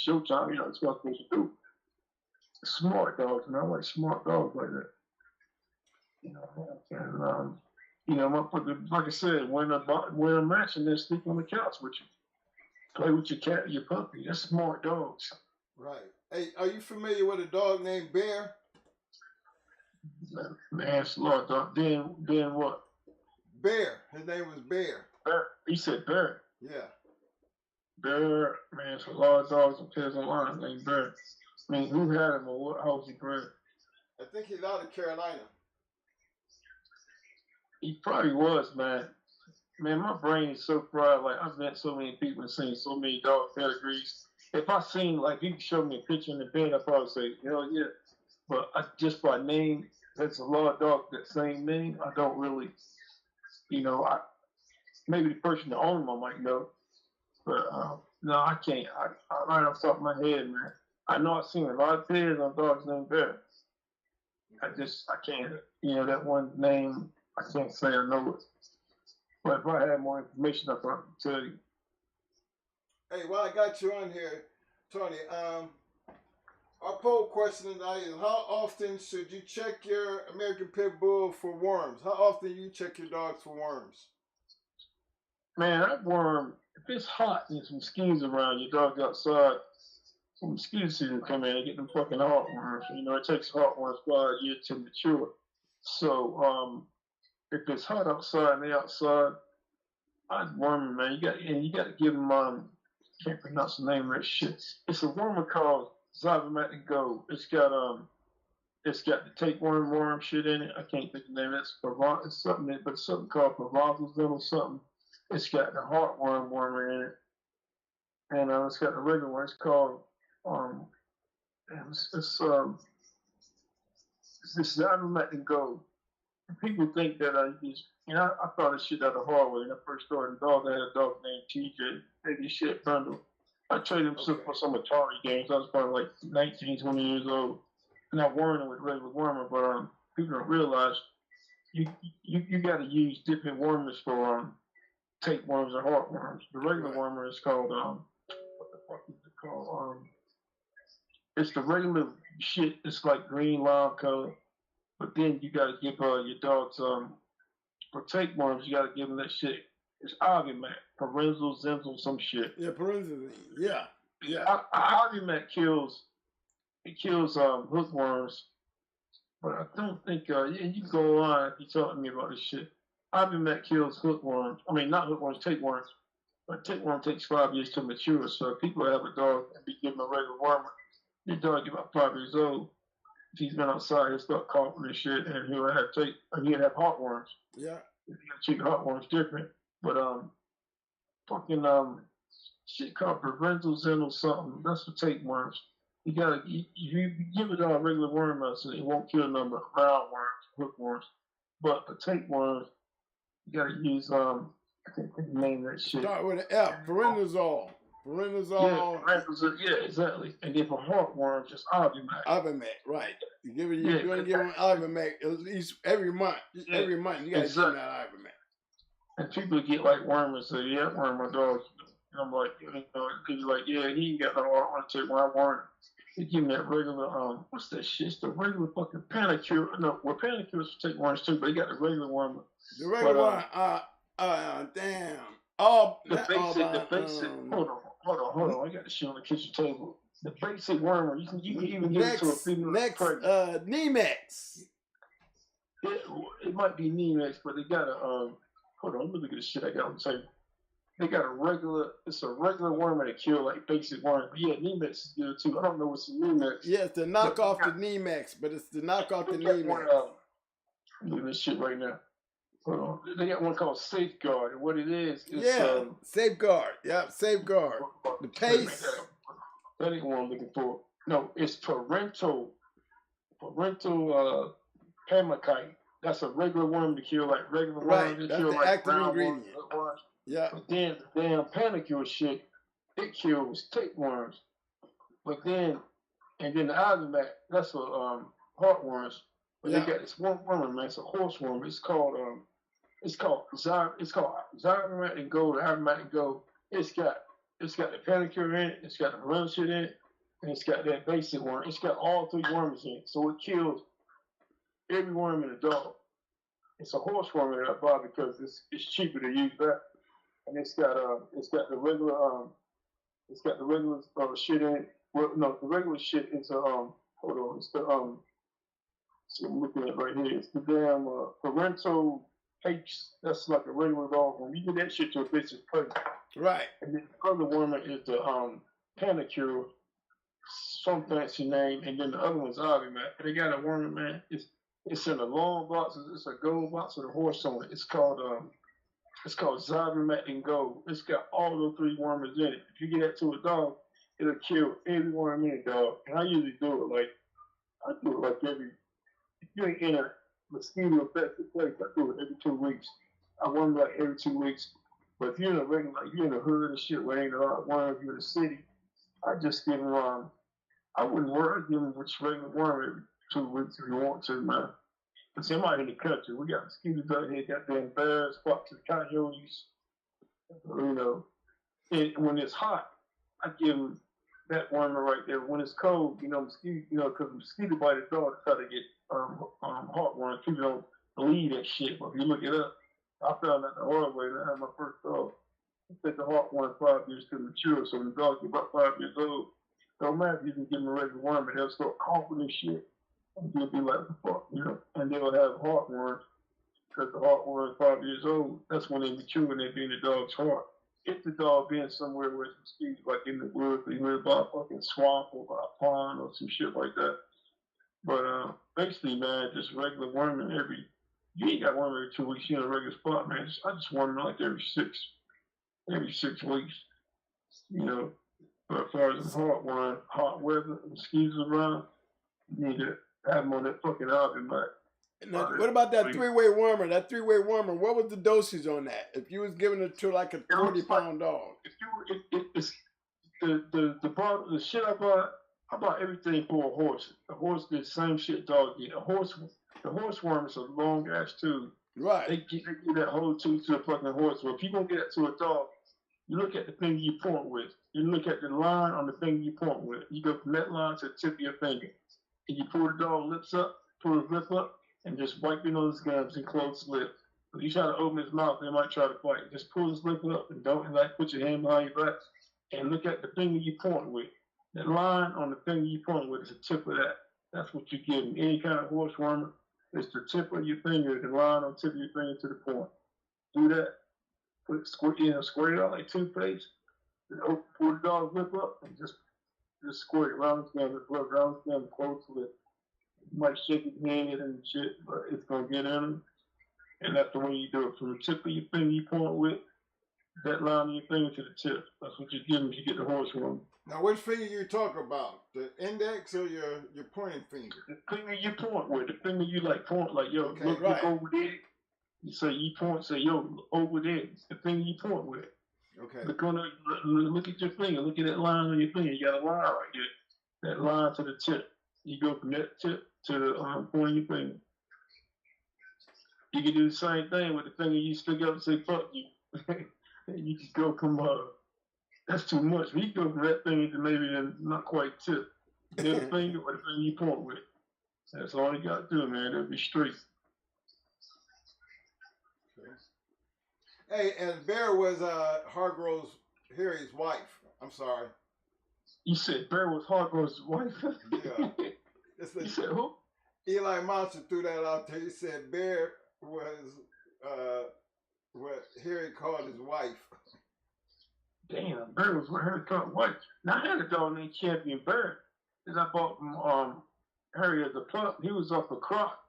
showtime. You know, that's what I'm supposed to do. Smart dogs, and I like smart dogs like that. You know, and you know, motherfucker, like I said, win a match and then sleep on the couch with you. Play with your cat, your puppy. That's smart dogs. Right. Hey, are you familiar with a dog named Bear? Man, smart dog. Then what? Bear. His name was Bear. Bear. He said Bear. Yeah. Bear, man, it's a lot of dogs and pairs online named Bear. I mean, who had him or what? How was he bred? I think he's out of Carolina. He probably was, man. Man, my brain is so fried. Like, I've met so many people and seen so many dog pedigrees. If I seen, like, you show me a picture in the bed, I'd probably say, hell yeah. But just by name, there's a lot of dogs that same name. I don't really, you know, maybe the person that owns them I might know. But no, I can't. I right off the top of my head, man. I know I've seen a lot of pairs on dogs named Bear. I can't. You know, that one name, I can't say I know it. But if I had more information, I could tell you. Hey, while I got you on here, Tony, our poll question tonight is: how often should you check your American Pit Bull for worms? How often do you check your dogs for worms? Man, that worm, if it's hot and there's some mosquitoes around, your dog's outside, some mosquito season come in and get them fucking heartworms. You know, it takes heartworms about a year to mature. So, if it's hot outside and they outside, I'd worm them, man. You got to give them can't pronounce the name of that shit. It's a worm called Zybermatic Gold. It's got the tapeworm shit in it. I can't think of the name. It's something, but it's something called Provozazin or something. It's got the heartworm wormer in it, and it's got the regular one. It's called it's this Zybermatic Gold. People think that I thought this shit out the hard way when I first started. I had a dog named TJ. Maybe shit bundle. I traded him for some Atari games. I was probably like 19, 20 years old. And I wormed him with regular wormer, but people don't realize you got to use different wormers for tapeworms and heartworms. The regular wormer is called what the fuck is it called? It's the regular shit. It's like green lime color. But then you gotta give your dogs for tapeworms. You gotta give them that shit. It's Avimac, parental zenzel, some shit. Yeah, parental. Yeah. Avimac kills hookworms, but I don't think. And you can go on if you talk to me about this shit. Avimac kills hookworms. I mean, not hookworms, tapeworms. But tapeworm takes 5 years to mature. So if people have a dog and be giving a regular wormer, your dog get about 5 years old. If he's been outside, he'll start coughing and shit, and he'll have heartworms. Yeah. You gotta treat heartworms different. But fucking shit called parental zenzel something. That's for tapeworms. You give it a regular worm medicine, it won't kill none but roundworms, hookworms. But for tapeworms, you gotta use I can't think of the name of that shit. Start with an F. Parental. Yeah, exactly. And then for heartworms, just Avimac. Avimac, right. You're gonna give them Avimac at least every month. Every month you gotta give them that Avimac. And people get like worm and say, yeah, I worm my dog. And I'm like, he's like, yeah, he ain't got no heart to take when I worm. They give me that regular, what's that shit? It's the regular fucking panicure. No, well, panicures take worms too, but they got the regular worm. The regular one, damn. The basic, hold on. I got the shit on the kitchen table. The basic wormer, you can even give it to a female. Nemex. It might be Nemex, but they got a, hold on, let me look at the shit I got on the table. They got it's a regular worm that kill like basic worm. But yeah, Nemex is good too. I don't know what's the Nemex. Yeah, it's to knock off the Nemex, but it's to knock off the Nemex. Look at this shit right now. Hold on. They got one called Safeguard, and what it is Safeguard. Yep, Safeguard. The pace. That ain't what I'm looking for. No, it's parental pamacite. That's a regular worm to kill like regular worms. Right, that's the active ingredient. Yeah. But then the damn panicure shit, it kills tapeworms. But then the Avimac, that's for heartworms. But they got this one worm, man. It's a horseworm. It's called Zybermatic Gold, Avimatic Gold. It's got the panicure in it. It's got the parental shit in it, and it's got that basic worm. It's got all three worms in it, so it kills every worm in the dog. It's a horseworm that I buy because it's cheaper to use that. And it's got the regular shit in it. Well, no, the regular shit is hold on, it's the so I'm looking at it right here. It's the damn parental H. That's like a regular dog worm. You get that shit to a bitch's place. Right. And then the other worm is the panicure, some fancy name, and then the other one's Avimac. They got a worm, man. It's in a long box. It's a gold box with a horse on it. It's called Zybermatic Gold. It's got all those three wormers in it. If you get that to a dog, it'll kill every worm in a dog. And I usually do it if you ain't in a mosquito infected place, I do it every 2 weeks. I worm like every 2 weeks. But if you're in a regular, like you're in a hood and shit where ain't a lot of worms, you're in the city, I just give them, I wouldn't worry, I'd give them just regular worm every 2 weeks if you want to, man. But see, I'm out in the country. We got mosquitoes out here, goddamn bears, foxes, coyotes. And when it's hot, I give them that wormer right there. When it's cold, mosquito, because mosquito bite a dog try to get heartworms. People don't believe that shit, but if you look it up, I found out the hard way. I had my first dog. It took the heartworm 5 years to mature, so when the dog get about 5 years old, don't matter if you can give them a regular worm, and they'll start coughing and shit. And they'll be like, fuck, and they'll have heartworms, because the heartworm is 5 years old. That's when they mature and they be in the dog's heart. if the dog being somewhere where it's mosquitoes, like in the woods, or you live by a fucking swamp or by a pond or some shit like that. But basically, man, just regular worming you ain't got worm every 2 weeks, you in a regular spot, man. I just worm like every 6 weeks, you know. But as far as the hot weather, mosquitoes around, you need to have them on that fucking oven, man. Now, what about that three-way warmer? That three-way warmer, what was the dosage on that? If you was giving it to like a 40-pound dog? It's the shit I bought everything for a horse. The horse did the same shit dog did. The horse worm is a long ass tube. Right. They give that whole tube to a fucking horse. Well, if you gonna get it to a dog, you look at the finger you point with. You look at the line on the finger you point with. You go from that line to the tip of your finger. And you pull the dog lips up, pull his lip up, and just wipe your nose gums and close his lip. If you try to open his mouth, they might try to fight. Just pull his lip up and don't put your hand behind your back and look at the finger you point with. The line on the finger you point with is the tip of that. That's what you give him. Any kind of horse wormer, it's the tip of your finger, the line on the tip of your finger to the point. Do that. Squirt it out like toothpaste. Pull the dog's lip up and just squirt it around his gum, around his gum, close to it. You might shake his head and shit, but it's gonna get in him. And that's the way you do it. From the tip of your finger you point with, that line of your finger to the tip. That's what you give him if you get the horse worm. Now, which finger you talking about? The index or your pointing finger? The finger you point with, the finger you point, like, yo, Okay, look right. over there. You say, you point, say, yo, over there. The finger you point with. Okay. Look at your finger. Look at that line on your finger. You got a line right there. That line to the tip. You go from that tip to the point of your finger. You can do the same thing with the finger you stick up and say, fuck you. You just go that's too much. You go from that finger to maybe not quite tip. The other finger or the finger you point with. That's all you got to do, man. It'll be straight. Hey, and Bear was Hargrove's Harry's wife. I'm sorry. You said Bear was Hargrove's wife? Yeah. You said who? Eli Monster threw that out there. He said Bear was what Harry called his wife. Damn, Bear was what Harry called wife. Now I had a dog named Champion Bear that I bought from Harry as a pup. He was off a crop.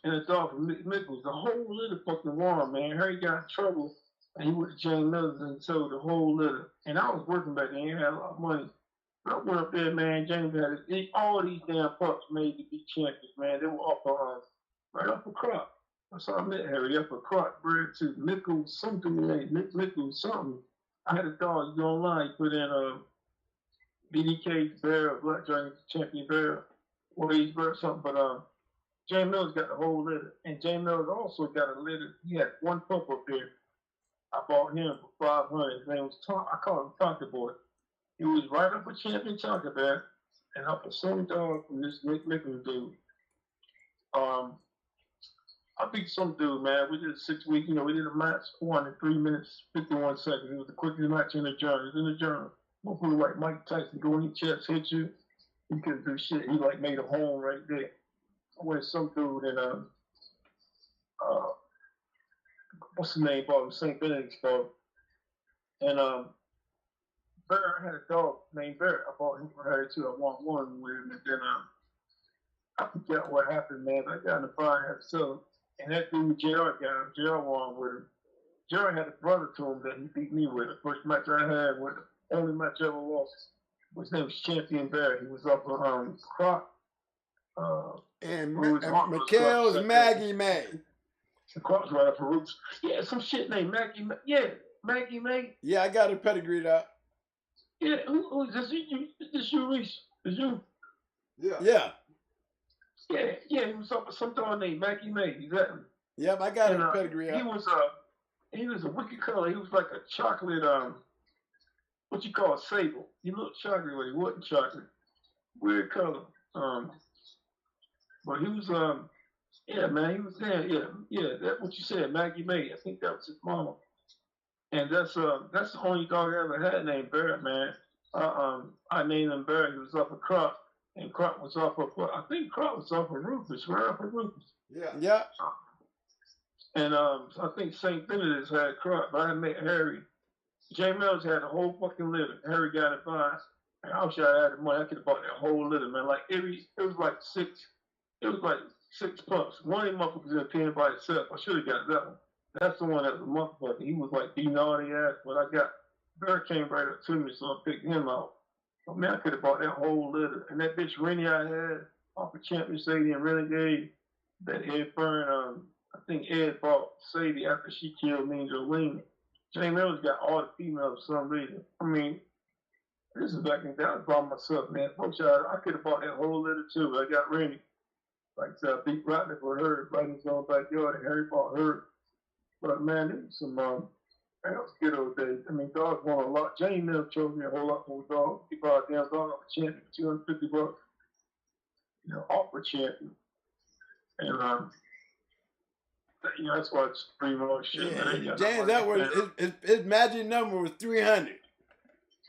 And a dog from Mickles, the whole litter fucking warm, man. Harry got in trouble, and he went to James Mills and sold the whole litter. And I was working back then, he had a lot of money. But I went up there, man. James had all these damn pups made to be champions, man. They were right off a crop. That's how I met Harry, up a crop, bred to Mickles, something named Mickles, something. I had a dog, you go online, you put in BDK Bear, Black Dragon Champion Bear, or he's Bear, something, but James Mills got the whole litter. And James Mills also got a litter. He had one pup up there. I bought him for $500. His name was I called him Tonka Boy. He was right up a champion Tonka Bear and up a some dog from this Nick Nichols dude. I beat some dude, man. We did 6 weeks. We did a match, 403 minutes, 51 seconds. It was the quickest match in the journal. It was in the journal. Motherfucker like Mike Tyson go in your chest, hit you. He couldn't do shit. He made a home right there. I went to some dude in what's the name of St. Benedict's Club. And Bear had a dog named Bear. I bought him for Harry too. I want one with him, and then I forgot what happened, man. I got in the fire, had to sell him. And that dude JR got him. JR won with him. JR had a brother to him that he beat me with. The first match I had with him, only match I ever lost. His name was Champion Bear. He was up on Croc. And Mikhail's Maggie May. The Croc's right up her roots. Yeah, some shit named Maggie May. Yeah, Maggie May. Yeah, I got her pedigreed up. Yeah, who is this? This you, Reese? Is you? Yeah. Yeah, he was up with some dog named Maggie May. Exactly. Yep, I got her pedigree up. He was a wicked color. He was like a chocolate, what you call a sable. He looked chocolate, but he wasn't chocolate. Weird color. But he was, yeah, man, he was there. Yeah, that's what you said, Maggie May. I think that was his mama. And that's the only dog I ever had named Barrett, man. I named him Barrett. He was off a Crop, and Crop was off of, I think Crop was off of Rufus, right off of Rufus. Yeah. And I think St. Benedict's had Crop, but I met Harry Jay Mills had the whole fucking litter. Harry got it fine. And I wish I had the money. I could have bought that whole litter, man. Like it was like six pups. One of them motherfuckers in a pen by itself. I should have got that one. That's the one that was a motherfucker. He was like the naughty ass, but I got Bear came right up to me, so I picked him out. But man, I could have bought that whole litter. And that bitch Rennie I had off of Champion Sadie and Renegade, that Ed Byrne, I think Ed bought Sadie after she killed me and Jolene. Jay Mills got all the females for some reason. I mean, this is back in the day. I was by myself, man. Folks, I could have bought that whole litter too, but I got Rennie. Like I said, I beat Rodney for her right in his own backyard, and Harry bought her. But man, it was some, that was good old days. I mean, dogs won a lot. Jane Mills chose me a whole lot more dogs. He bought a damn dog off a champion for $250. You know, off a champion. And, you know, that's why it's pretty much shit. Yeah, Man. James Edwards, his magic number was 300.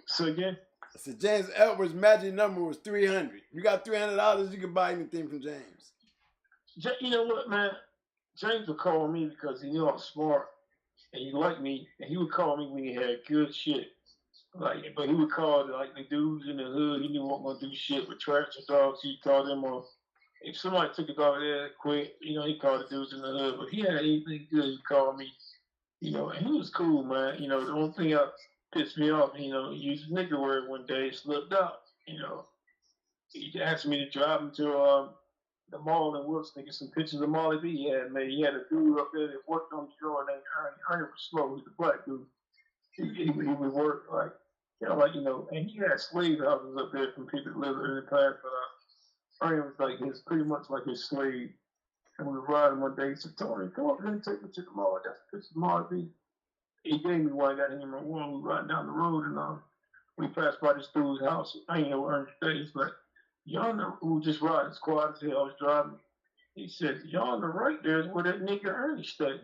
So again? I said James Edwards' magic number was 300. You got $300, you can buy anything from James. You know what, man? James would call me because he knew I was smart and he liked me, and he would call me when he had good shit. Like, but he would call like the dudes in the hood. He knew what gonna do shit with trash and dogs. He called them on. If somebody took a dog there quick, you know, he called the dudes in the hood. But if he had anything good, he called me. You know, and he was cool, man. You know, the only thing that pissed me off, you know, he used nigger word one day, slipped out. You know, he asked me to drive him to the mall in Wilson to get some pictures of Molly B. He had made. He had a dude up there that worked on the store named Ernie was slow. He's a black dude. He would work like, you know, and he had slave houses up there from people that lived in the past. But Ernie was like pretty much like his slave. And we were riding one day. He said, "Tony, come up here and take me to the mall. That's the picture of Molly B." He gave me one. I got him in one. We were riding down the road and we passed by this dude's house. I ain't know Ernie's face, but y'all know who just riding squad as hell. I was driving. He said, "Y'all on the right there is where that nigga Ernie stayed."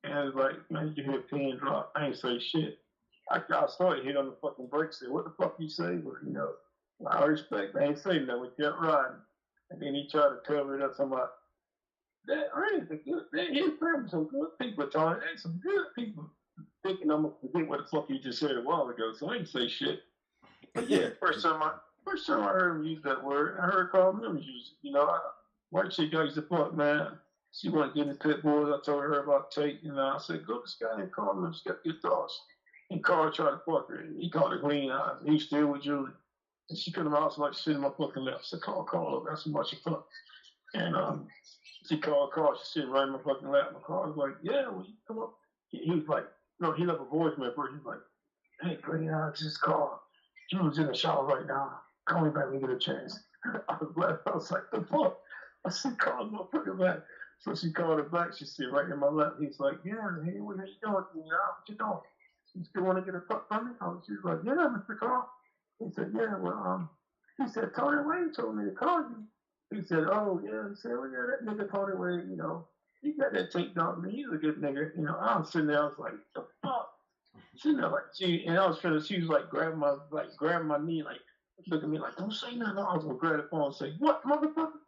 And I was like, man, you hear a pin drop. I ain't say shit. I started hit on the fucking brakes. Said, "What the fuck you say?" But you know, I respect. I ain't saying that. We kept riding, and then he tried to cover it up. Talking about that Ernie's a good. His family some good people, Tony. They some good people. Thinking I'm gonna forget what the fuck you just said a while ago, so I ain't say shit. But yeah, first time I heard him use that word, I heard Carl Mills use it. You know, white chick used to fuck, man. She wanted to get in the pit bulls. I told her about Tate, you know. I said, "Go to this guy named Carl Mills, got good thoughts." And Carl tried to fuck her. He called her green eyes. He was still with Julie. And she couldn't also like sit in my fucking lap. I said, "Call up, that's how much you fuck." And she called Carl, she's sitting right in my fucking lap. And Carl was like, "Yeah, well, you come up." He was like, no, he left a voicemail first. He's like, "Hey, green eyes, just call. Julie's in the shower right now. Call me back when you get a chance." I was laughing. I was like, "The fuck?" I said, "Call my fucking back." So she called her back. She sit right in my lap. He's like, "Yeah, hey, what are you doing? What you doing? You still want to get a fuck from me?" She was like, "Yeah, Mr. Carl." He said, "Yeah, well, he said, Tony Wayne told me to call you." He said, "Oh, yeah." He said, "Well, yeah, that nigga Tony Wayne, you know, he got that tape dog, man. He's a good nigga." You know, I was sitting there. I was like, "The fuck?" Sitting there like, she was like grabbing my knee, like, looking at me like, "Don't say nothing." I was gonna grab the phone and say, "What, motherfucker?"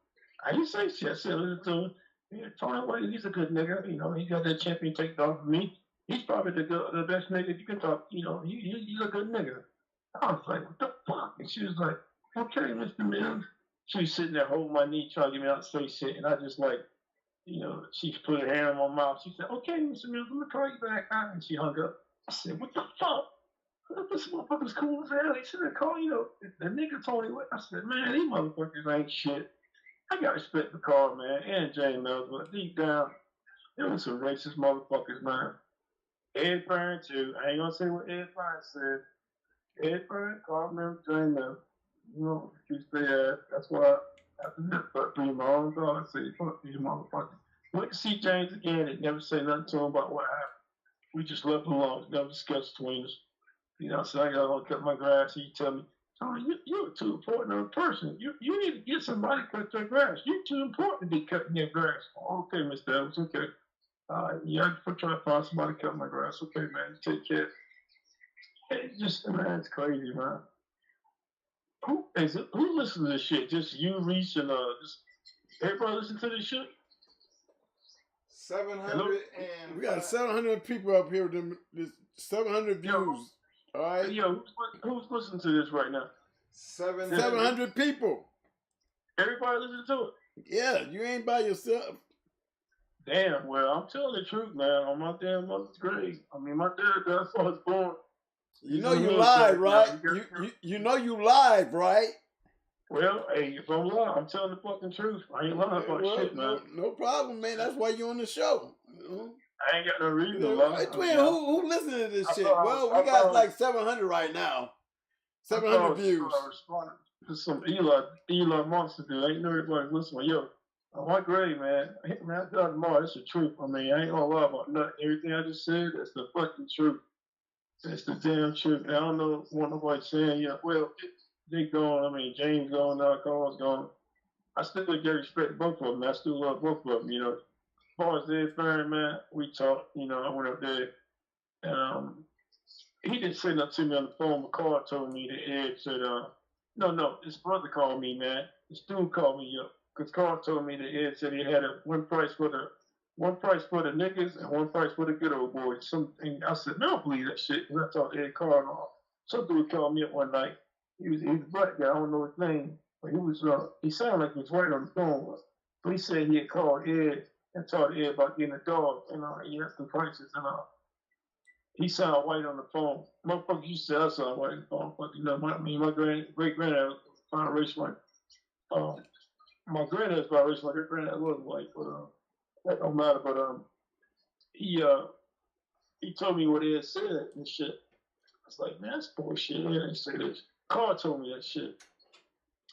I didn't say shit. I said, "Listen to him. Yeah, Tony Wayne, he's a good nigga. You know, he got that champion tape dog for me. He's probably the best nigga you can talk. You know, he's a good nigga." I was like, "What the fuck?" And she was like, "Okay, Mr. Mills." She was sitting there holding my knee, trying to get me out to say shit, and I just like, you know, she put her hand on my mouth. She said, "Okay, Mr. Mills, I'm gonna call you back." And she hung up. I said, "What the fuck? This motherfucker's cool as hell. He should have called, you know, the nigga Tony Wayne." I said, "Man, these motherfuckers ain't shit." I got respect for Carl, man, and Jane Mills, but deep down, there was some racist motherfuckers, man. Ed Byrne, too. I ain't gonna say what Ed Byrne said. Ed Byrne, Carl Mills, Jane Mills. You know, you say, that's why I have to fuck me my own dog. I say, "Fuck these motherfuckers." Went to see James again and never say nothing to him about what happened. We just left him alone. Never discussed between us. You know, so I got to cut my grass. He tell me, "Tony, you're too important of a person. You need to get somebody to cut their grass. You're too important to be cutting their grass." "Okay, Mr. Evans, okay. Yeah, I'm trying to find somebody to cut my grass. Okay, man, take care." It's just, man, it's crazy, man. Who listens to this shit? Just you, Reese, and just everybody listen to this shit? 700 and we got 700 people up here with them. 700 views. All right. Yo, who's listening to this right now? 700 people. Everybody listening to it? Yeah, you ain't by yourself. Damn, well, I'm telling the truth, man. On my damn mother's grave. I mean, my dad, that's why I was born. You know you live, right? You know you live, right? Well, hey, if I'm lying, I'm telling the fucking truth. I ain't lying about shit, man. No problem, man. That's why you on the show. I ain't got no reason to lie. Hey, twin, who listening to this shit? Well, we got like 700 right now. 700 views. I responded to some Elon monster dude. Ain't no everybody listening. Yo, on my grave, man. Man, I got tomorrow. It's the truth. I mean, I ain't gonna lie about nothing. Everything I just said, that's the fucking truth. It's the damn truth. And I don't know what nobody's saying. Yeah, well, they gone. I mean, James gone now. Carl's gone. I still get respect to both of them. I still love both of them. You know, as far as Ed Farron, man, we talked. You know, I went up there, and he didn't say nothing to me on the phone. But Carl told me that Ed said, no, his brother called me, man. This dude called me up because Carl told me that Ed said he had one price for the niggas and one price for the good old boys. Something I said, no, I don't believe that shit. And I talked to Ed Carl. Some dude called me up one night. He was a black guy. I don't know his name, but he sounded like he was right on the phone. But he said he had called Ed and talked to Ed about getting a dog and he asked the prices and he sounded white on the phone. Motherfucker, you said I sound white on the phone. Fuck, you know, my great granddad was biracial. My granddad's biracial. My great granddad was white, but that don't matter. But he told me what Ed said and shit. I was like, man, that's bullshit. Ed didn't say this. Carl told me that shit.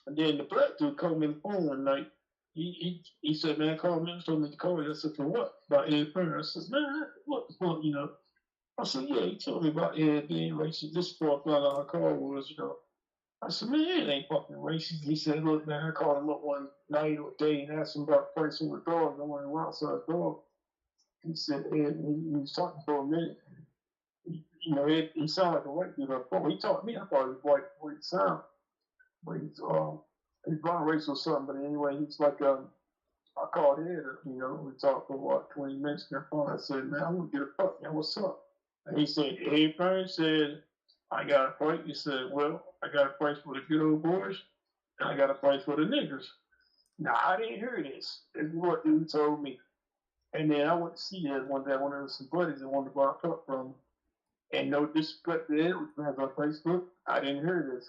And then the black dude called me on the phone one night. He said, man, Carl Mills told me to call you. I said, for what? About Ed Farron. I said, man, what the fuck, you know? I said, yeah, he told me about Ed being racist. This is before I found out how Carl was, you know. I said, man, Ed ain't fucking racist. He said, look, man, I called him up one night or day and asked him about pricing with dogs. I wanted an outside dog. He said, Ed, he was talking for a minute. You know, he sounded like a white dude on the phone. He talked to me. I thought he was white before he sounded. But he's biracial or something. But anyway, he's like, I called Ed, you know, we talked for what, 20 minutes on the phone. I said, man, I want to get a fuck, man, what's up? And he said, Ed Farron said, I got a price. He said, well, I got a price for the good old boys, and I got a price for the niggers. Now, I didn't hear this. This is what dude told me. And then I went to see Ed one day. One of some buddies that wanted to buy a pup from him. And no disrespect to Ed, which was on Facebook, I didn't hear this.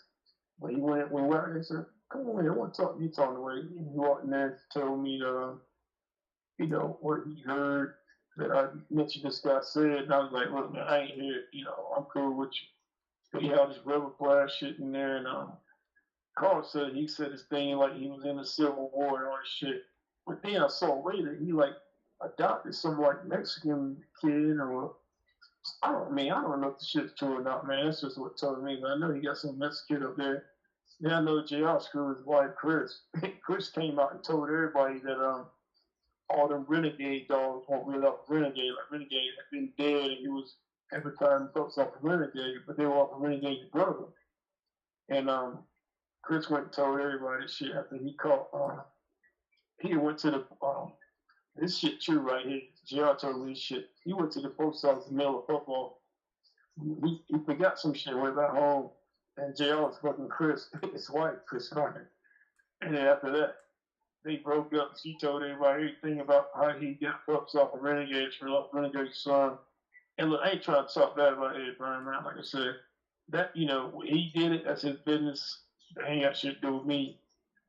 But he went out there and said, come on in, I want to talk to you talking away. He walked in there and told me, you know, what he heard that I mentioned this guy said. And I was like, look, man, I ain't here, you know, I'm cool with you. But he had this rebel flash shit in there. And Carl said, he said his thing like he was in the Civil War and all this shit. But then I saw later, he like adopted some like Mexican kid or I don't know if the shit's true or not, man. That's just what told me. But I know he got some Mexican kid up there. Then I know GR screwed his wife, Chris. Chris came out and told everybody that all them renegade dogs weren't really off Renegade. Like Renegade had been dead and he was advertising folks off of Renegade, but they were off of Renegade's brother. And Chris went and told everybody this shit after he caught. He went to the this shit true right here. GR told me this shit. He went to the post office to mail a football. He forgot some shit, went back home, and JR was fucking Chris, his wife, Chris Carter. And then after that, they broke up. She told everybody everything about how he got pups off of Renegades for Renegade's son. And look, I ain't trying to talk bad about Ed Farron, man. Like I said, that, you know, he did it. That's his business. That ain't got shit to do with me.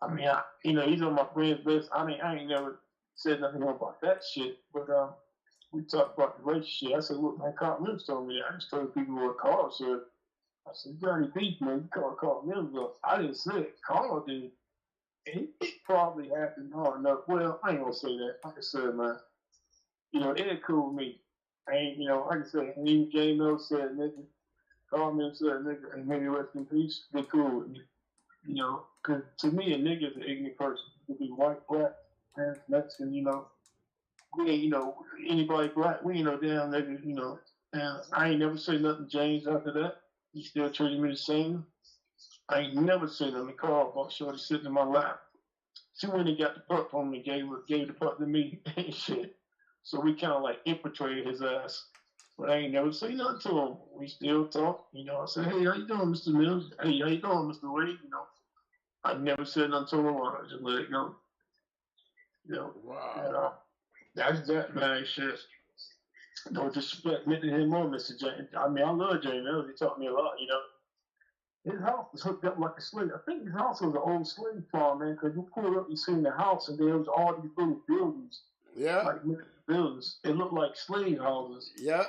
I mean, you know, he's on my friend's list. I mean, I ain't never said nothing about that shit. But we talked about the race shit. I said, look, man, Carl Mills told me that. I just told people what Carl said. I said, you got any beef, man? You call Carl Mills up. I didn't say it. Carl did. And it probably happened hard enough. Well, I ain't gonna say that. Like I said, man, you know, it ain't cool with me. I ain't, you know, like I said, even J Mills said nigga, Carl Mills said nigga, and maybe rest in peace, they cool with me. You know, because to me, a nigga is an ignorant person. It could be white, black, trans, Mexican, you know. We ain't, you know, anybody black, we ain't no damn nigga, you know. And I ain't never say nothing to James after that. He still treated me the same. I ain't never said nothing to Carl about Shorty sitting in my lap. She went and got the pup from me, gave the pup to me and shit. So we kind of like infiltrated his ass. But I ain't never say nothing to him. We still talk. You know, I said, hey, how you doing, Mr. Mills? Hey, how you doing, Mr. Wade? You know, I never said nothing to him. I just let it go. You know, Wow. and that's that, man. Shit. No disrespect meant to him or Mr. James. I mean, I love James Mills. He taught me a lot, you know. His house was hooked up like a slave. I think his house was an old slave farm, man, because you pulled up, you seen the house, and there was all these little buildings, Yeah. like buildings. It looked like slave houses. Yeah.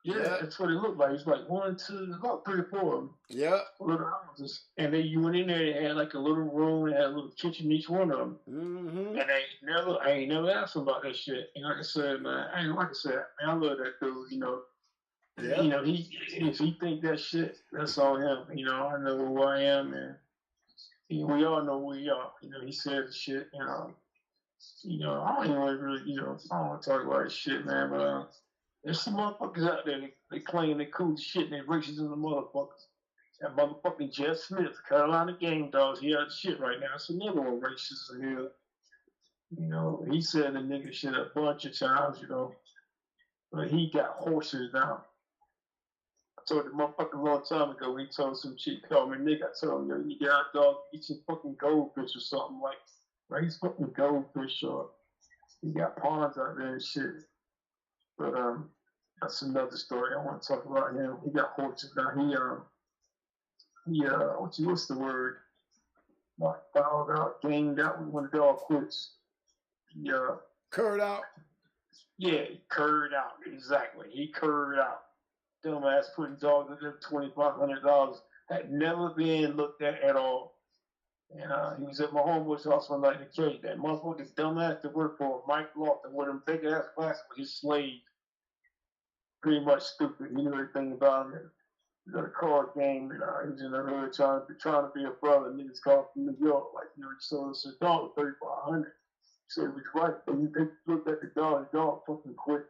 Yeah, that's what it looked like. It's like 1, 2, about 3 or 4 of them. Yeah. Little houses. And then you went in there, they had like a little room, they had a little kitchen in each one of them. Mm-hmm. And I ain't never asked him about that shit. And like I said, man, man, I love that dude, you know. Yeah. You know, if he think that shit, that's on him. You know, I know who I am, and we all know who we are. You know, he said shit, and I don't even really, I don't want to talk about his shit, man. But there's some motherfuckers out there. They claim they cool as shit, and they racist as the motherfuckers. That motherfucking Jeff Smith, Carolina Game Dogs, he had shit right now. It's another one racist in here. You know, he said the nigga shit a bunch of times, you know, but he got horses now. I told the motherfucker a long time ago when he told some chick, called me nigga, I told him, yo, you got a dog, eat some fucking goldfish or something, like, raise fucking goldfish, or he got ponds out there and shit. But that's another story. I want to talk about him. He got horses now. What's the word? Like fouled out, gamed out when the dog quits. He curd out. Yeah, he curd out. Exactly. He curd out. Dumbass putting dogs in there $2,500 had never been looked at all. And he was at my homeboy's house one night in the cave. That motherfucker's dumbass to work for, Mike Lofton, with him big ass glasses with his slave. Pretty much stupid. He knew everything about him. He got a card game, and he was in the hood trying to be a brother. Niggas called from New York, like, he sold us a dog for $3,500. He said it was right. They looked at the dog fucking quit.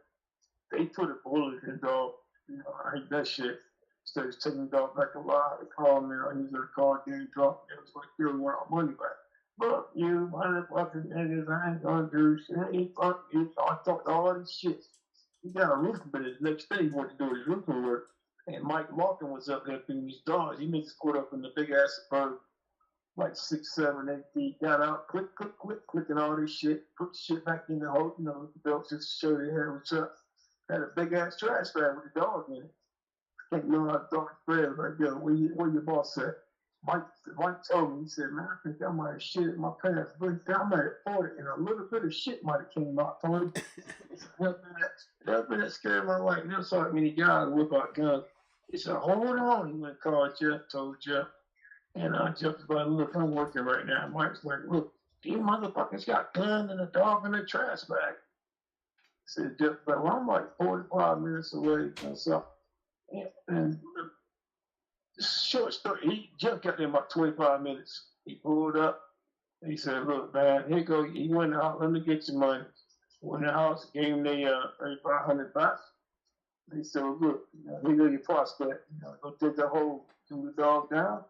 They put a bullet in the dog. I hate that shit. Instead of taking the dog back alive, they called me, he's in a card game drunk. It was like, you want our money back. Fuck you, motherfucking niggas, I ain't gonna do shit. Fuck you. I talked all this shit. He got a roofing, but the next day he wanted to do his roofing work. And Mike Lawton was up there feeding these dogs. He made his quit up in the big ass bird, like 6, 7, 8 feet. Got out, clicking all this shit. Put the shit back in the hole, the belt just to show their hair was up. Had a big ass trash bag with the dog in it. Can't know how the dog spread. Like, yo, where your boss at? Mike told me, he said, man, I think I might have shit in my pants. But I might have fought it, and a little bit of shit might have came out for him. Never been that scared in my life. Never saw that many guys whip out guns. He said, hold on. He went and called Jeff, told Jeff. And Jeff was like, look, I'm working right now. Mike's like, look, these motherfuckers got guns and a dog in a trash bag. Said Jeff, but well, I'm like 45 minutes away and stuff. And short story, Jeff got there about 25 minutes. He pulled up. He said, look, man, here go. He went out, let me get your money. Went in the house, gave him the $3,500. He said, look, here go your prospect. Go take the hole, do the dog down.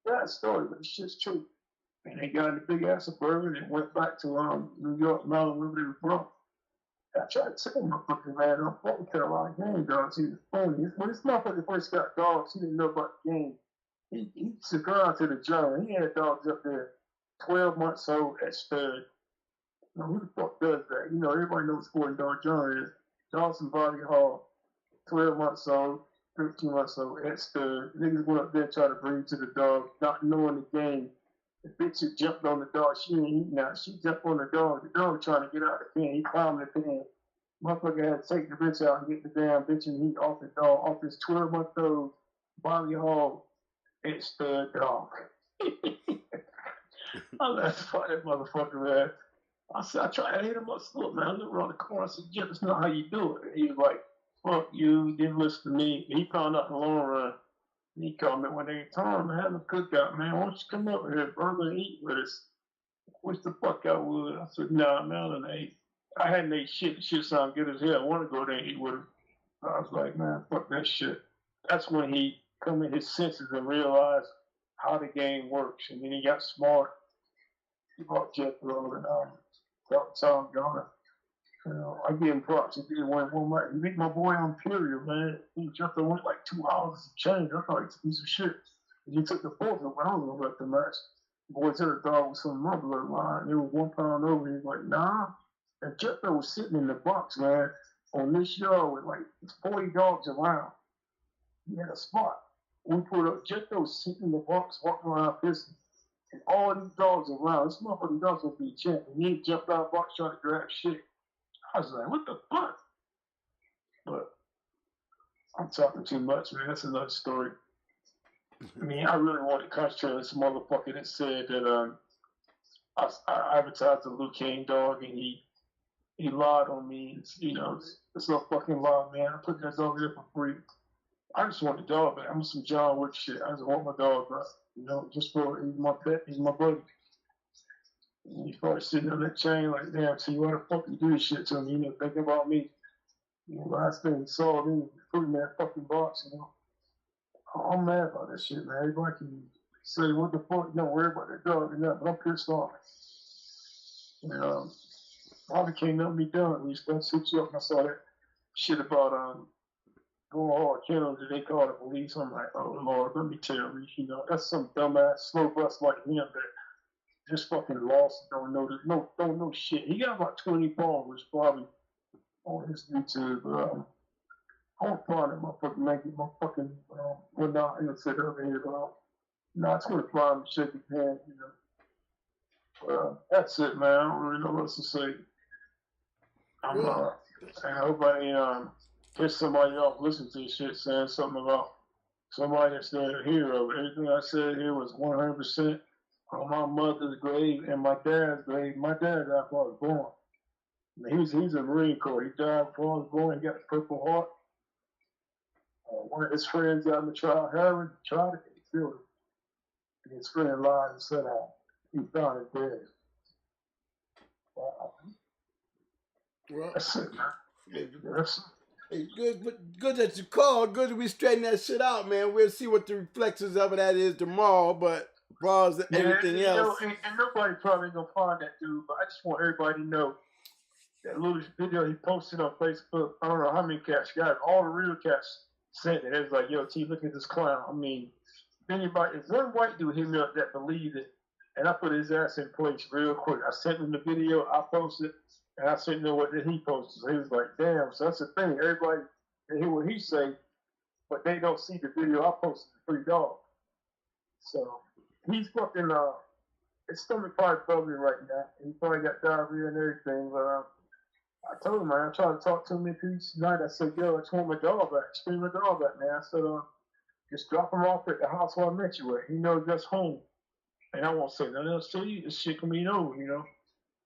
That story, but the shit's true. And they got in the big ass suburban and went back to New York, Maryland, where they were from. I tried to tell motherfucker, man, I'm from Carolina Game Dogs. He was phony. When this motherfucker first got dogs, he didn't know about the game. He used to go out to the jungle. He had dogs up there, 12 months old at stud. Now, who the fuck does that? Everybody knows what sporting dog jungle is. Dawson Bobby Hall, 12 months old, 13 months old at stud. Niggas went up there and tried to breed to the dog, not knowing the game. The bitch had jumped on the dog. She ain't eating now. She jumped on the dog. The dog trying to get out of the pen. He climbed the pen. Motherfucker had to take the bitch out and get the damn bitch and heat off the dog, off his 12-month-old Bobby Hall and stud dog. I laughed about that motherfucker, man. I said, I tried to hit him up. Look, man, I looked around the corner. I said, Jeff, that's not how you do it. And he was like, fuck you. He didn't listen to me. He found out in the long run. He called me one day and told him, having a cookout, man. Why don't you come up here, brother, and eat with us? Wish the fuck I would. I said, nah, man, I ate. I hadn't ate shit. The shit sounded good as hell. I want to go there and eat with him. I was like, man, fuck that shit. That's when he come in his senses and realized how the game works. And then he got smart. He bought Jeff Road and got Tom Garner. I give him props. He did one right. He beat my boy on period, man. He jumped on went like 2 hours to change. I thought he was a piece of shit. And he took the fourth, but I don't know about the match. The boy said the dog was some of my bloodline. It was 1 pound over. He was like, nah. And Jethro was sitting in the box, man, on this yard with like 40 dogs around. He had a spot. We put up, Jethro was sitting in the box, walking around pissing. And all these dogs around. This motherfucking dog's gonna be a champ. And he jumped out of the box trying to grab shit. I was like, what the fuck? But I'm talking too much, man. That's another story. I mean, I really want to concentrate on this motherfucker that said that I advertised the Luke King dog and he lied on me. It's a fucking lie, man. I put that dog there for free. I just want the dog back. I'm some John Wick shit. I just want my dog back. Just for he's my pet, he's my buddy. And he's probably sitting on that chain like, damn, see, why the fuck you do this shit to me? Thinking about me. Last thing he saw me, put in that fucking box, I'm mad about that shit, man. Everybody can say, what the fuck, don't worry about that dog and that, but I'm pissed off. Probably can't nothing be done. At least that's hit you up and I saw that shit about going hard Kennels, they call the police. I'm like, oh Lord, let me tell you, that's some dumbass slow bus like him that just fucking lost, don't know shit. He got about 20 followers probably on his YouTube. I won't find that motherfucker, make it motherfucking well not I'm gonna sit over here, but it's gonna find him, shake his hand, that's it, man. I don't really know what else to say. I hope I piss somebody off listening to this shit saying something about somebody that's their hero. Everything I said here was 100% on my mother's grave and my dad's grave. My dad died before I was born. I mean, he's a Marine Corps. He died before I was born. He got the Purple Heart. One of his friends got him to try heroin. He tried it. He killed him. And his friend lied and said he found it dead. Well, that's it, man. That's it. Hey, good that you called. Good that we straighten that shit out, man. We'll see what the reflections of that is tomorrow, but as far as everything else. And nobody probably gonna find that dude, but I just want everybody to know that little video he posted on Facebook. I don't know how many cats got it. All the real cats said it. It was like, yo, T, look at this clown. I mean, if one white dude hit me up that believed it, and I put his ass in place real quick. I sent him the video, I posted, and I sent him what he posted. So he was like, damn, so that's the thing. Everybody, they hear what he say, but they don't see the video I posted for free dog. So he's fucking, his stomach probably bubbling right now. He probably got diarrhea and everything, but I told him, man, I tried to talk to him in peace tonight. I said, yo, I just want my dog back. Just bring my dog back, man. I said, just drop him off at the house where I met you at. He knows that's home. And I won't say nothing else to you. This shit can be over,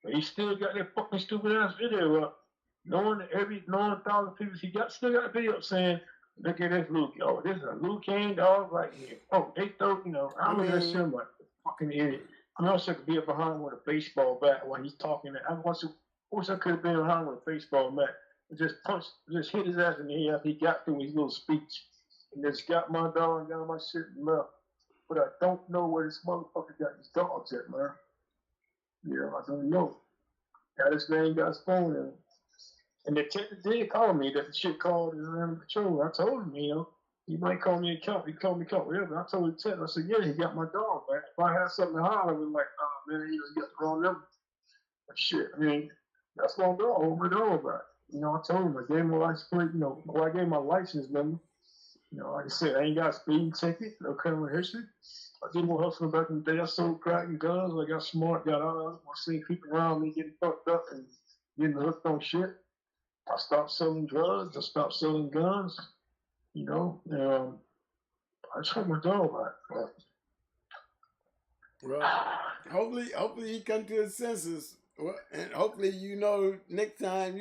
But he still got that fucking stupid ass video up. Knowing 1,000 people he got, still got a video up saying, look at this Luke. Oh, this is a Luke King dog right here. Oh, they throw, I'm looking at him like a fucking idiot. I wish I could be behind with a baseball bat while he's talking. I wish I could have been behind with a baseball bat and just hit his ass in the head after he got through his little speech. And just got my dog and got my shit and left. But I don't know where this motherfucker got his dogs at, man. I don't know. Got his name, got his phone in him. And the detective did call me that the shit called his animal patrol. I told him, he might call me a cop. He called me a cop, whatever. I told the detective, I said, yeah, he got my dog back. If I had something to holler, I was like, oh, man, you got the wrong number. But shit, I mean, that's my dog. I want my dog back. I told him, I gave him my license plate, I gave him my license number. Like I said, I ain't got a speeding ticket, no criminal history. I did more hustling back in the day. I sold crack and guns. I got smart, got out of it. I seen people around me getting fucked up and getting hooked on shit. I stopped selling drugs. I stopped selling guns. I just want my dog back. Well, hopefully he come to his senses. Well, and hopefully, next time,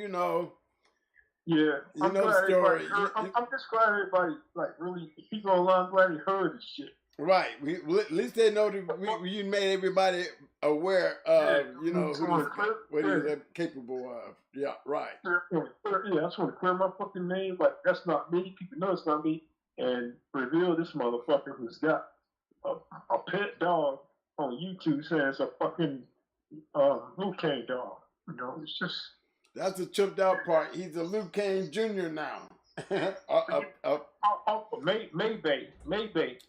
Yeah, I'm know the story. I'm just glad everybody, really, people online, glad he heard this shit. Right. At least they know that you made everybody aware of, what he's capable of. Yeah, right. Yeah, I just want to clear my fucking name. Like, that's not me. People know it's not me. And reveal this motherfucker who's got a pet dog on YouTube saying it's a fucking Luke King dog. It's just... That's the tripped out part. He's a Luke Kane Jr. now. Maybay.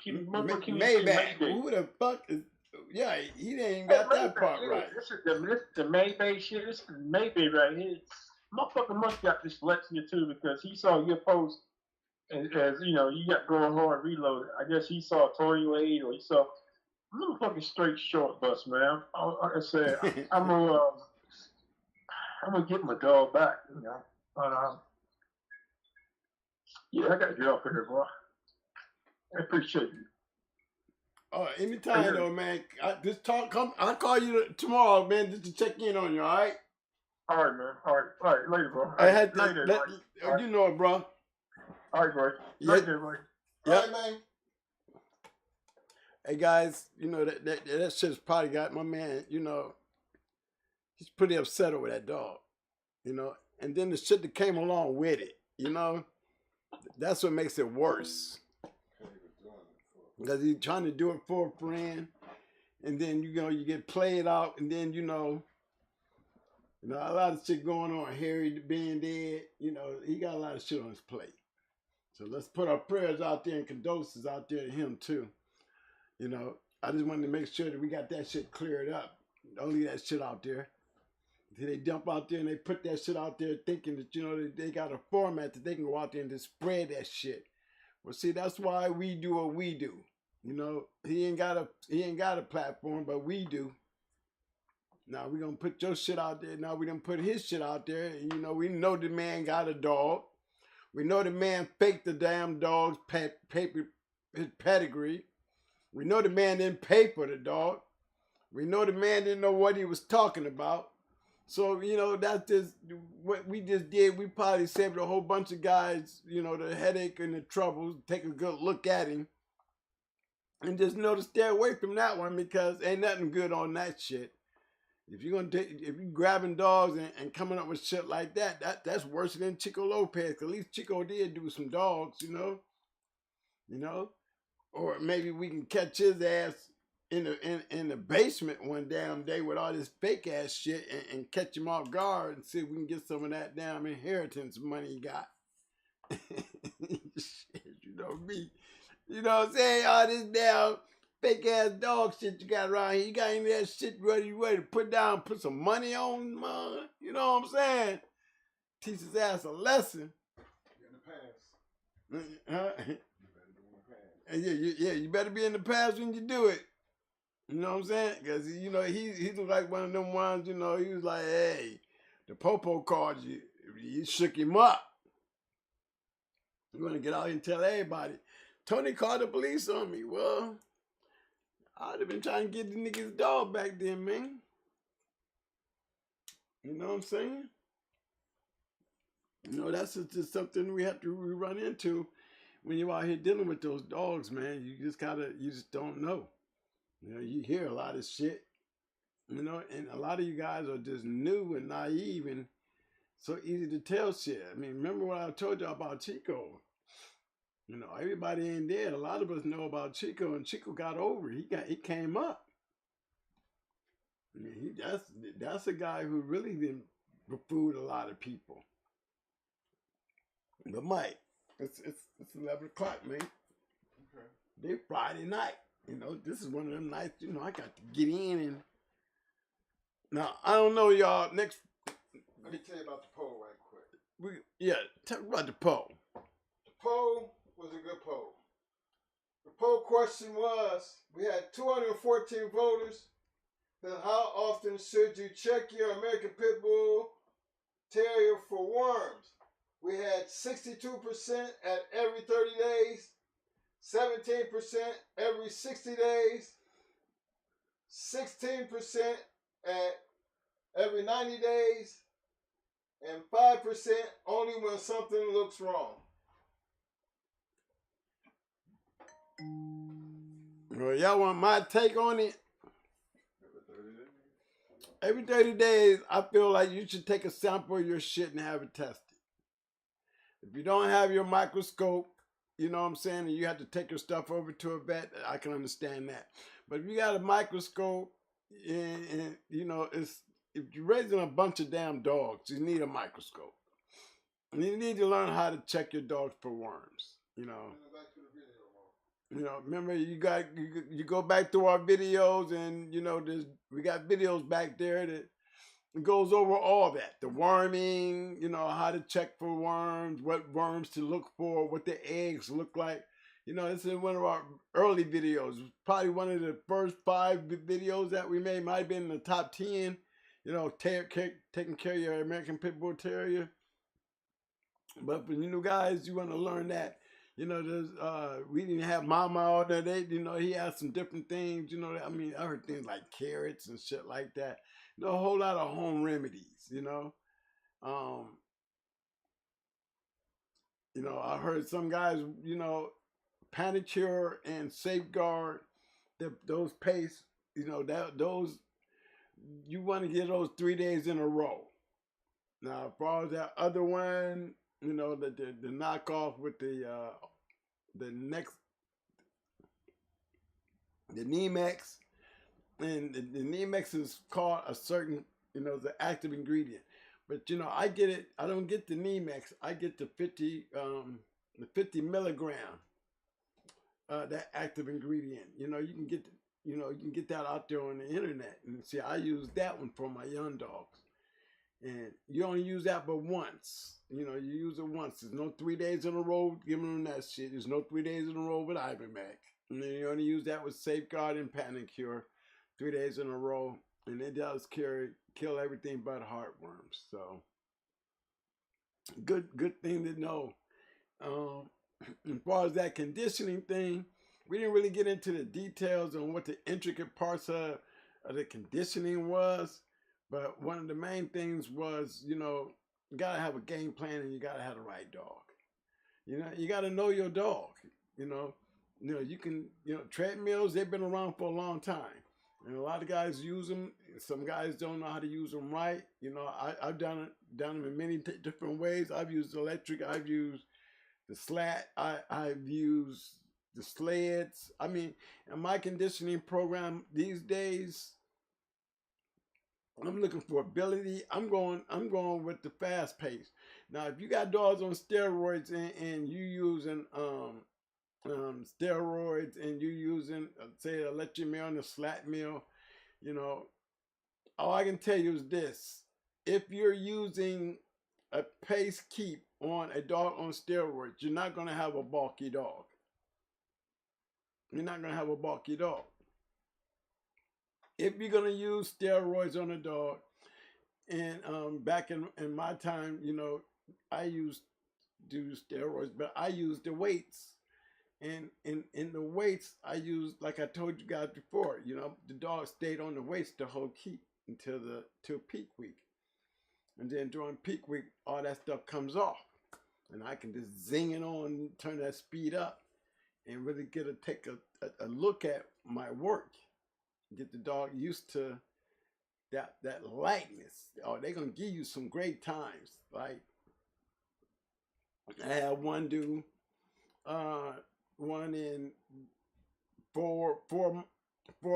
Remember Maybach. Who the fuck is? Yeah, he ain't even got that part right. This is the Maybay shit. This is the Maybay right here. Motherfucker must got dyslexia too because he saw your post as you know you got going hard reloaded. I guess he saw Tory Wade or he saw motherfucking straight short bus, man. Like I said, I'm gonna get my dog back, you know. But yeah, I gotta get off of here, boy. I appreciate you. Oh, anytime though, man. I'll call you tomorrow, man, just to check in on you. All right. All right, man. All right, later, bro. I had to later, you know it, bro. All right, bro. Later, bro. Yep. All right, man. Hey guys, you know that shit's probably got my man. You know, he's pretty upset over that dog. You know, and then the shit that came along with it. You know, that's what makes it worse. Because he's trying to do it for a friend, and then you know you get played out, and then you know a lot of shit going on. Harry being dead, you know, he got a lot of shit on his plate. So let's put our prayers out there and condolences out there to him too. You know, I just wanted to make sure that we got that shit cleared up. Don't leave that shit out there. They dump out there and they put that shit out there thinking that, you know, they got a format that they can go out there and just spread that shit. Well, see, that's why we do what we do. You know, he ain't got a platform, but we do. Now we gonna put your shit out there. Now we done put his shit out there. And, you know, we know the man got a dog. We know the man faked the damn dog's his pedigree. We know the man didn't pay for the dog. We know the man didn't know what he was talking about. So, you know, that's just what we just did. We probably saved a whole bunch of guys, you know, the headache and the troubles. Take a good look at him. And just know to stay away from that one because ain't nothing good on that shit. If you're grabbing dogs and coming up with shit like that's worse than Chico Lopez. At least Chico did do some dogs, you know. You know? Or maybe we can catch his ass in the basement one damn day with all this fake ass shit and catch him off guard and see if we can get some of that damn inheritance money he got. Shit, you know me. You know what I'm saying? All this damn fake ass dog shit you got around here. You got any of that shit ready to put down, put some money on, man? You know what I'm saying? Teach his ass a lesson. In the past. Yeah, you better be in the past when you do it. You know what I'm saying? Because, you know, he was like one of them ones, you know, he was like, hey, the Popo called you. You shook him up. You're going to get out here and tell everybody. Tony called the police on me. Well, I'd have been trying to get the nigga's dog back then, man. You know what I'm saying? You know, that's just something we run into when you're out here dealing with those dogs, man. You just don't know. You know, you hear a lot of shit, you know, and a lot of you guys are just new and naive and so easy to tell shit. I mean, remember what I told you about Chico? You know, everybody ain't dead. A lot of us know about Chico, and Chico got over. He came up. I mean, that's a guy who really didn't fool a lot of people. But Mike, it's 11 o'clock, man. Okay. They Friday night. You know, this is one of them nights. You know, I got to get in and. Now I don't know, y'all. Let me tell you about the poll right quick. Talk about the poll. The poll was a good poll. The poll question was, we had 214 voters. Then how often should you check your American Pit Bull Terrier for worms? We had 62% at every 30 days, 17% every 60 days, 16% at every 90 days, and 5% only when something looks wrong. Well, y'all want my take on it? Every 30 days, I feel like you should take a sample of your shit and have it tested. If you don't have your microscope, you know what I'm saying, and you have to take your stuff over to a vet, I can understand that. But if you got a microscope and you know, if you're raising a bunch of damn dogs, you need a microscope. And you need to learn how to check your dogs for worms. Remember you go back to our videos, and we got videos back there that goes over all that. The worming, how to check for worms, what worms to look for, what the eggs look like. This is one of our early videos. Probably one of the first 5 videos that we made. Might have been in the top 10. Taking care of your American Pit Bull Terrier. But for you new guys, you want to learn that. There's we didn't have Mama all that. He had some different things. I heard things like carrots and shit like that. A whole lot of home remedies. I heard some guys, Panicure and Safeguard, those pace, those, you want to get those 3 days in a row. Now, as far as that other one, the knockoff with the Nemex, and the Nemex is called a certain, the active ingredient. But I get it. I don't get the Nemex. I get the 50 milligram. That active ingredient. You can get that out there on the internet. And see, I use that one for my young dogs. And you only use that but once. You use it once. There's no 3 days in a row giving them that shit. There's no 3 days in a row with Ivermectin. And then you only use that with Safeguard and Panicure 3 days in a row. And it does kill everything but heartworms. So good thing to know. As far as that conditioning thing, we didn't really get into the details on what the intricate parts of the conditioning was. But one of the main things was, you got to have a game plan, and you got to have the right dog. You got to know your dog. You can, treadmills, they've been around for a long time. And a lot of guys use them. Some guys don't know how to use them right. I've done them in many different ways. I've used electric. I've used the slat. I've used the sleds. In my conditioning program these days, I'm looking for ability. I'm going with the fast pace. Now, if you got dogs on steroids and you using steroids and you using say an electric mill and a slat mill, all I can tell you is this: if you're using a pace keep on a dog on steroids, you're not going to have a bulky dog. You're not going to have a bulky dog. If you're going to use steroids on a dog, and back in my time, I used to use steroids, but I used the weights. And in the weights, I used, like I told you guys before, the dog stayed on the weights the whole keep till peak week. And then during peak week, all that stuff comes off. And I can just zing it on, turn that speed up, and really take a look at my work. Get the dog used to that lightness. Oh, they're going to give you some great times. Like, I had one do one in 4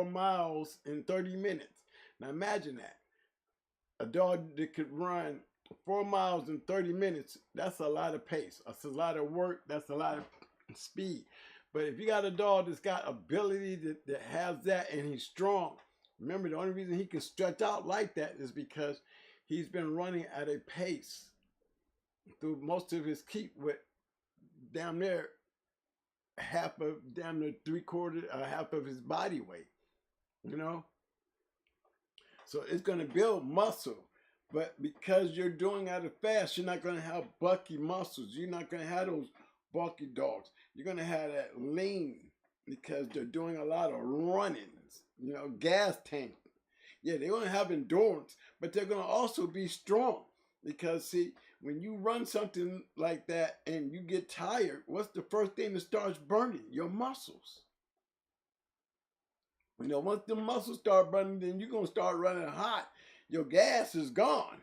miles in 30 minutes. Now imagine that. A dog that could run 4 miles in 30 minutes, that's a lot of pace. That's a lot of work. That's a lot of speed. But if you got a dog that's got ability that has that, and he's strong, remember, the only reason he can stretch out like that is because he's been running at a pace through most of his keep with damn near half of his body weight, So it's going to build muscle. But because you're doing at a fast, you're not going to have bulky muscles. You're not going to have those bulky dogs. You're going to have that lean because they're doing a lot of running, gas tank. Yeah, they're going to have endurance, but they're going to also be strong because, see, when you run something like that and you get tired, what's the first thing that starts burning? Your muscles. Once the muscles start burning, then you're going to start running hot. Your gas is gone.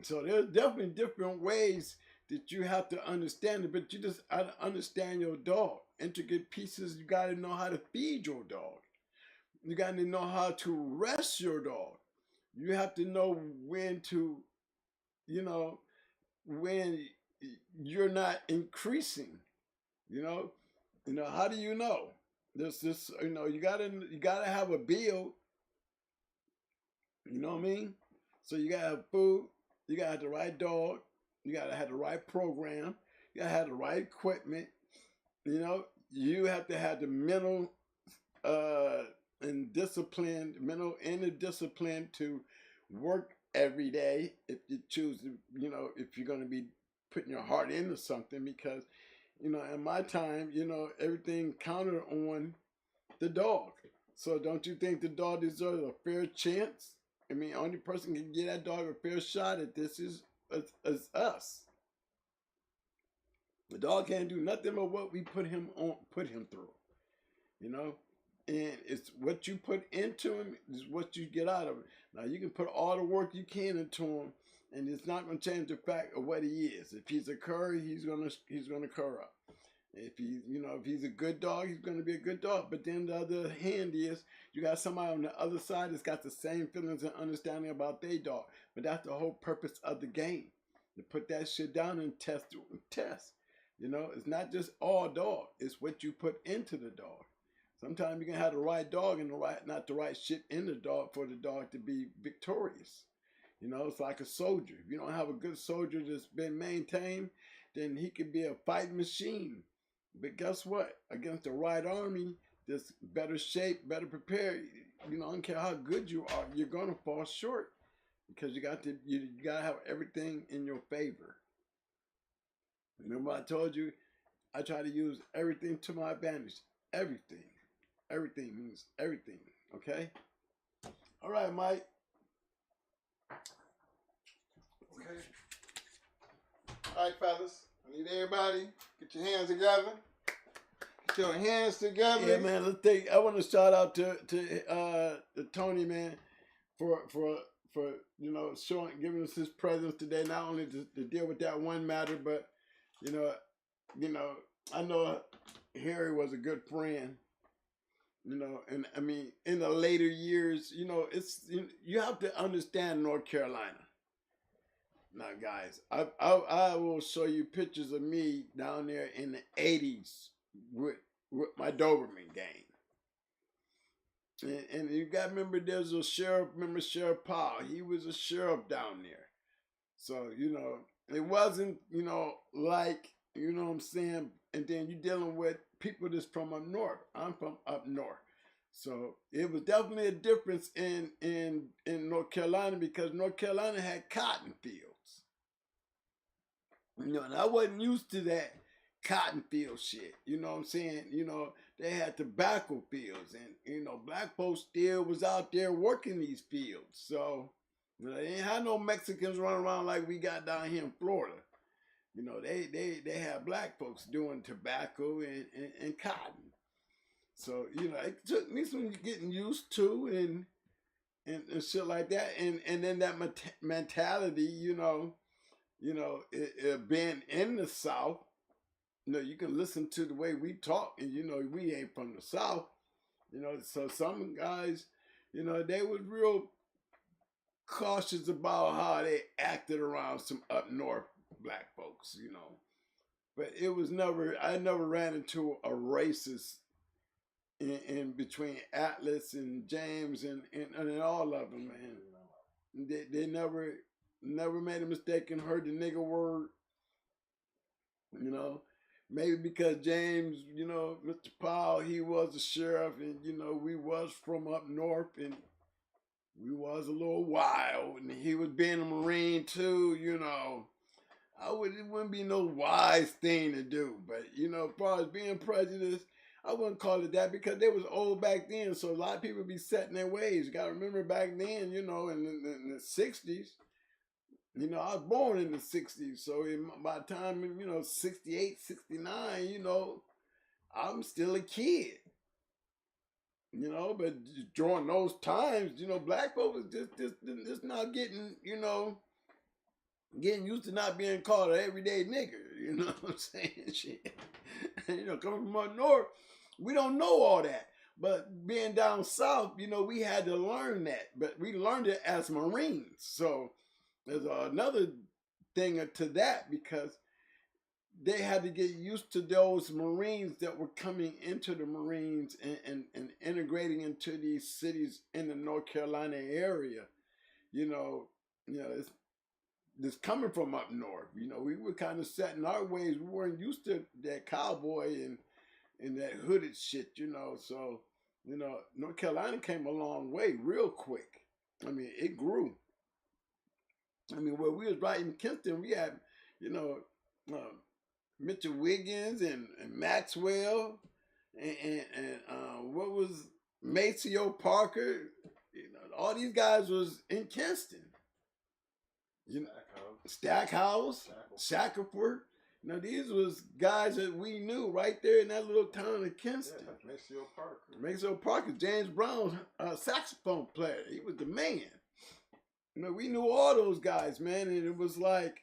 So there's definitely different ways that you have to understand it, but you just have to understand your dog. Intricate pieces, you got to know how to feed your dog. You got to know how to rest your dog. You have to know when to, when you're not increasing. You know, how do you know? This, you gotta have a bill. You know what I mean? So you gotta have food. You gotta have the right dog. You gotta have the right program. You gotta have the right equipment. You have to have the mental and the discipline to work every day if you choose to, if you're going to be putting your heart into something, because, in my time, everything counted on the dog. So don't you think the dog deserves a fair chance? I mean, only person can give that dog a fair shot at this is us. The dog can't do nothing but what we put him through, and it's what you put into him is what you get out of it. Now you can put all the work you can into him, and it's not going to change the fact of what he is. If he's a cur, he's gonna cur up. If he's a good dog, he's going to be a good dog. But then the other hand is you got somebody on the other side that's got the same feelings and understanding about their dog. But that's the whole purpose of the game, to put that shit down and test. It's not just all dog. It's what you put into the dog. Sometimes you can have the right dog and not the right shit in the dog for the dog to be victorious. It's like a soldier. If you don't have a good soldier that's been maintained, then he could be a fighting machine. But guess what? Against the right army that's better shaped, better prepared, I don't care how good you are, you're gonna fall short, because you gotta have everything in your favor. Remember I told you I try to use everything to my advantage. Everything. Everything means everything. Okay? All right, Mike. Okay. All right, fellas. I need everybody get your hands together. Get your hands together. Yeah, man. I want to shout out to Tony, man, for giving us his presence today. Not only to deal with that one matter, but I know Harry was a good friend. And I mean, in the later years, you have to understand North Carolina. Now, guys, I will show you pictures of me down there in the 80s with my Doberman gang. And you got to remember, there's a sheriff, Sheriff Powell. He was a sheriff down there. So, it wasn't, like, what I'm saying? And then you're dealing with people that's from up north. I'm from up north. So it was definitely a difference in North Carolina, because North Carolina had cotton fields. And I wasn't used to that cotton field shit. You know what I'm saying? They had tobacco fields, and, black folks still was out there working these fields. So, they ain't had no Mexicans running around like we got down here in Florida. They had black folks doing tobacco and cotton. So, it took me some getting used to and shit like that. And then that mentality, being in the South, you can listen to the way we talk, and, we ain't from the South. So some guys, they was real cautious about how they acted around some up north black folks, But it was I never ran into a racist in between Atlas and James and all of them, man. They never made a mistake and heard the nigger word, Maybe because James, Mr. Powell, he was a sheriff, and, we was from up north, and we was a little wild, and he was being a Marine too, it wouldn't be no wise thing to do. But, as far as being prejudiced, I wouldn't call it that, because they was old back then, so a lot of people be set in their ways. You got to remember back then, in the 60s, I was born in the 60s, so by the time, 68, 69, I'm still a kid. But during those times, black folks was just not getting, getting used to not being called an everyday nigger. You know what I'm saying? Shit. Coming from up north, we don't know all that. But being down south, you know, we had to learn that. But we learned it as Marines. So there's another thing to that, because they had to get used to those Marines that were coming into the Marines and integrating into these cities in the North Carolina area. It's coming from up north. You know, we were kind of set in our ways. We weren't used to that cowboy and that hooded shit, you know. So, you know, North Carolina came a long way real quick. I mean, it grew. I mean, where we was right in Kinston, we had, you know, Mitchell Wiggins and Maxwell and what was Maceo Parker. You know, all these guys was in Kinston. You know, Stackhouse, Shackelford. You know, these was guys that we knew right there in that little town of Kinston. Yeah, Maceo Parker. Maceo Parker, James Brown, saxophone player. He was the man. You know, we knew all those guys, man, and it was like,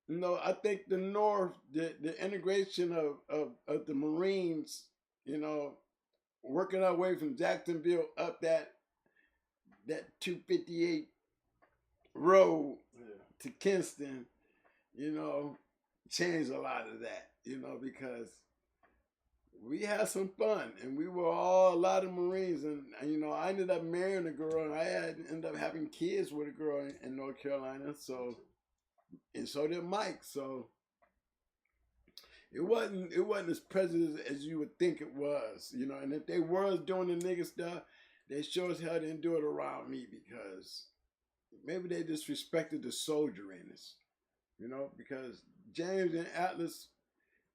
you know, I think the North, the integration of the Marines, you know, working our way from Jacksonville up that 258 road to Kinston, you know, changed a lot of that, you know, because we had some fun, and we were all a lot of Marines, and you know, I ended up marrying a girl, and I ended up having kids with a girl in North Carolina, so, and so did Mike, so it wasn't as prejudice as you would think it was, you know, and if they was doing the nigga stuff, they sure as hell didn't do it around me, because maybe they disrespected the soldier in us, you know, because James and Atlas,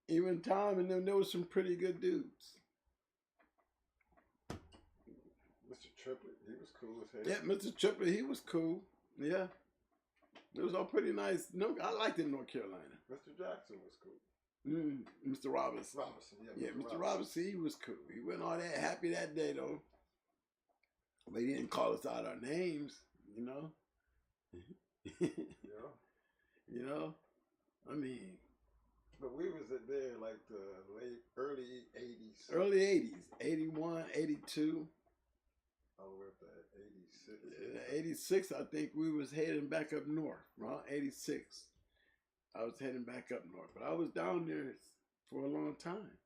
even Tom and them, there was some pretty good dudes. Mr. Triplett, he was cool as hell. Yeah, Mr. Triplett, he was cool. Yeah. It was all pretty nice. No, I liked it in North Carolina. Mr. Jackson was cool. Mr. Robinson. Yeah, Mr. Robinson, he was cool. He wasn't all that happy that day, though. But he didn't call us out our names, you know? Yeah. You know? I mean... But we was there like the early 80s. Early 80s. 81, 82. Over at 86. 86, I think we was heading back up north. Around 86. I was heading back up north. But I was down there for a long time.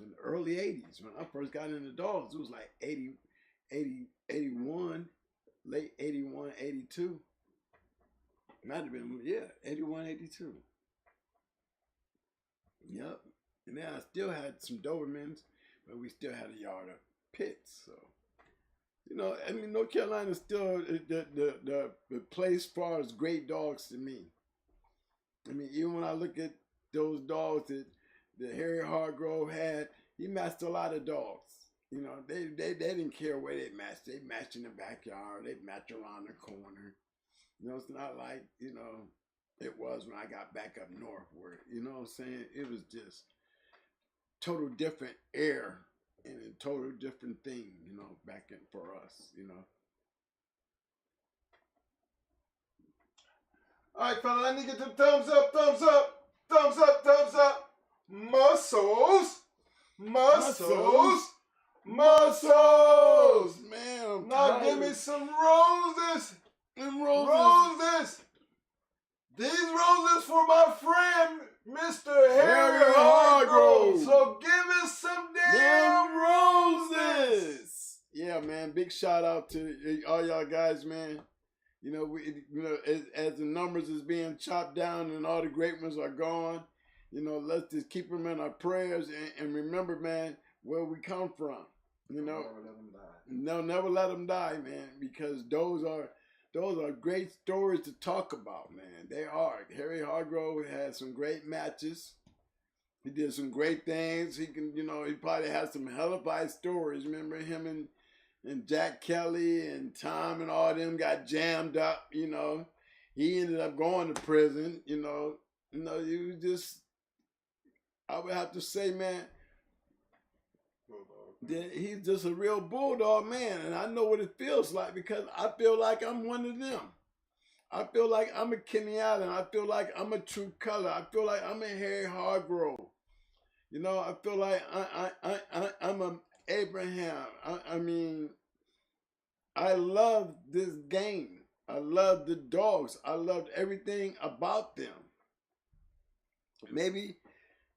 In the early 80s. When I first got into dogs, it was like 81, late 81, 82. Might have been, 81, 82. Yep. And then I still had some Dobermans, but we still had a yard of pits. So, you know, I mean, North Carolina is still the place as far as great dogs to me. I mean, even when I look at those dogs that Harry Hargrove had, he matched a lot of dogs. You know, they didn't care where they matched. They matched in the backyard. They matched around the corner. You know, it's not like, you know, it was when I got back up northward. You know what I'm saying? It was just total different air and a total different thing, you know, back in for us, you know. All right, fella, I need to get the thumbs up, thumbs up, thumbs up, thumbs up. Muscles, muscles, muscles. Man, I'm now tired. give me some roses. Roses. These roses for my friend, Mr. Harry Hargrove. So give us some damn roses. Yeah, man. Big shout out to all y'all guys, man. You know, as the numbers is being chopped down and all the great ones are gone, you know, let's just keep them in our prayers and remember, man, where we come from. You know, never let them die. No, never let them die, man, because those are great stories to talk about, man. They are. Harry Hargrove had some great matches. He did some great things. He can, you know, he probably has some hellified stories. Remember him and Jack Kelly and Tom and all them got jammed up, you know. He ended up going to prison, you know. You know, he was just, I would have to say, man, he's just a real bulldog, man. And I know what it feels like because I feel like I'm one of them. I feel like I'm a Kenny Allen. I feel like I'm a True Color. I feel like I'm a Harry Hargrove. You know, I feel like I'm a Abraham, I mean, I love this game. I love the dogs. I loved everything about them. Maybe,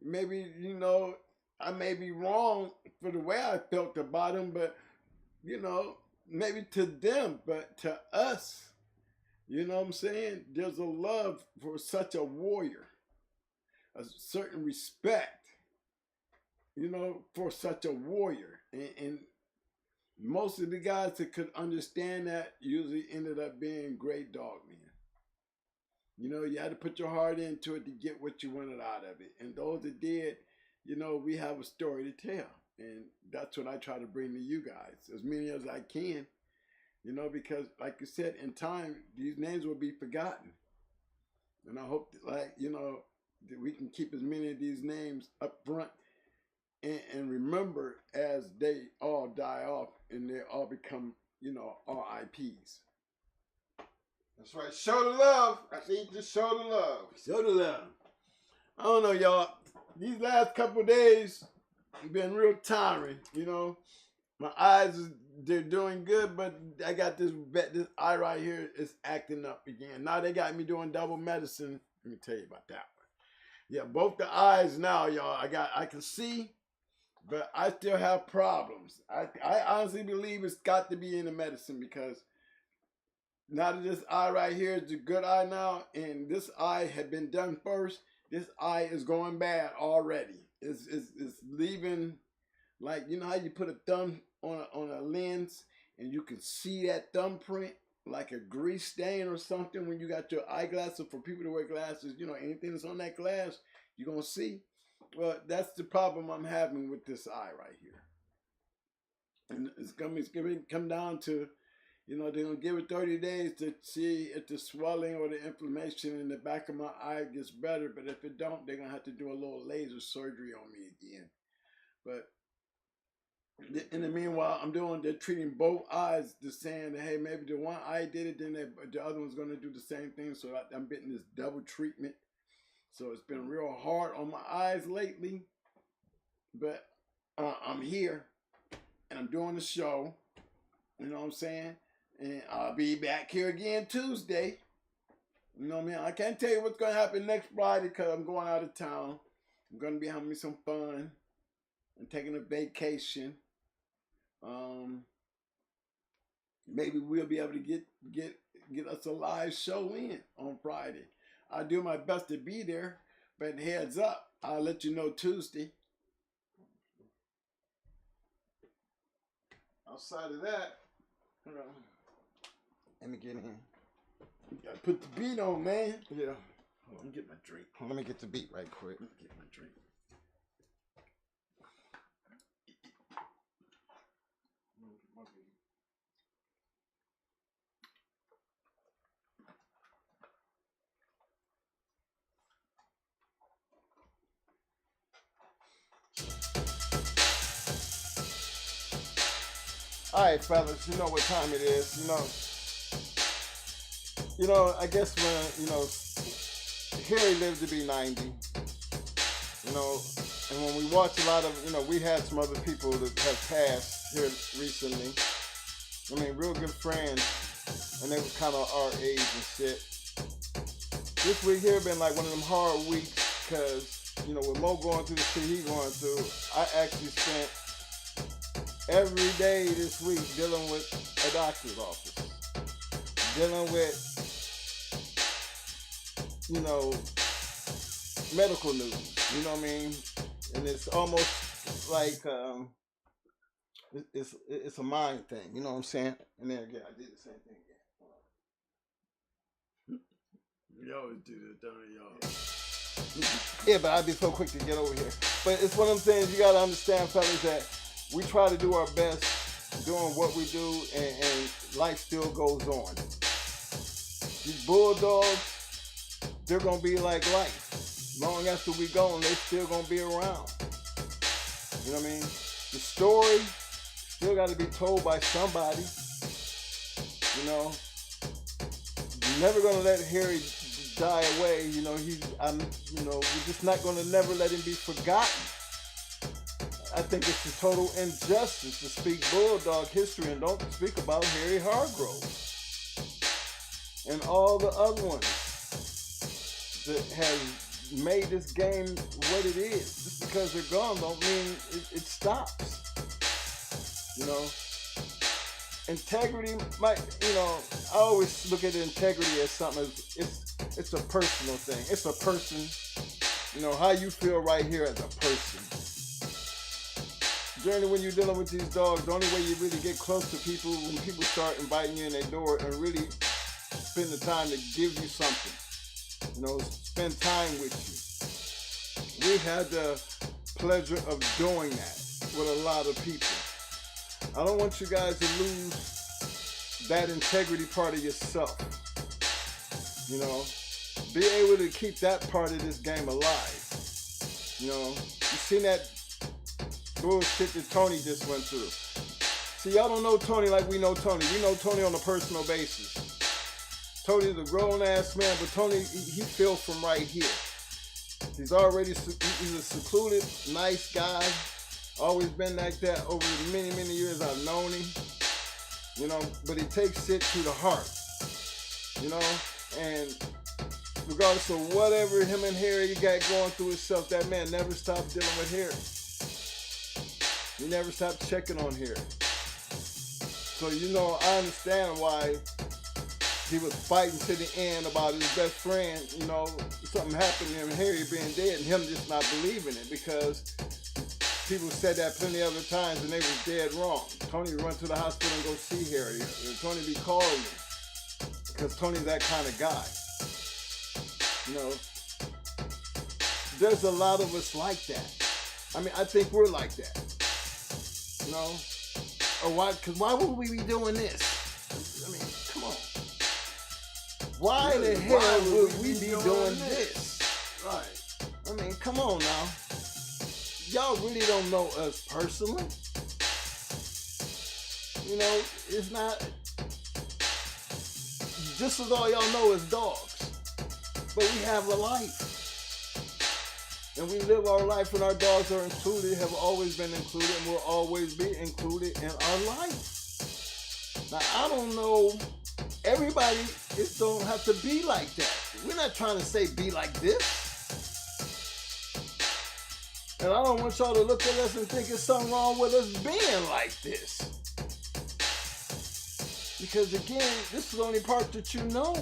you know, I may be wrong for the way I felt about them, but, you know, maybe to them, but to us, you know what I'm saying? There's a love for such a warrior, a certain respect, you know, for such a warrior. And most of the guys that could understand that usually ended up being great dog men. You know, you had to put your heart into it to get what you wanted out of it. And those that did, you know, we have a story to tell. And that's what I try to bring to you guys, as many as I can. You know, because like you said, in time, these names will be forgotten. And I hope that, like, you know, that we can keep as many of these names up front and remember as they all die off and they all become, you know, RIPs. That's right. Show the love. I need to show the love. Show the love. I don't know, y'all. These last couple of days have been real tiring, you know. My eyes, they're doing good, but I got this eye right here is acting up again. Now they got me doing double medicine. Let me tell you about that one. Yeah, both the eyes now, y'all. I can see, but I still have problems. I honestly believe it's got to be in the medicine, because now that this eye right here is a good eye now, and this eye had been done first, this eye is going bad already. It's leaving, like, you know how you put a thumb on a lens and you can see that thumbprint like a grease stain or something when you got your eyeglasses. For people that wear glasses, you know, anything that's on that glass, you're going to see. Well, that's the problem I'm having with this eye right here. And it's going to come down to, you know, they're going to give it 30 days to see if the swelling or the inflammation in the back of my eye gets better. But if it don't, they're going to have to do a little laser surgery on me again. But in the meanwhile, they're treating both eyes, just saying that, hey, maybe the one eye did it, then the other one's going to do the same thing. So I'm getting this double treatment. So it's been real hard on my eyes lately. But I'm here and I'm doing the show. You know what I'm saying? And I'll be back here again Tuesday. You know what I mean? I can't tell you what's going to happen next Friday because I'm going out of town. I'm going to be having me some fun and taking a vacation. Maybe we'll be able to get us a live show in on Friday. I'll do my best to be there, but heads up, I'll let you know Tuesday. Outside of that, Let me get in. You gotta put the beat on, man. Yeah. Hold on, let me get my drink. let me get the beat right quick. Let me get my drink. All right, fellas, you know what time it is. You know, I guess when, Harry lived to be 90, you know, and when we watch a lot of, we had some other people that have passed here recently. I mean, real good friends, and they were kind of our age and shit. This week here been like one of them hard weeks, because, with Mo going through the shit he going through, I actually spent every day this week dealing with a doctor's office, dealing with, medical news, you know what I mean? And it's almost like, it's a mind thing, you know what I'm saying? And then again, I did the same thing again. You always do this, don't you, y'all? Yeah, but I'd be so quick to get over here. But it's one of them things you gotta understand, fellas, that we try to do our best doing what we do, and life still goes on. These bulldogs, they're gonna be like life. Long after we gone, they still gonna be around. You know what I mean? The story still gotta be told by somebody. You're never gonna let Harry die away. We're just not gonna never let him be forgotten. I think it's a total injustice to speak Bulldog history and don't speak about Harry Hargrove and all the other ones that have made this game what it is. Just because they're gone don't mean it stops. You know, integrity might, you know, I always look at integrity as something, it's a personal thing. It's a person, you know, how you feel right here as a person. Generally, when you're dealing with these dogs, the only way you really get close to people when people start inviting you in their door and really spend the time to give you something. You know, spend time with you. We've had the pleasure of doing that with a lot of people. I don't want you guys to lose that integrity part of yourself. You know, be able to keep that part of this game alive. You know, you seen that bullshit that Tony just went through. See, y'all don't know Tony like we know Tony. We know Tony on a personal basis. Tony's a grown-ass man, but Tony, he feels from right here. He's a secluded, nice guy. Always been like that over the many, many years I've known him. You know, but he takes it to the heart. You know, and regardless of whatever him and Harry got going through himself, that man never stopped dealing with Harry. He never stopped checking on Harry. So, you know, I understand why he was fighting to the end about his best friend, you know, something happened to him, Harry being dead, and him just not believing it, because people said that plenty of other times and they was dead wrong. Tony run to the hospital and go see Harry. And Tony be calling me, because Tony's that kind of guy. You know, there's a lot of us like that. I mean, I think we're like that. You know? Or why? Because why would we be doing this? I mean, come on. Why the hell would we be doing this? Right. I mean, come on now. Y'all really don't know us personally. You know, it's not. This is all y'all know is dogs. But we have a life. And we live our life, and our dogs are included, have always been included, and will always be included in our life. Now, I don't know, everybody don't have to be like that. We're not trying to say be like this. And I don't want y'all to look at us and think there's something wrong with us being like this. Because again, this is the only part that you know.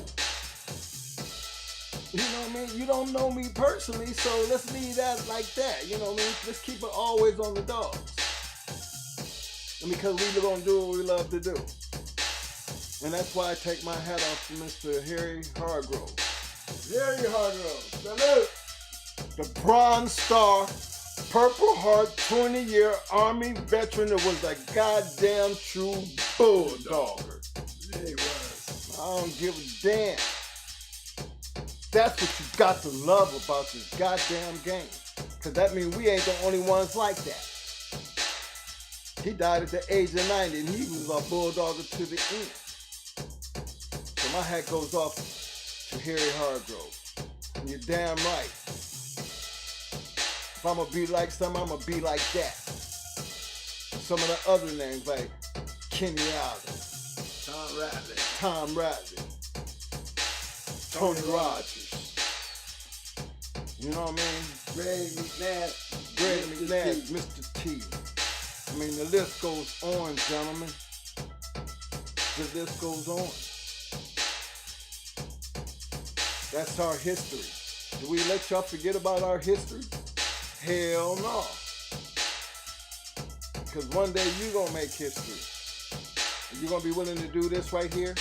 You know what I mean? You don't know me personally, so let's leave that like that. You know what I mean? Let's keep it always on the dogs. And because we're going to do what we love to do. And that's why I take my hat off to Mr. Harry Hargrove. Harry Hargrove, salute! The Bronze Star, Purple Heart, 20-year Army veteran that was a goddamn true bulldogger. Yeah, he was. I don't give a damn. That's what you got to love about this goddamn game. Because that means we ain't the only ones like that. He died at the age of 90 and he was a bulldogger to the end. So my hat goes off to Harry Hargrove. And you're damn right. If I'm going to be like something, I'm going to be like that. Some of the other names like Kenny Allen, Tom Radley, Tony Rogers. You know what I mean? Greg McNabb, Mr. T. I mean, the list goes on, gentlemen. The list goes on. That's our history. Do we let y'all forget about our history? Hell no. Because one day you're going to make history. You're going to be willing to do this right here?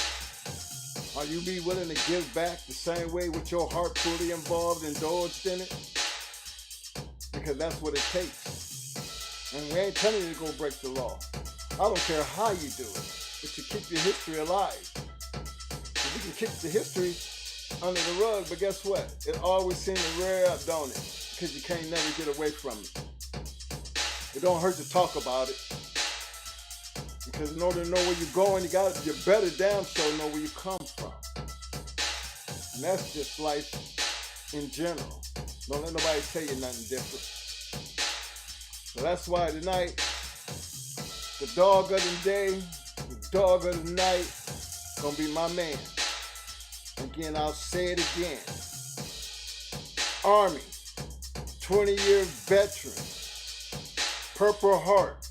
Are you be willing to give back the same way with your heart fully involved, indulged in it? Because that's what it takes. And we ain't telling you to go break the law. I don't care how you do it, but you keep your history alive. You can kick the history under the rug, but guess what? It always seems to rear up, don't it? Because you can't never get away from it. It don't hurt to talk about it. Because in order to know where you're going, you better damn sure know where you come from. And that's just life in general. Don't let nobody tell you nothing different. So that's why tonight, the dog of the day, the dog of the night, gonna be my man. Again, I'll say it again. Army, 20-year veteran, Purple Heart,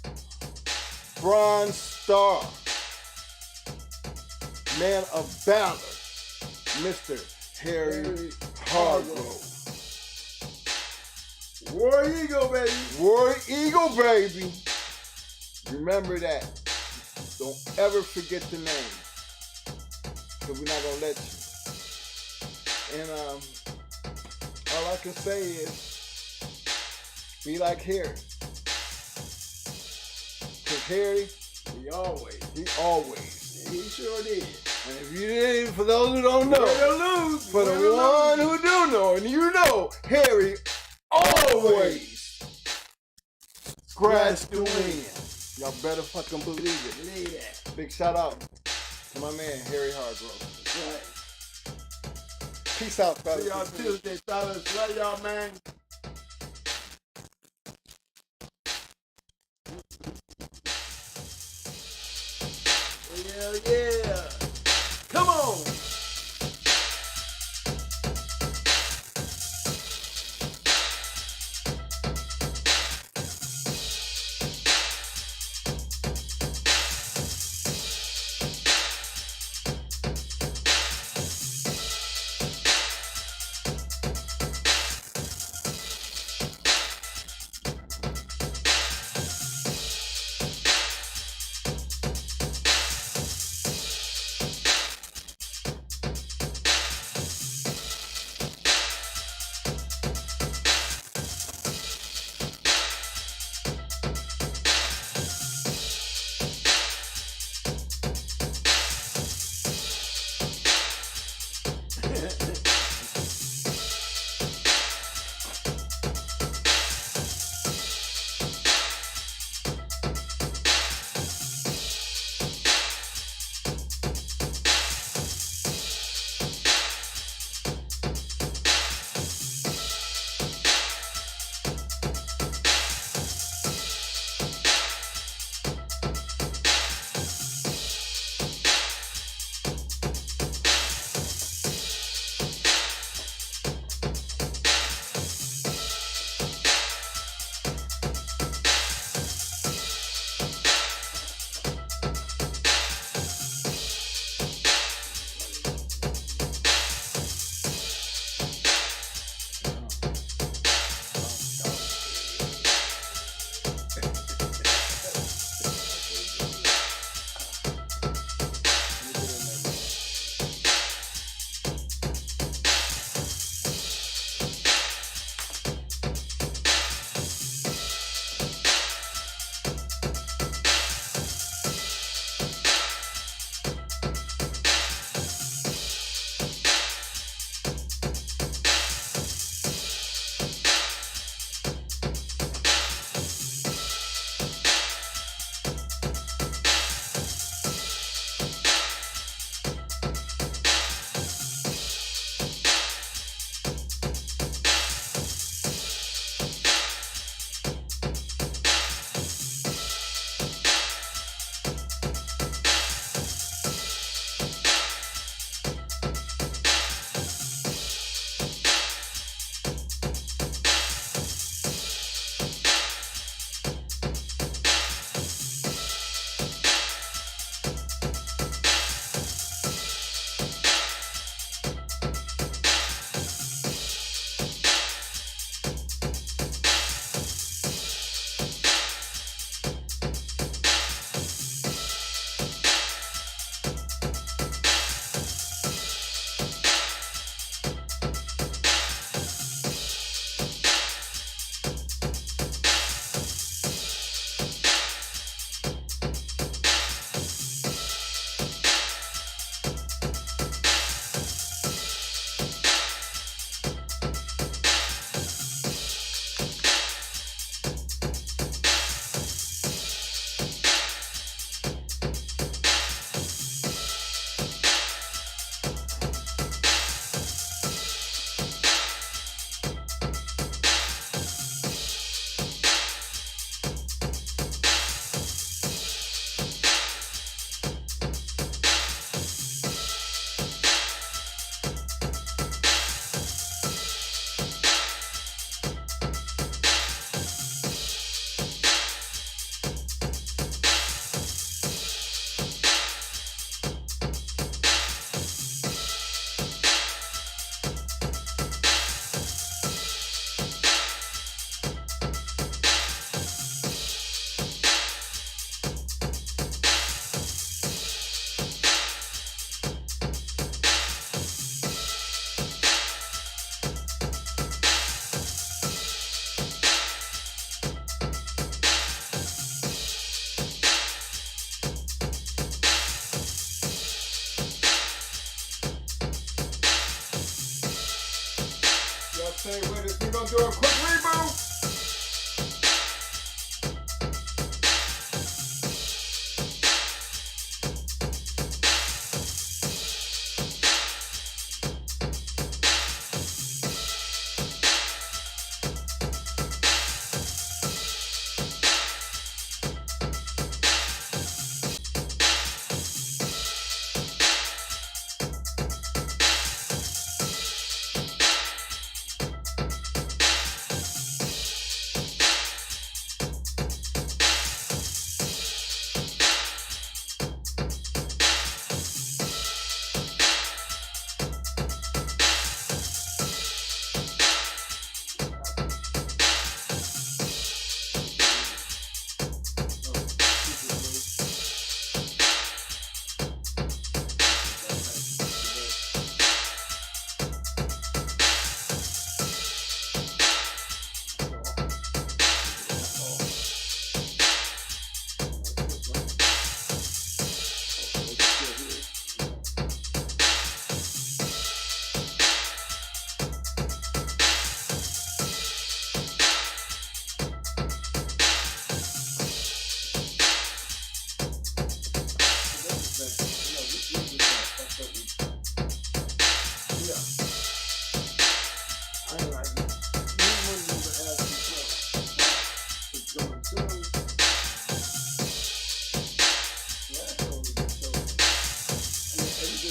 Bronze Star, man of valor, Mr. Harry Hargrove. War Eagle, baby. War Eagle, baby. Remember that. Don't ever forget the name. Because we're not going to let you. And all I can say is, be like Harry. Because Harry, He always. he He sure did. And if you didn't, for those who don't know, Win or lose. for the one who do know, and you know, Harry always scratch the win. Y'all better fucking believe it. Believe that. Big shout out to my man, Harry Hargrove. That's right. Peace out, fellas. See y'all Tuesday, fellas. Love y'all, man. Hell yeah. Come on.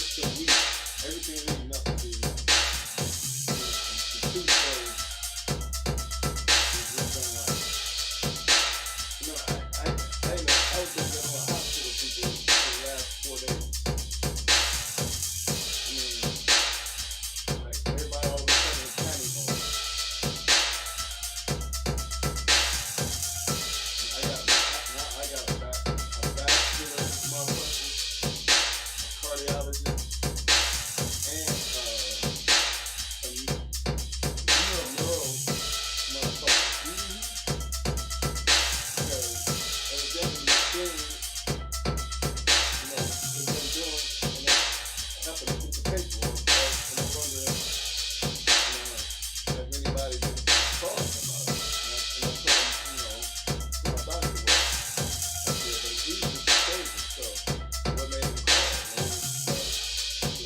just the week, everything leading up to the 2 shows. I was in the hospital people for the last 4 days. I mean, like everybody all of a sudden is panties on. I got a vascular motherfucker, a cardiologist, and a neuro motherfucker. Because evidently the thing, they've been doing, and they happen to put the paperwork, and I'm wondering, has anybody been talking about it? And I told him, who my doctor was. I said, but he's just a surgeon, so what made him call? Maybe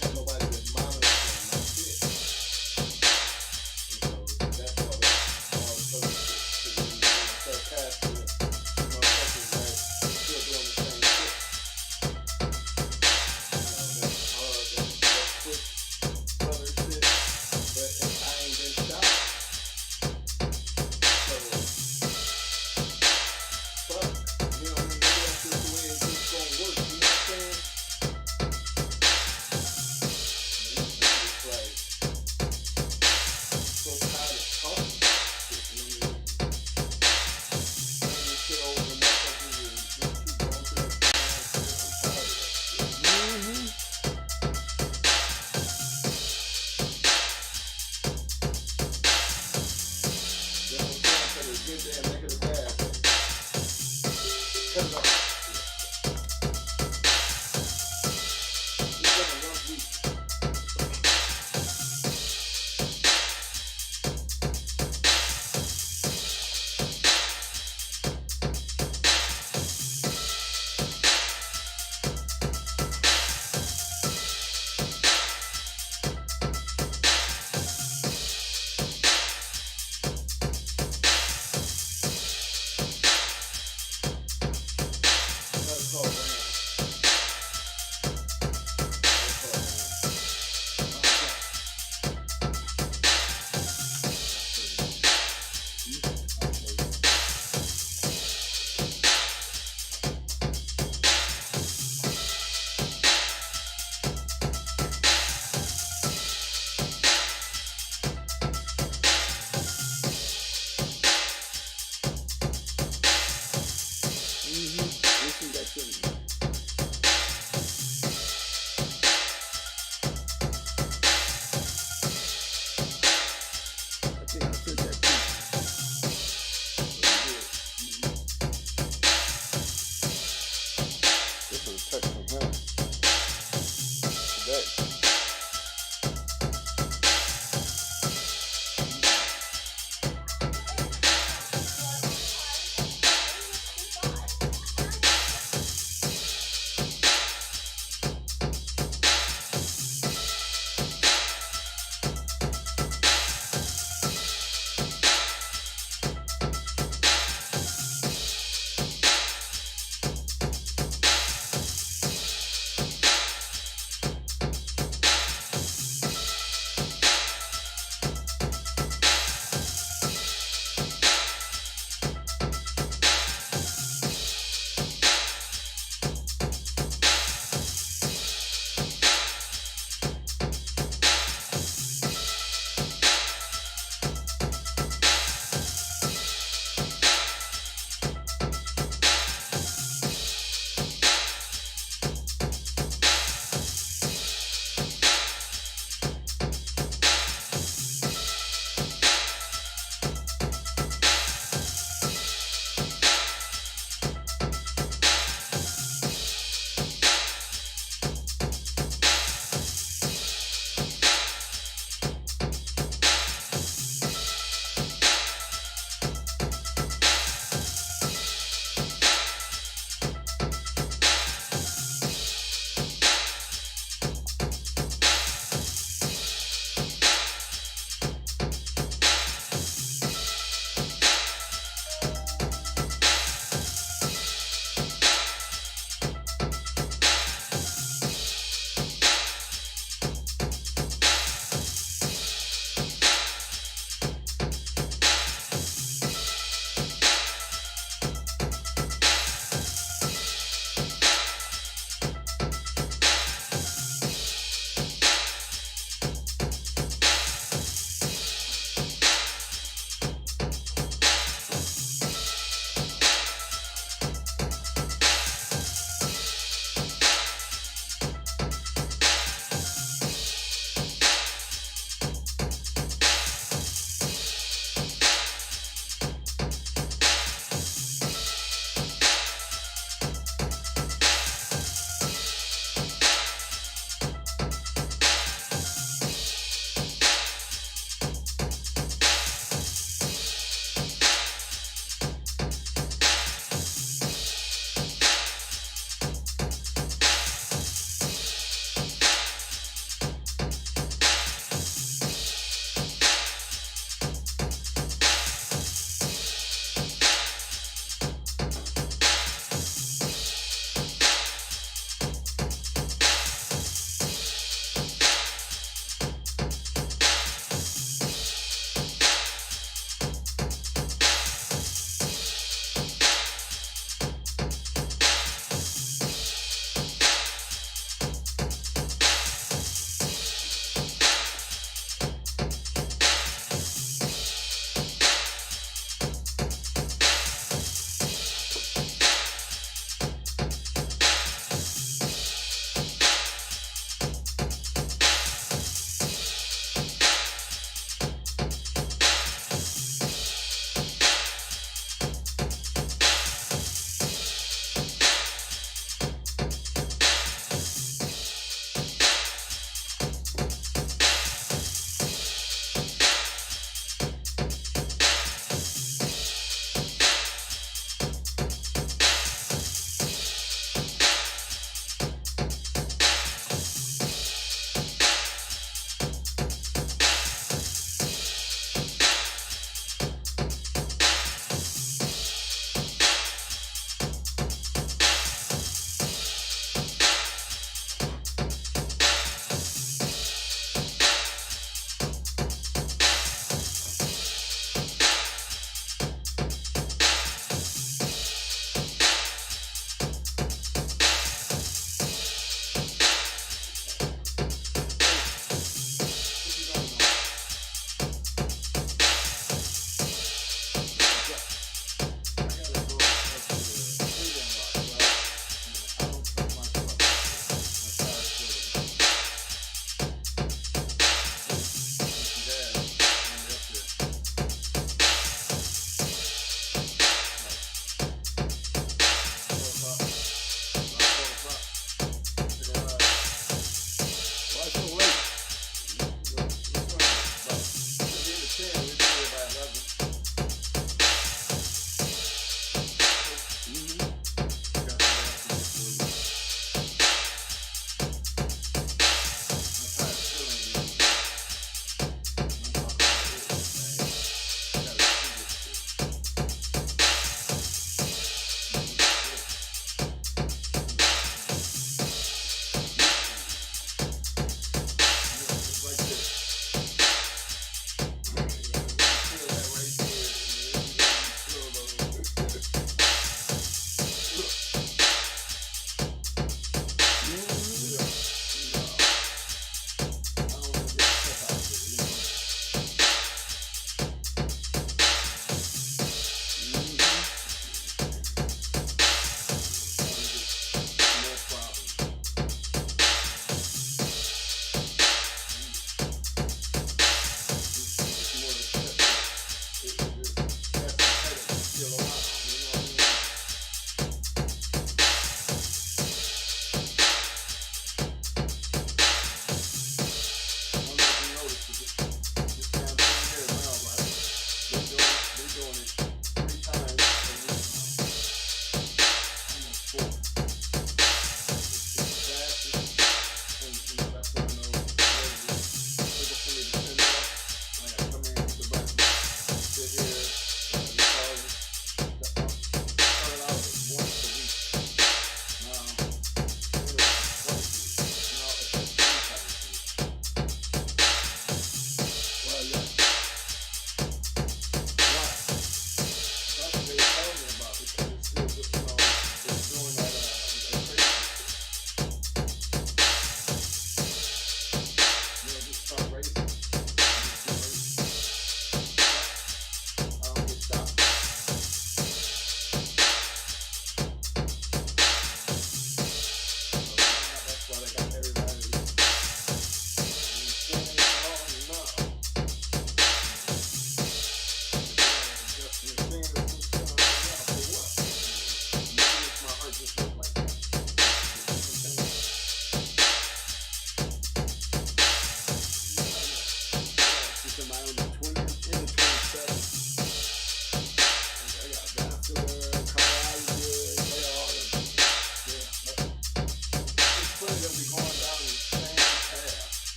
have nobody that's monitoring my shit. And so that's all the other shit. Because when you start passing it, motherfuckers like still doing the same shit. That's hard. That's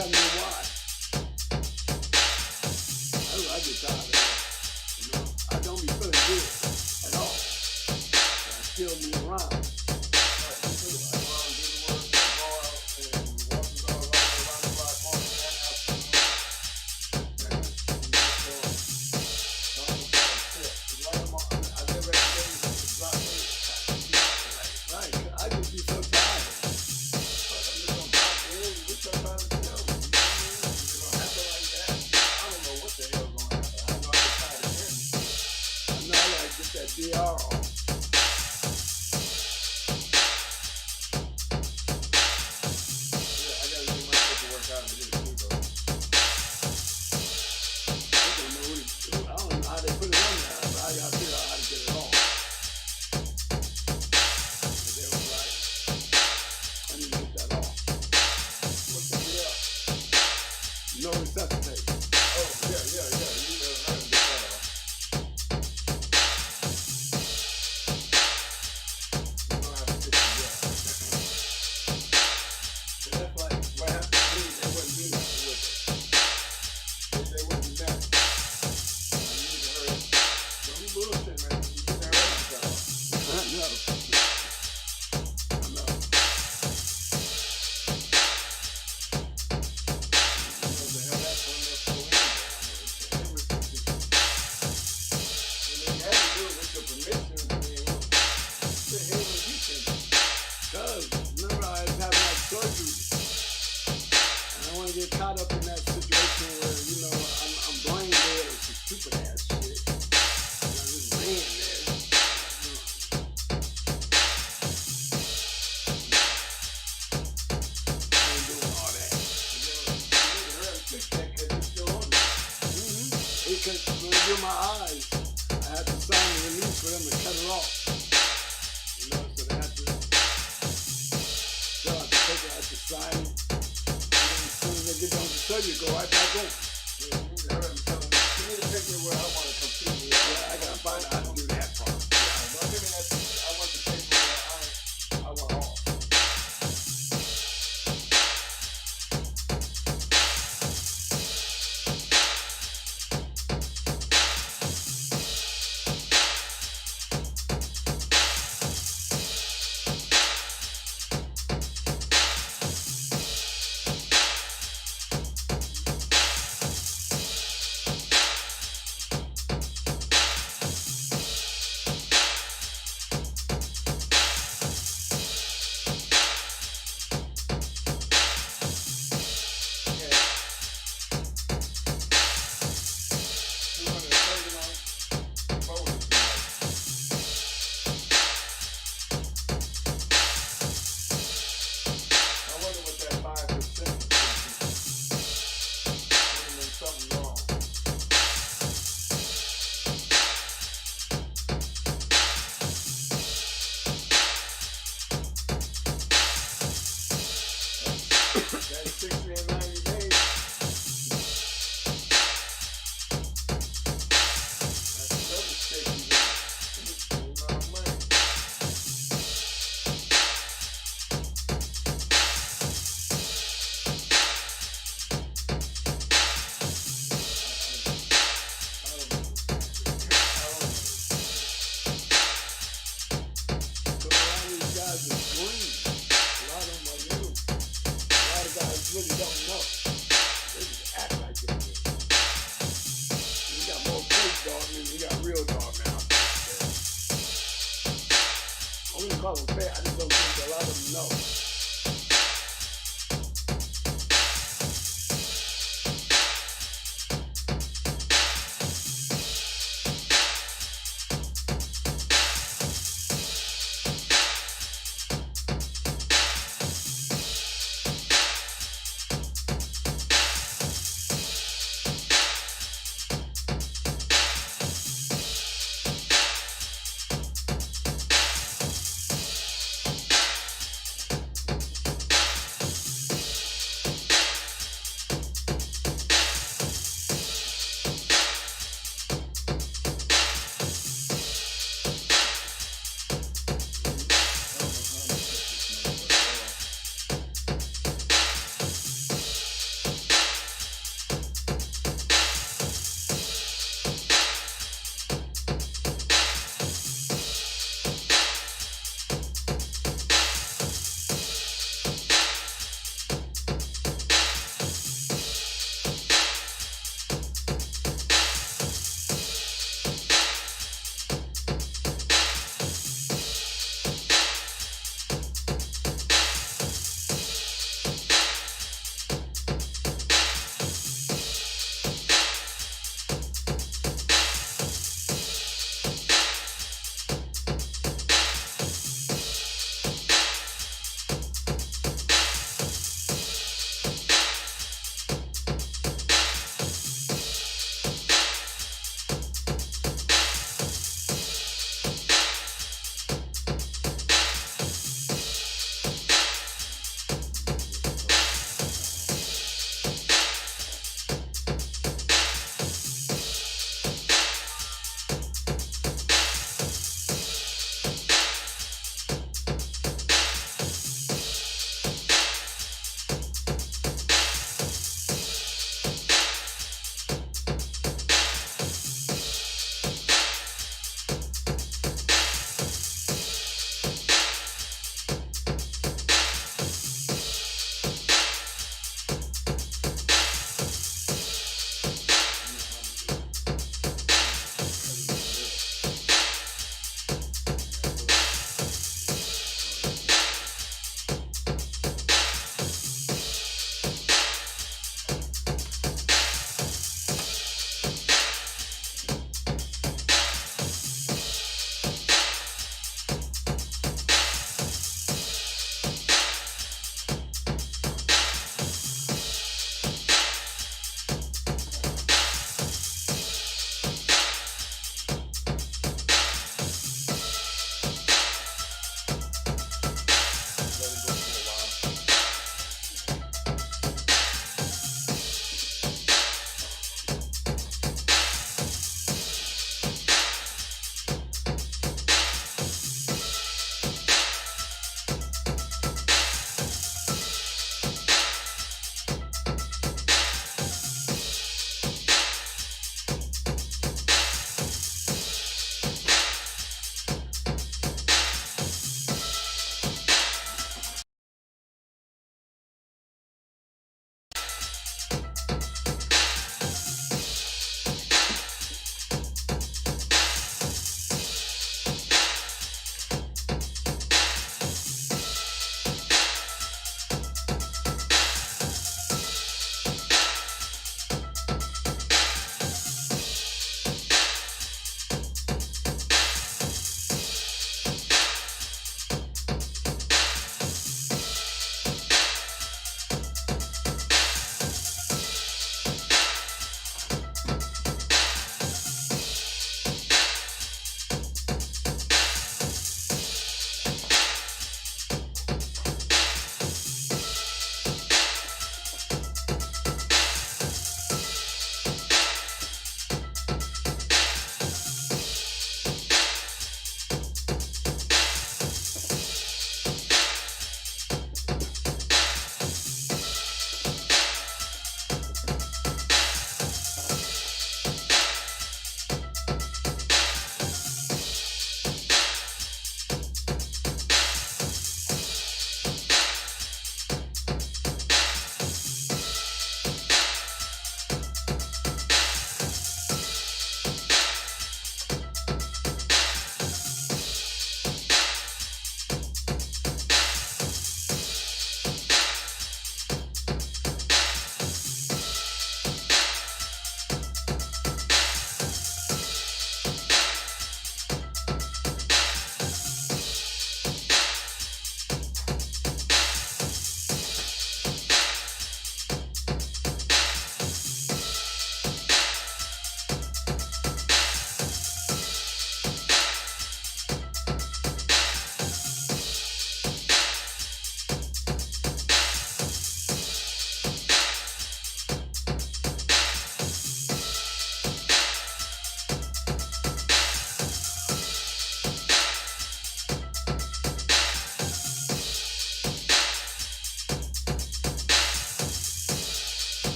tell me why. I get tired of that. You know, I don't be feeling good at all. But I still move around.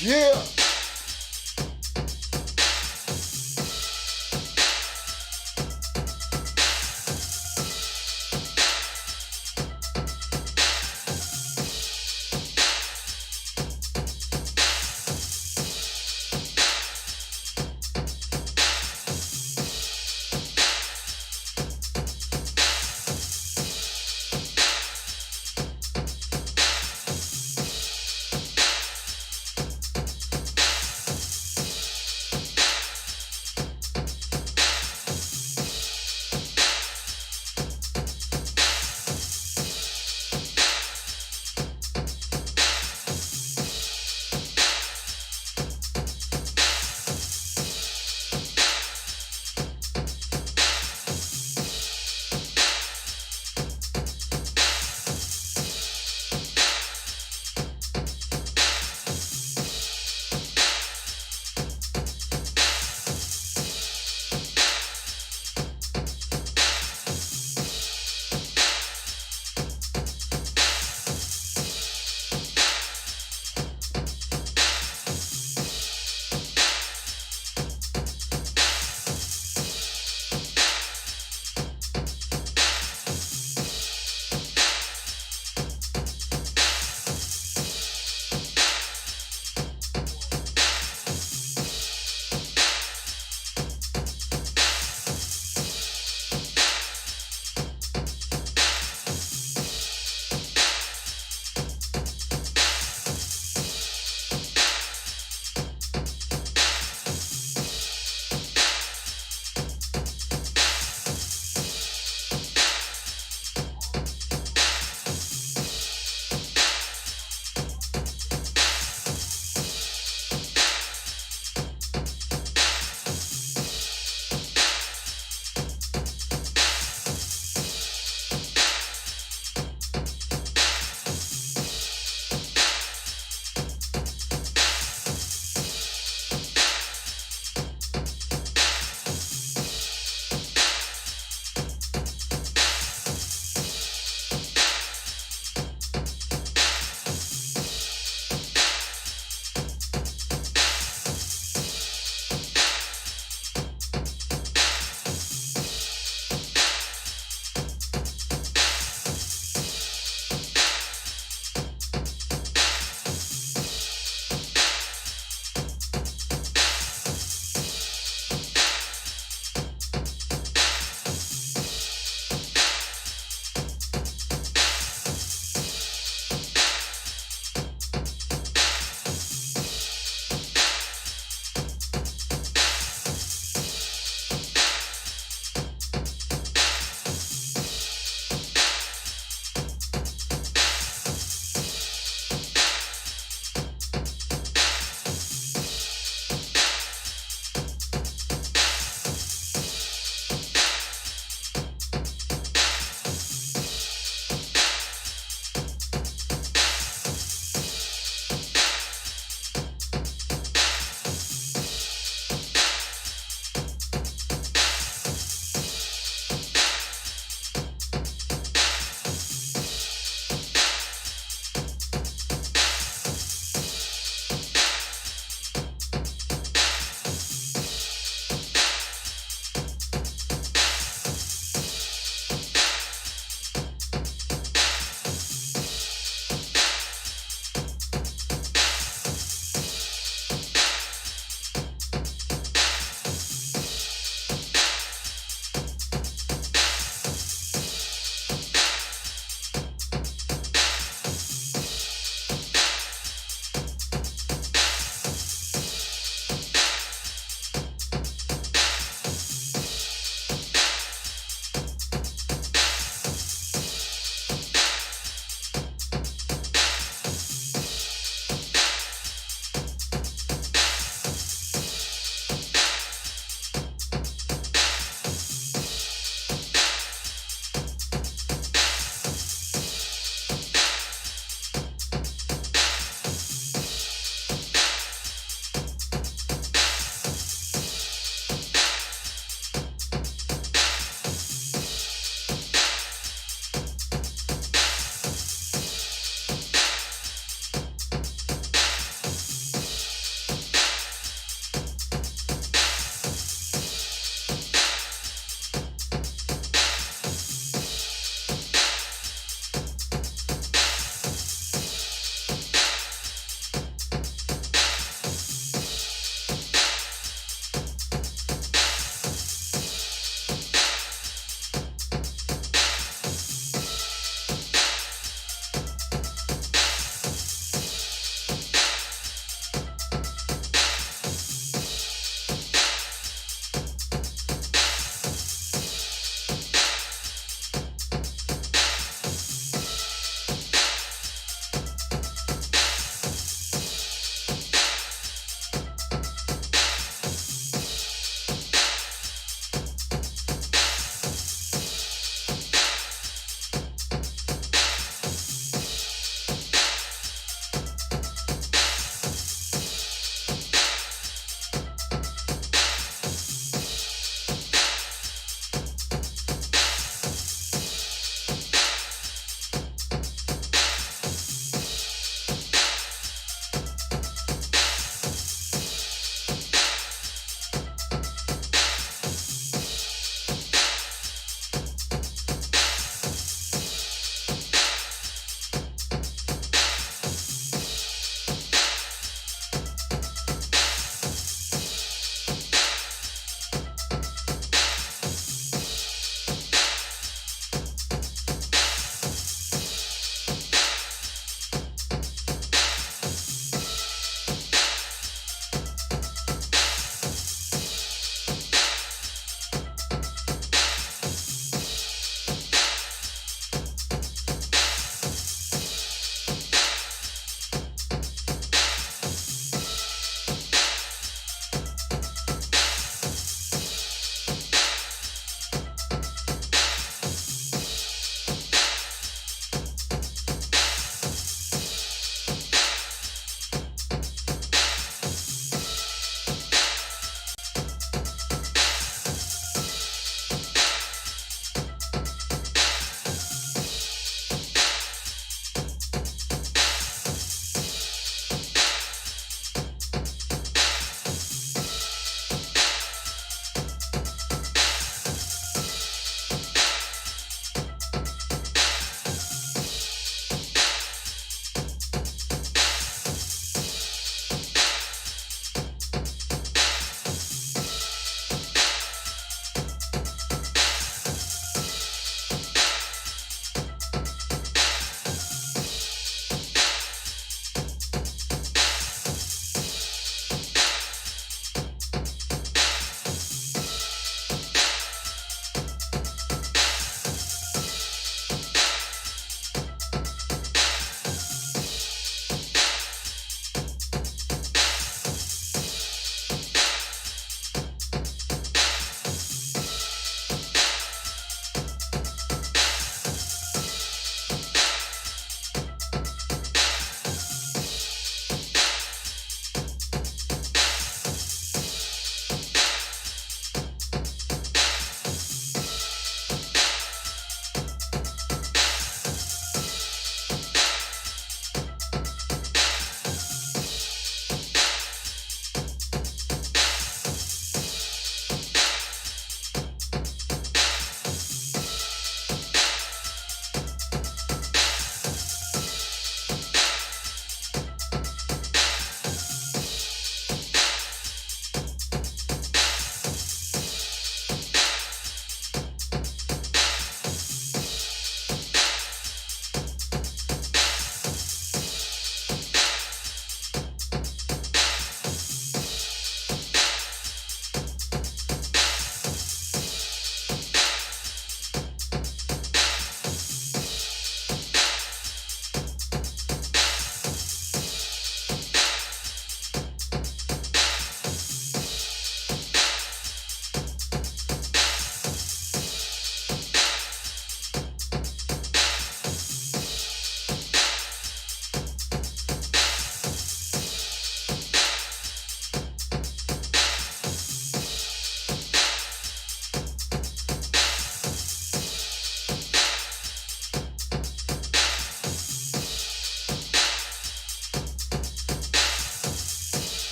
Yeah.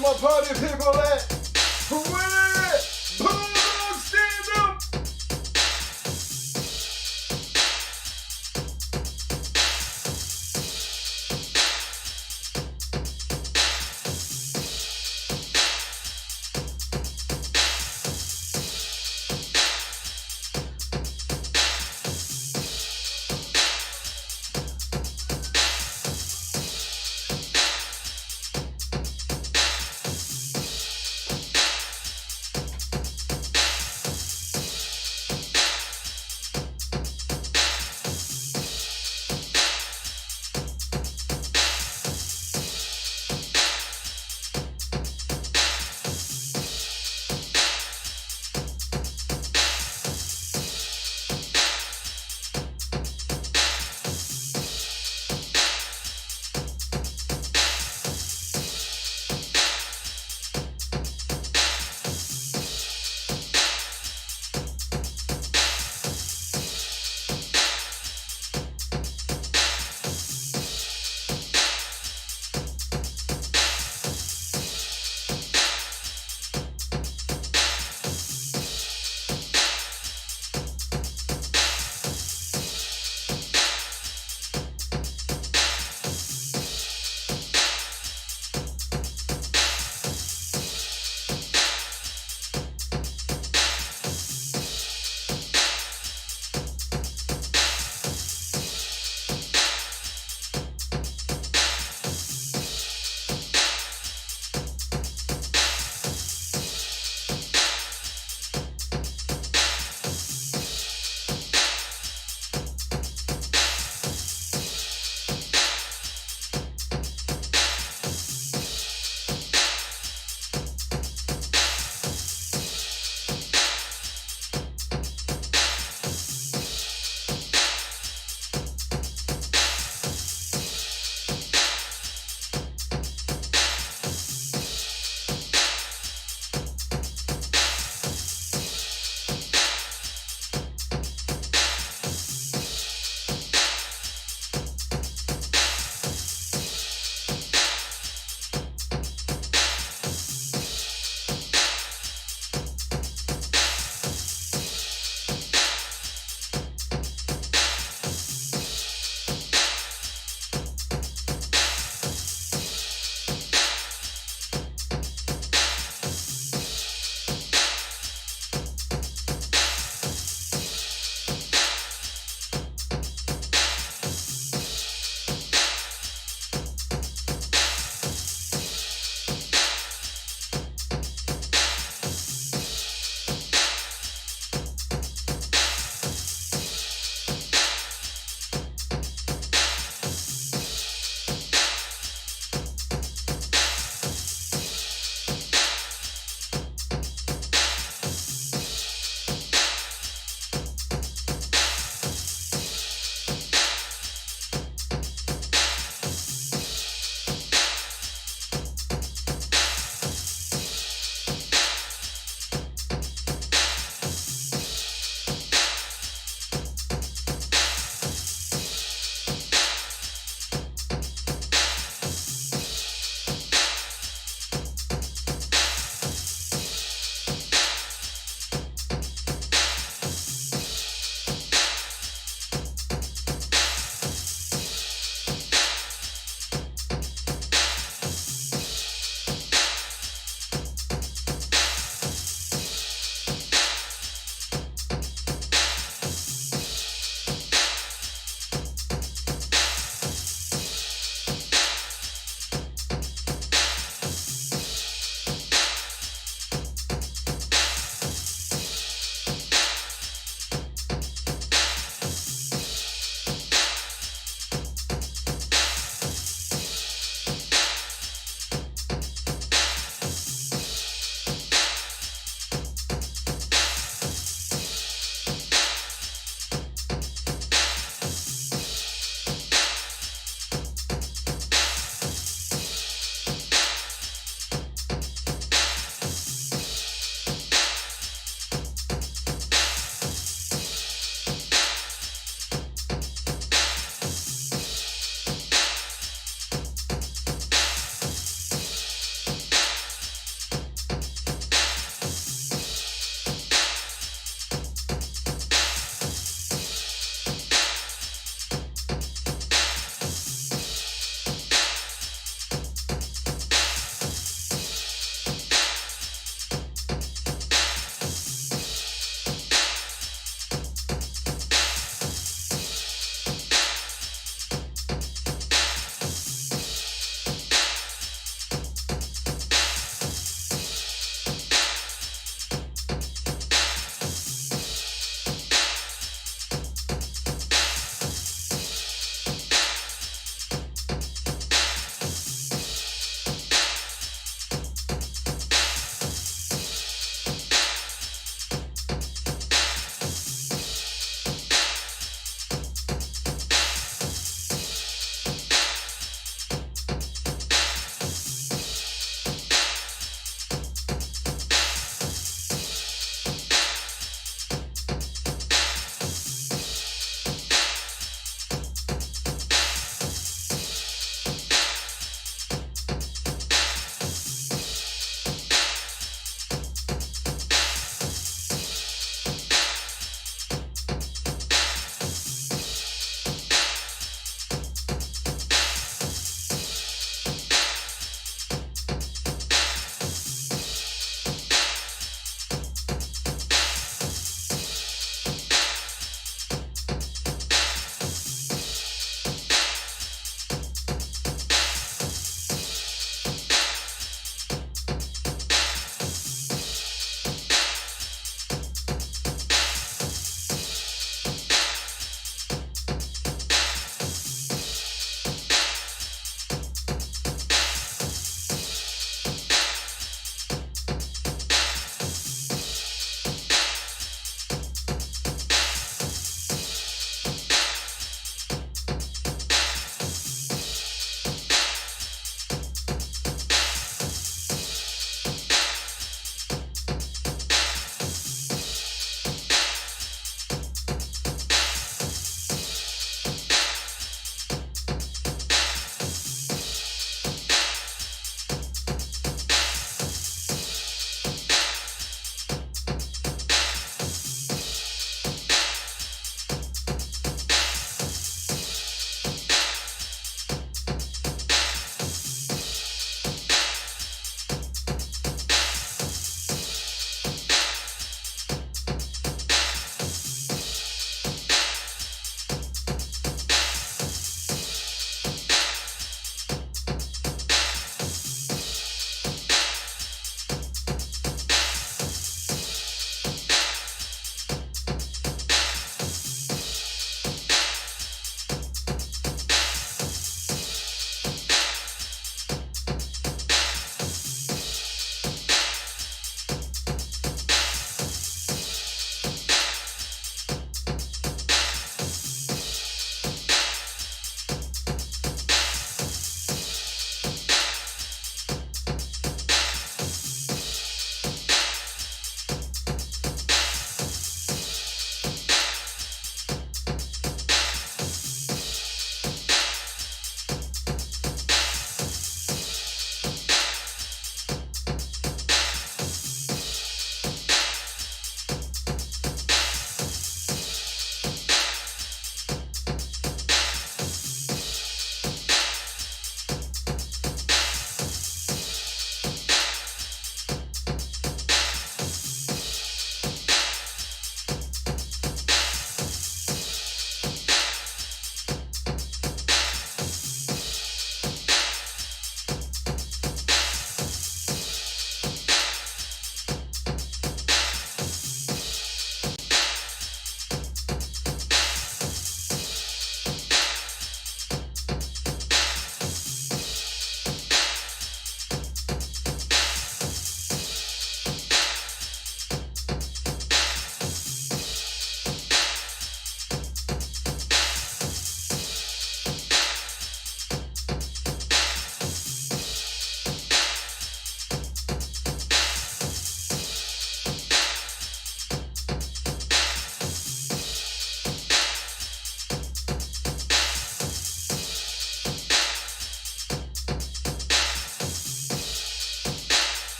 Where my party people at? Where they at? Bulldog, stand up!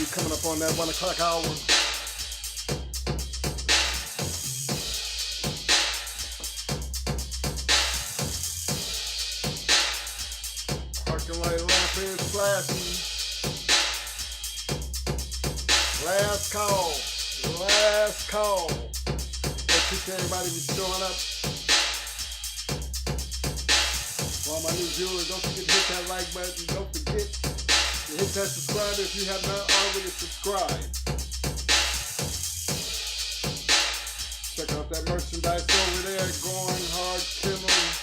be coming up on that 1 o'clock hour. Parking light lamp is flashing. Last call. Last call. Appreciate everybody be showing up. For all my new viewers, don't forget to hit that like button. Don't forget to hit that subscribe if you have not already subscribed. Check out that merchandise over there, Going Hard Kennels.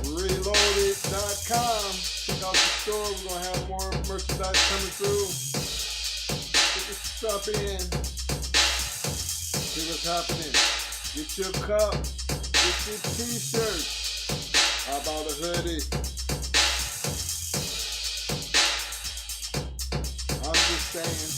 Reloaded.com. Check out the store. We're going to have more merchandise coming through. Get your stuff in. See what's happening. Get your cup. Get your t-shirt. How about a hoodie? I'm just saying.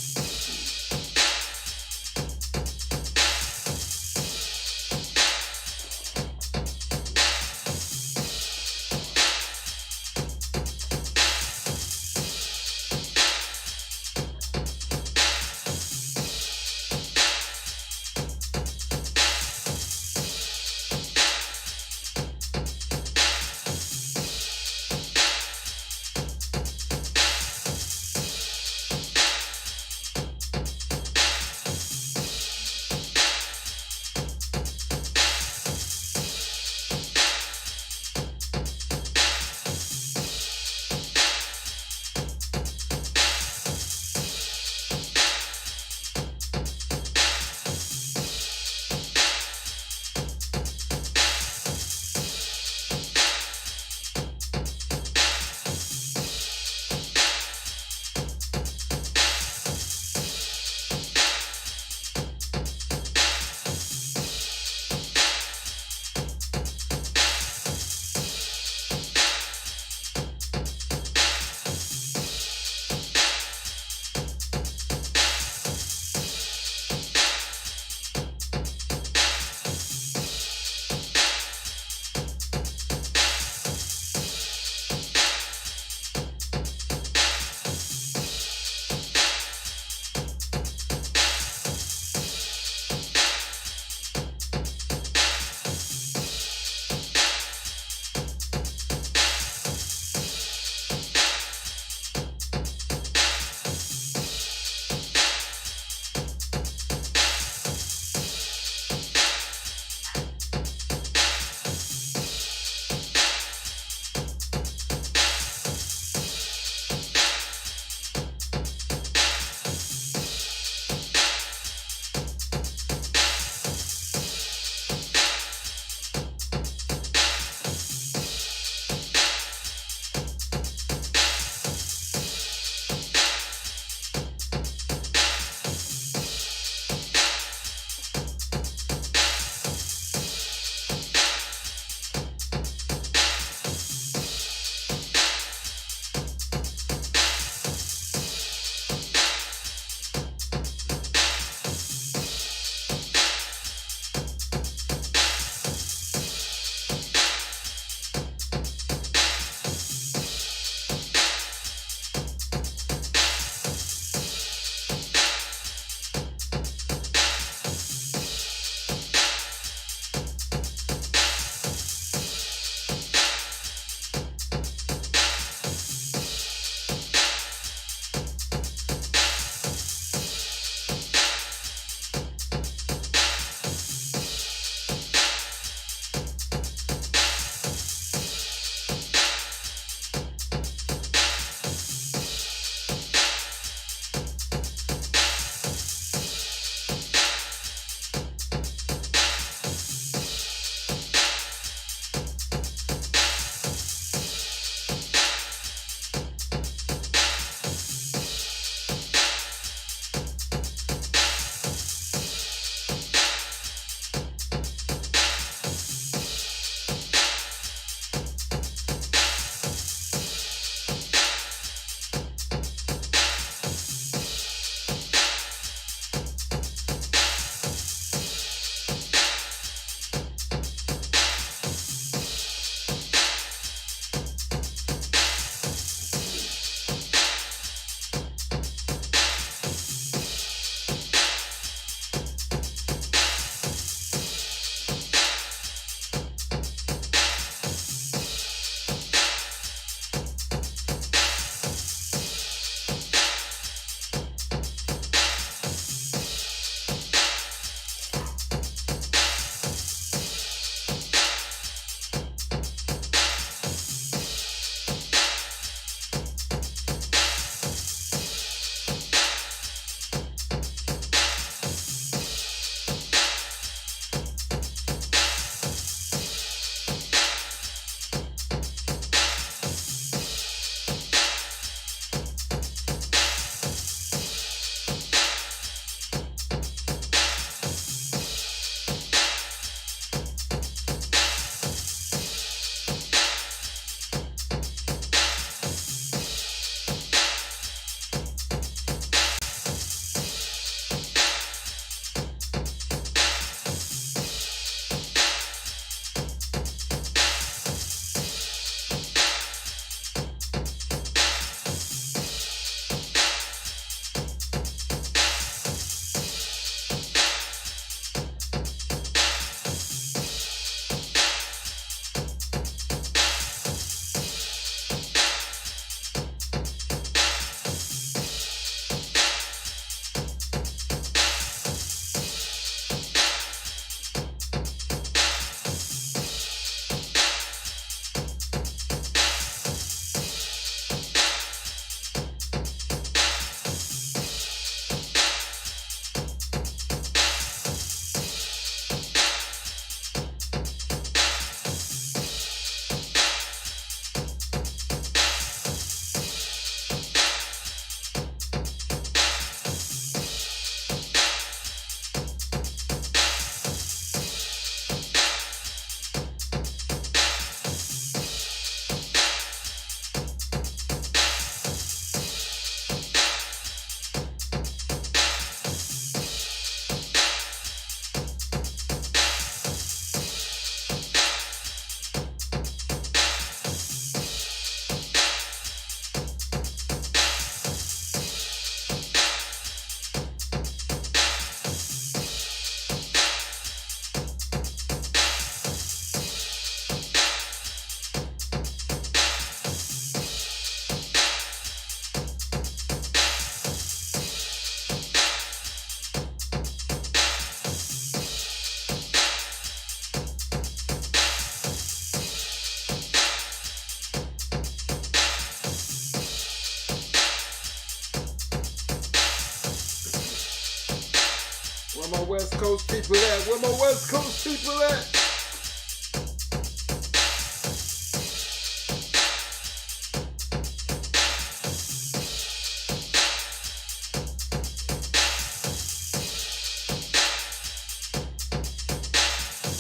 my West Coast people at? Where my West Coast people at?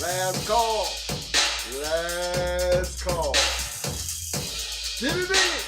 Last call. Last call. Get it in.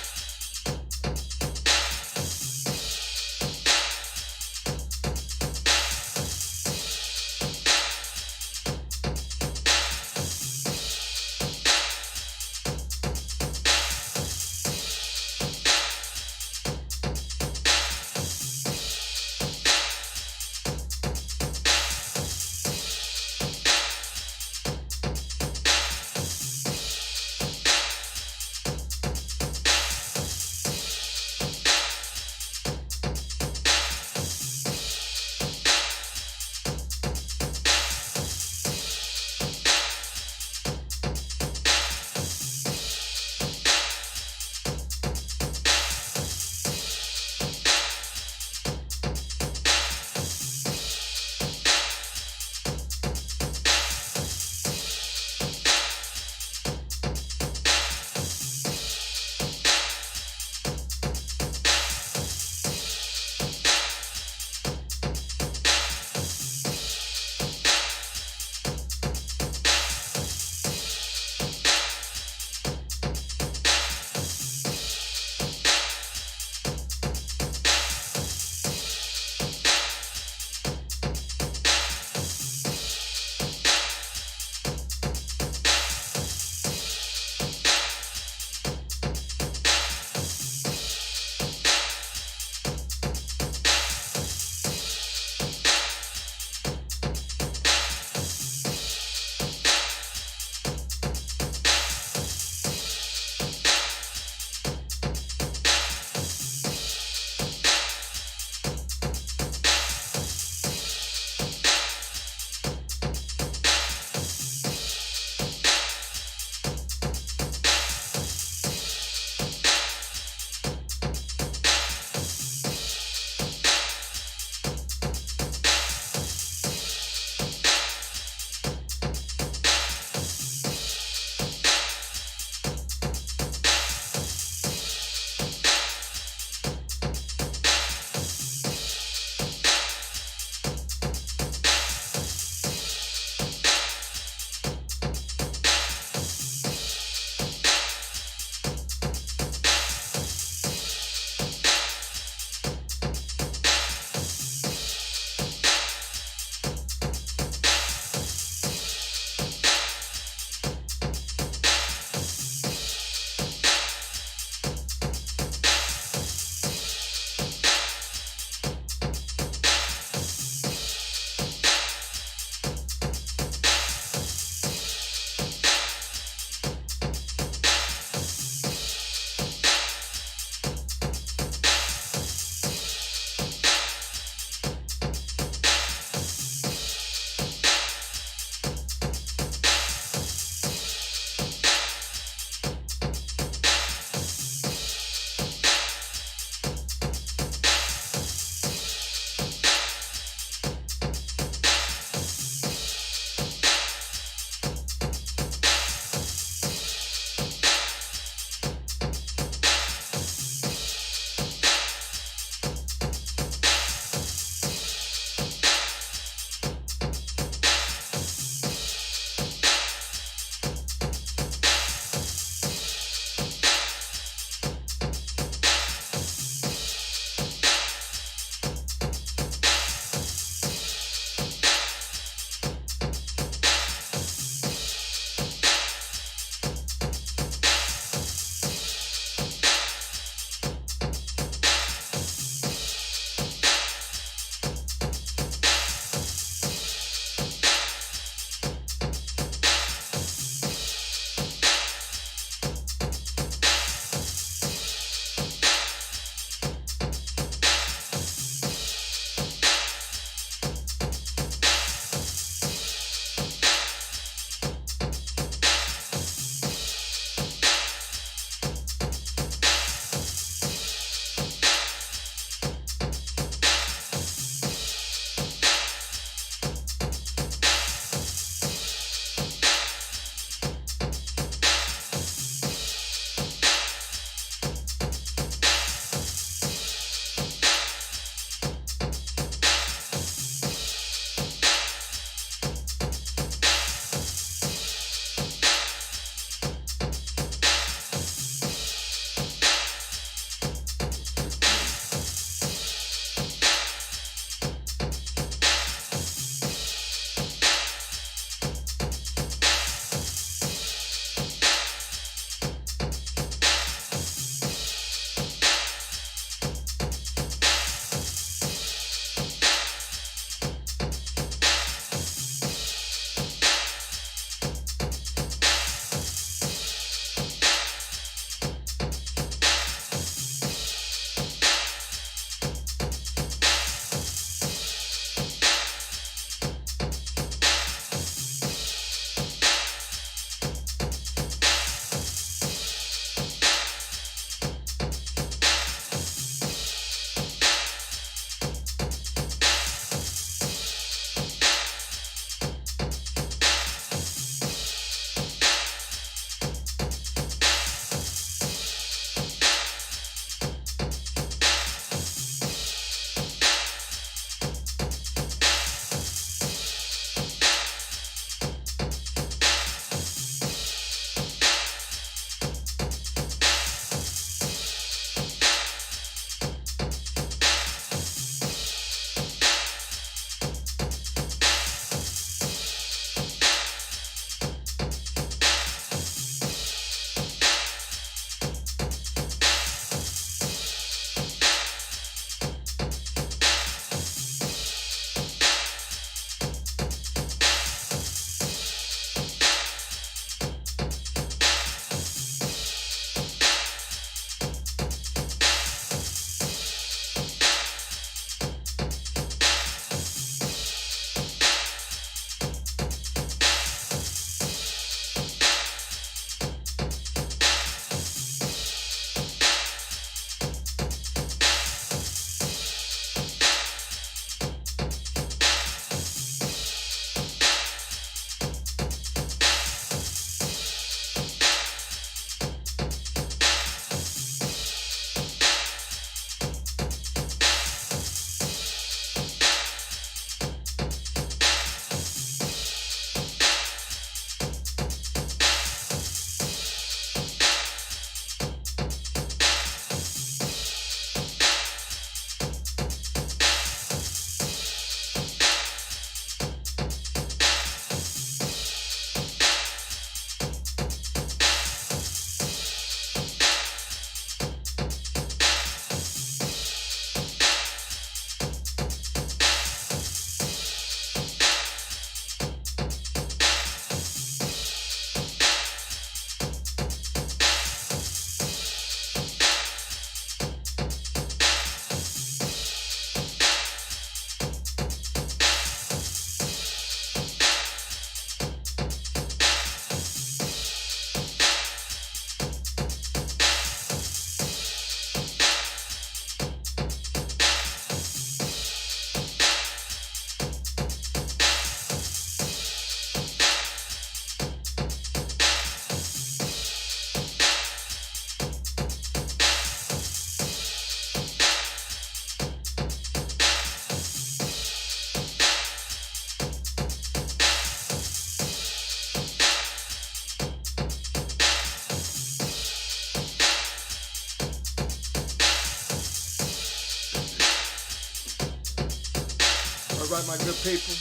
right, my good people.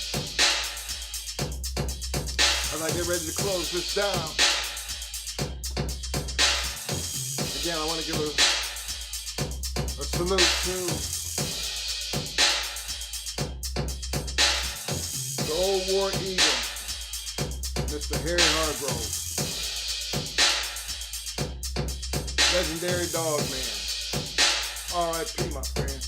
As I get ready to close this down, again, I want to give a salute to the old war eagle, Mr. Harry Hargrove, legendary dog man. R.I.P. my friend.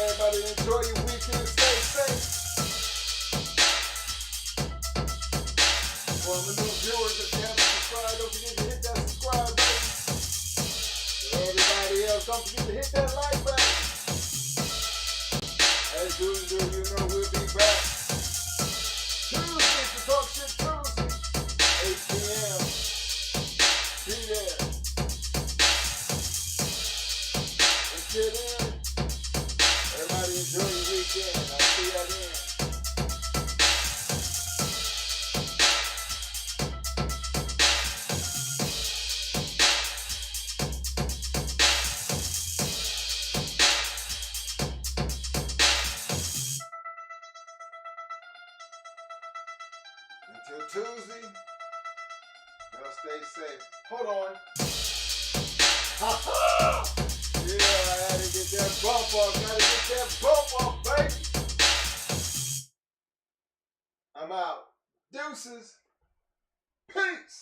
Everybody enjoy your weekend. Stay safe. For the new viewers, if you haven't subscribed, don't forget to hit that subscribe button. For everybody else, don't forget to hit that like button. As usual, you know we'll be back Tuesday to talk shit Tuesday, 8 p.m. Be there. Let's get in. Everybody enjoy your weekend. I'll see y'all then. Until Tuesday, y'all stay safe. Hold on. Ha-ha! Yeah, I had to get that bump off. Gotta get that bump off, baby. I'm out. Deuces. Peace.